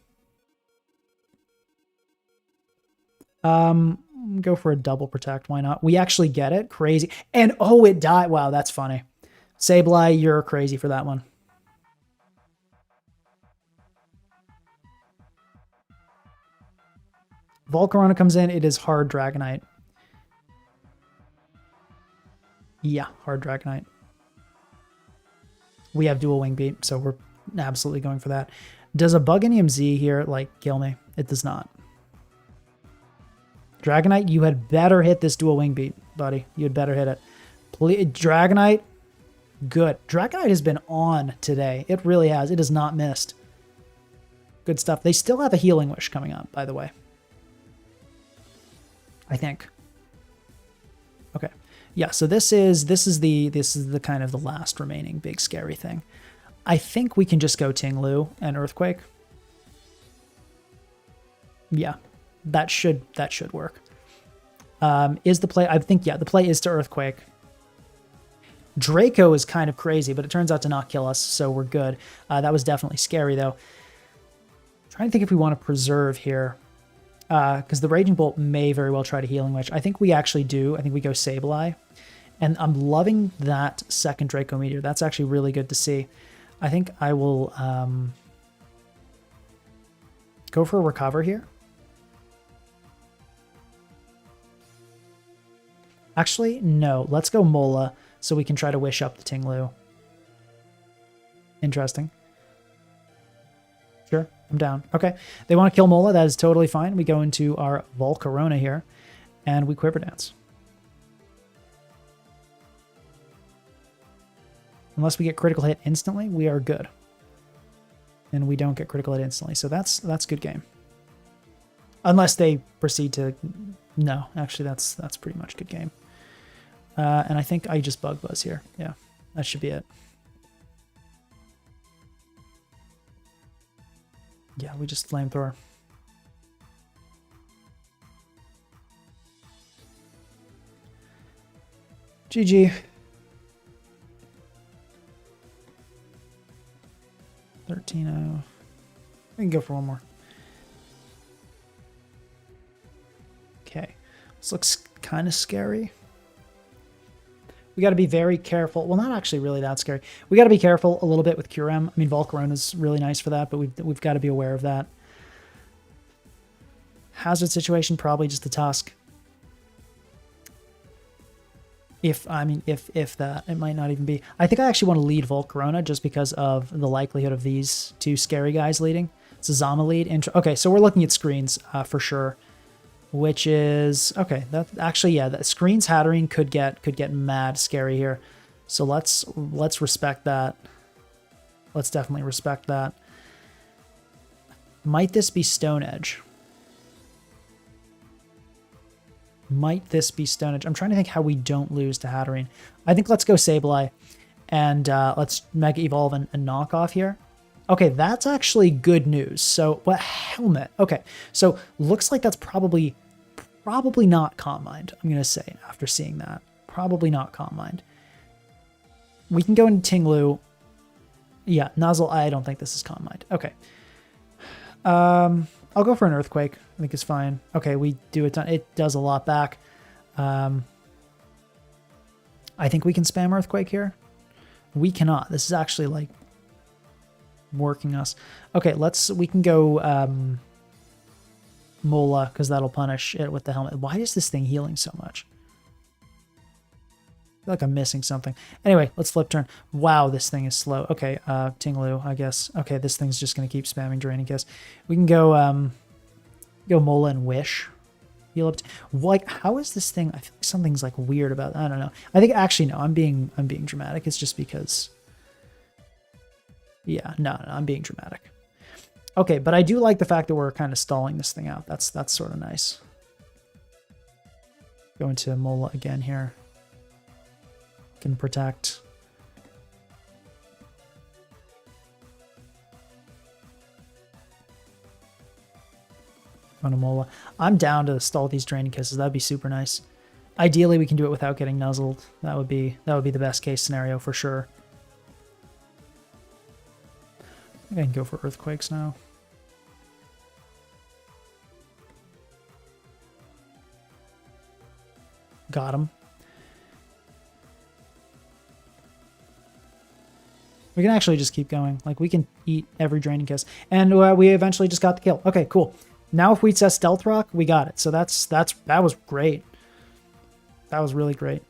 Go for a double protect. Why not? We actually get it. Crazy. And, oh, it died. Wow, that's funny. Sableye, you're crazy for that one. Volcarona comes in. It is hard Dragonite. Yeah, hard Dragonite. We have dual Wing Beat, so we're absolutely going for that. Does a Buganium Z here, like, kill me? It does not. Dragonite, you had better hit this dual Wing Beat, buddy. You had better hit it. Please, Dragonite, good. Dragonite has been on today. It really has. It has not missed. Good stuff. They still have a Healing Wish coming up, by the way. I think. Okay. Yeah, so this is the kind of the last remaining big scary thing. I think we can just go Tinglu and Earthquake. Yeah, that should work. Is the play? I think, yeah, the play is to Earthquake. Draco is kind of crazy, but it turns out to not kill us, so we're good. That was definitely scary, though. I'm trying to think if we want to preserve here. Because the Raging Bolt may very well try to Healing Witch. I think we actually do. I think we go Sableye. And I'm loving that second Draco Meteor. That's actually really good to see. I think I will go for a Recover here. Actually, no. Let's go Mola so we can try to wish up the Tinglu. Interesting. Sure. I'm down. Okay. They want to kill Mola. That is totally fine. We go into our Volcarona here, and we Quiver Dance. Unless we get critical hit instantly, we are good. And we don't get critical hit instantly, so that's good game. Unless they proceed to... No, actually, that's pretty much good game. And I think I just Bug Buzz here. Yeah, that should be it. Yeah, we just Flamethrower. GG. 13-0. We can go for one more. Okay. This looks kind of scary. We got to be very careful. Well, not actually really that scary. We got to be careful a little bit with Curem. I mean, Volcarona is really nice for that, but we've got to be aware of that. Hazard situation, probably just the Tusk. If that, it might not even be. I think I actually want to lead Volcarona just because of the likelihood of these two scary guys leading. It's a Zama lead. Okay, so we're looking at screens for sure. Which is okay. That actually, yeah, that screens Hatterene could get mad scary here. So let's respect that. Let's definitely respect that. Might this be Stone Edge? Might this be Stone Edge? I'm trying to think how we don't lose to Hatterene. I think let's go Sableye and let's Mega Evolve and knock off here. Okay, that's actually good news. So what helmet? Okay, so looks like that's probably not Calm Mind, I'm going to say, after seeing that. Probably not Calm Mind. We can go into Tinglu. Yeah, Nozzle, I don't think this is Calm Mind. Okay. I'll go for an Earthquake. I think it's fine. Okay, we do a ton. It does a lot back. I think we can spam Earthquake here. We cannot. This is actually, like, working us. Okay, we can go... Mola, because that'll punish it with the helmet. Why is this thing healing so much? I feel like I'm missing something. Anyway, let's flip turn. Wow, this thing is slow. Okay, Tinglu, I guess. Okay, this thing's just going to keep spamming Draining Kiss. We can go Mola and Wish. Heal up. Like, how is this thing? I feel like something's like weird about that. I don't know. I think actually no, I'm being dramatic. It's just because. Yeah, no, I'm being dramatic. Okay, but I do like the fact that we're kind of stalling this thing out. That's sort of nice. Go into Mola again here. Can protect. Go to Mola. I'm down to stall these Draining Kisses. That'd be super nice. Ideally, we can do it without getting nuzzled. That would be the best case scenario for sure. I think I can go for Earthquakes now. Got him. We can actually just keep going. Like, we can eat every Draining Kiss. And we eventually just got the kill. Okay, cool. Now if we set Stealth Rock, we got it. So that was great. That was really great.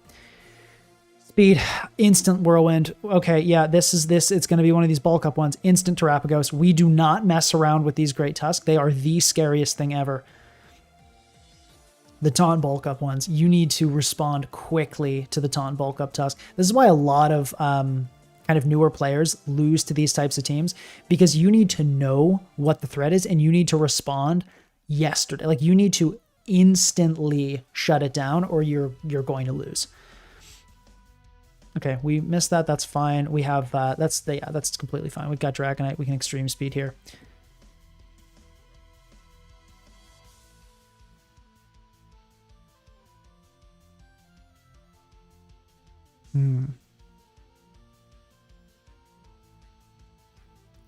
Speed, instant Whirlwind. Okay, yeah, it's going to be one of these bulk up ones. Instant Terapagos. We do not mess around with these Great Tusk. They are the scariest thing ever. The taunt bulk up ones. You need to respond quickly to the taunt bulk up Tusk. This is why a lot of kind of newer players lose to these types of teams, because you need to know what the threat is and you need to respond yesterday. Like, you need to instantly shut it down or you're going to lose. Okay, we missed that. That's fine. We have that's completely fine. We've got Dragonite. We can extreme speed here.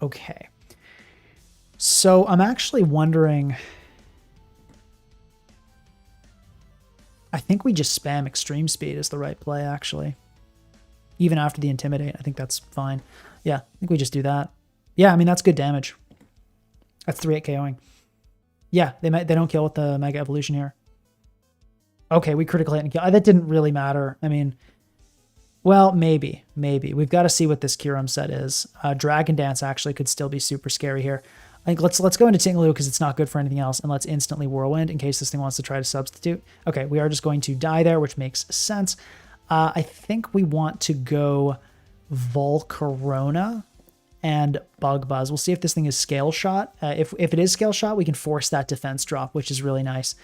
Okay. So I'm actually wondering. I think we just spam extreme speed is the right play, actually. Even after the Intimidate, I think that's fine. Yeah, I think we just do that. Yeah, I mean, that's good damage. That's 3-8 KOing. Yeah, they don't kill with the Mega Evolution here. Okay, we critical hit and kill. That didn't really matter. I mean, well, maybe. We've got to see what this Kyurem set is. Dragon Dance actually could still be super scary here. I think let's go into Tinglu because it's not good for anything else, and let's instantly Whirlwind in case this thing wants to try to substitute. Okay, we are just going to die there, which makes sense. I think we want to go Volcarona and Bug Buzz. We'll see if this thing is Scale Shot. If it is Scale Shot, we can force that defense drop, which is really nice.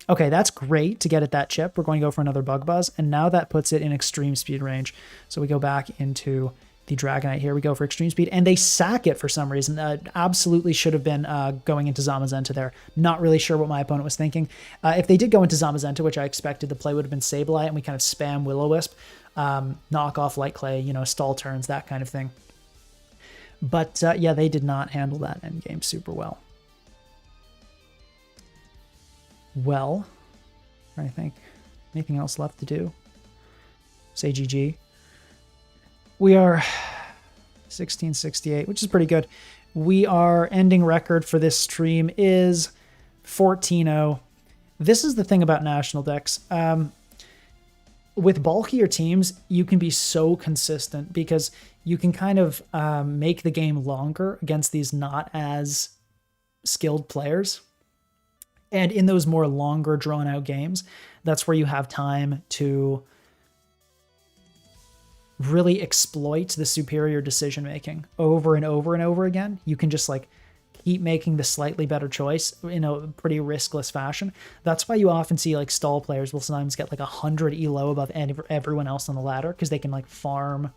Okay, that's great to get at that chip. We're going to go for another Bug Buzz, and now that puts it in extreme speed range. So we go back into the Dragonite here. We go for extreme speed, and they sack it for some reason. Absolutely should have been going into Zamazenta there. Not really sure what my opponent was thinking. If they did go into Zamazenta, which I expected, the play would have been Sableye, and we kind of spam Will-O-Wisp, knock off Light Clay, you know, stall turns, that kind of thing. But yeah, they did not handle that endgame super well. Well, I think anything else left to do? Say GG. We are 1668, which is pretty good. We are ending record for this stream is 14-0. This is the thing about national decks. With bulkier teams, you can be so consistent because you can kind of make the game longer against these not as skilled players. And in those more longer drawn out games, that's where you have time to really exploit the superior decision making over and over and over again. You can just like keep making the slightly better choice in a pretty riskless fashion. That's why you often see like stall players will sometimes get like 100 elo above everyone else on the ladder because they can like farm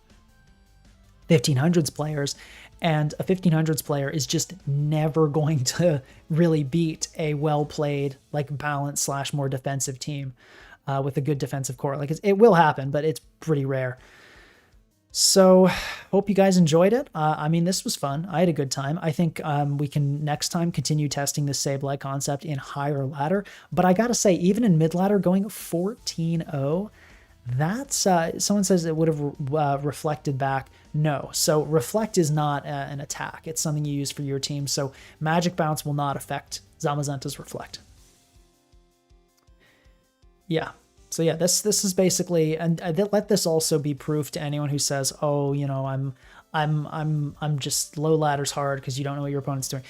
1500s players, and a 1500s player is just never going to really beat a well-played like balanced / more defensive team with a good defensive core. Like it will happen, but it's pretty rare. So hope you guys enjoyed it. I mean, this was fun. I had a good time. I think we can next time continue testing this Sableye concept in higher ladder. But I got to say, even in mid ladder, going 14-0, that's someone says it would have reflected back. No. So reflect is not an attack. It's something you use for your team. So magic bounce will not affect Zamazenta's reflect. Yeah. So yeah, this is basically, and let this also be proof to anyone who says, "Oh, you know, I'm just low ladder's hard because you don't know what your opponent's doing."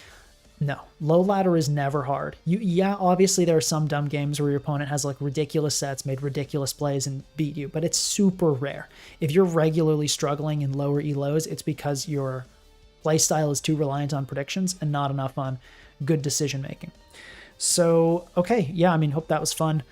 No, low ladder is never hard. Yeah, obviously there are some dumb games where your opponent has like ridiculous sets, made ridiculous plays, and beat you, but it's super rare. If you're regularly struggling in lower elos, it's because your playstyle is too reliant on predictions and not enough on good decision making. So okay, yeah, I mean, hope that was fun.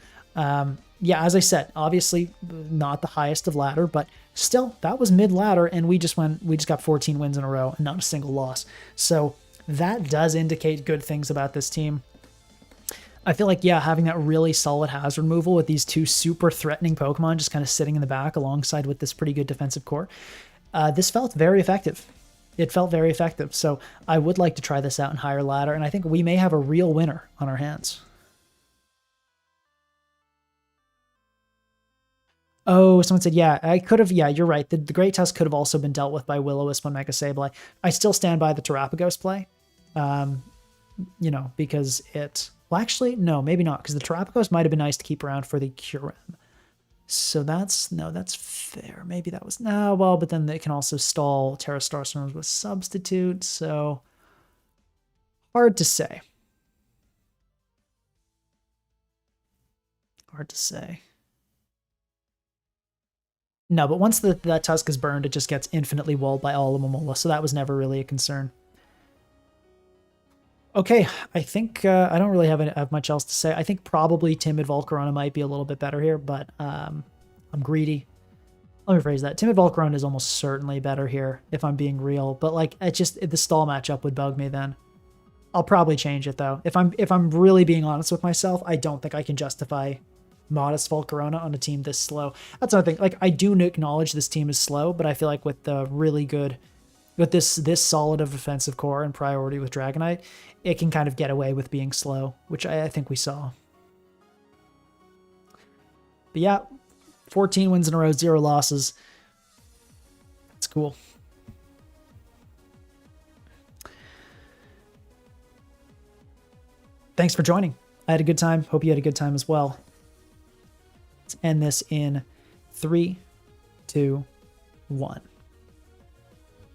Yeah, as I said, obviously not the highest of ladder, but still that was mid ladder, and we just got 14 wins in a row and not a single loss. So that does indicate good things about this team. I feel like, yeah, having that really solid hazard removal with these two super threatening Pokemon just kind of sitting in the back alongside with this pretty good defensive core, this felt very effective. It felt very effective. So I would like to try this out in higher ladder, and I think we may have a real winner on our hands. Oh, someone said, yeah, I could have, yeah, you're right. The Great Tusk could have also been dealt with by Will-O-Wisp on Mega Sableye. I still stand by the Terapagos play, you know, because well, actually, no, maybe not, because the Terapagos might have been nice to keep around for the Kyurem. So that's fair. Maybe that was, no, well, but then they can also stall Terra Starstorms with Substitute, so hard to say. Hard to say. No, but once that Tusk is burned, it just gets infinitely walled by all of Momola, so that was never really a concern. Okay, I think I don't really have much else to say. I think probably Timid Volcarona might be a little bit better here, but I'm greedy. Let me rephrase that. Timid Volcarona is almost certainly better here, if I'm being real, but like the stall matchup would bug me then. I'll probably change it though. If I'm really being honest with myself, I don't think I can justify modest Volcarona on a team this slow. That's another thing. Like, I do acknowledge this team is slow, but I feel like with the really good, with this solid of offensive core and priority with Dragonite, it can kind of get away with being slow, which I think we saw. But yeah, 14 wins in a row, 0 losses. That's cool. Thanks for joining. I had a good time. Hope you had a good time as well. Let's end this in 3, 2, 1.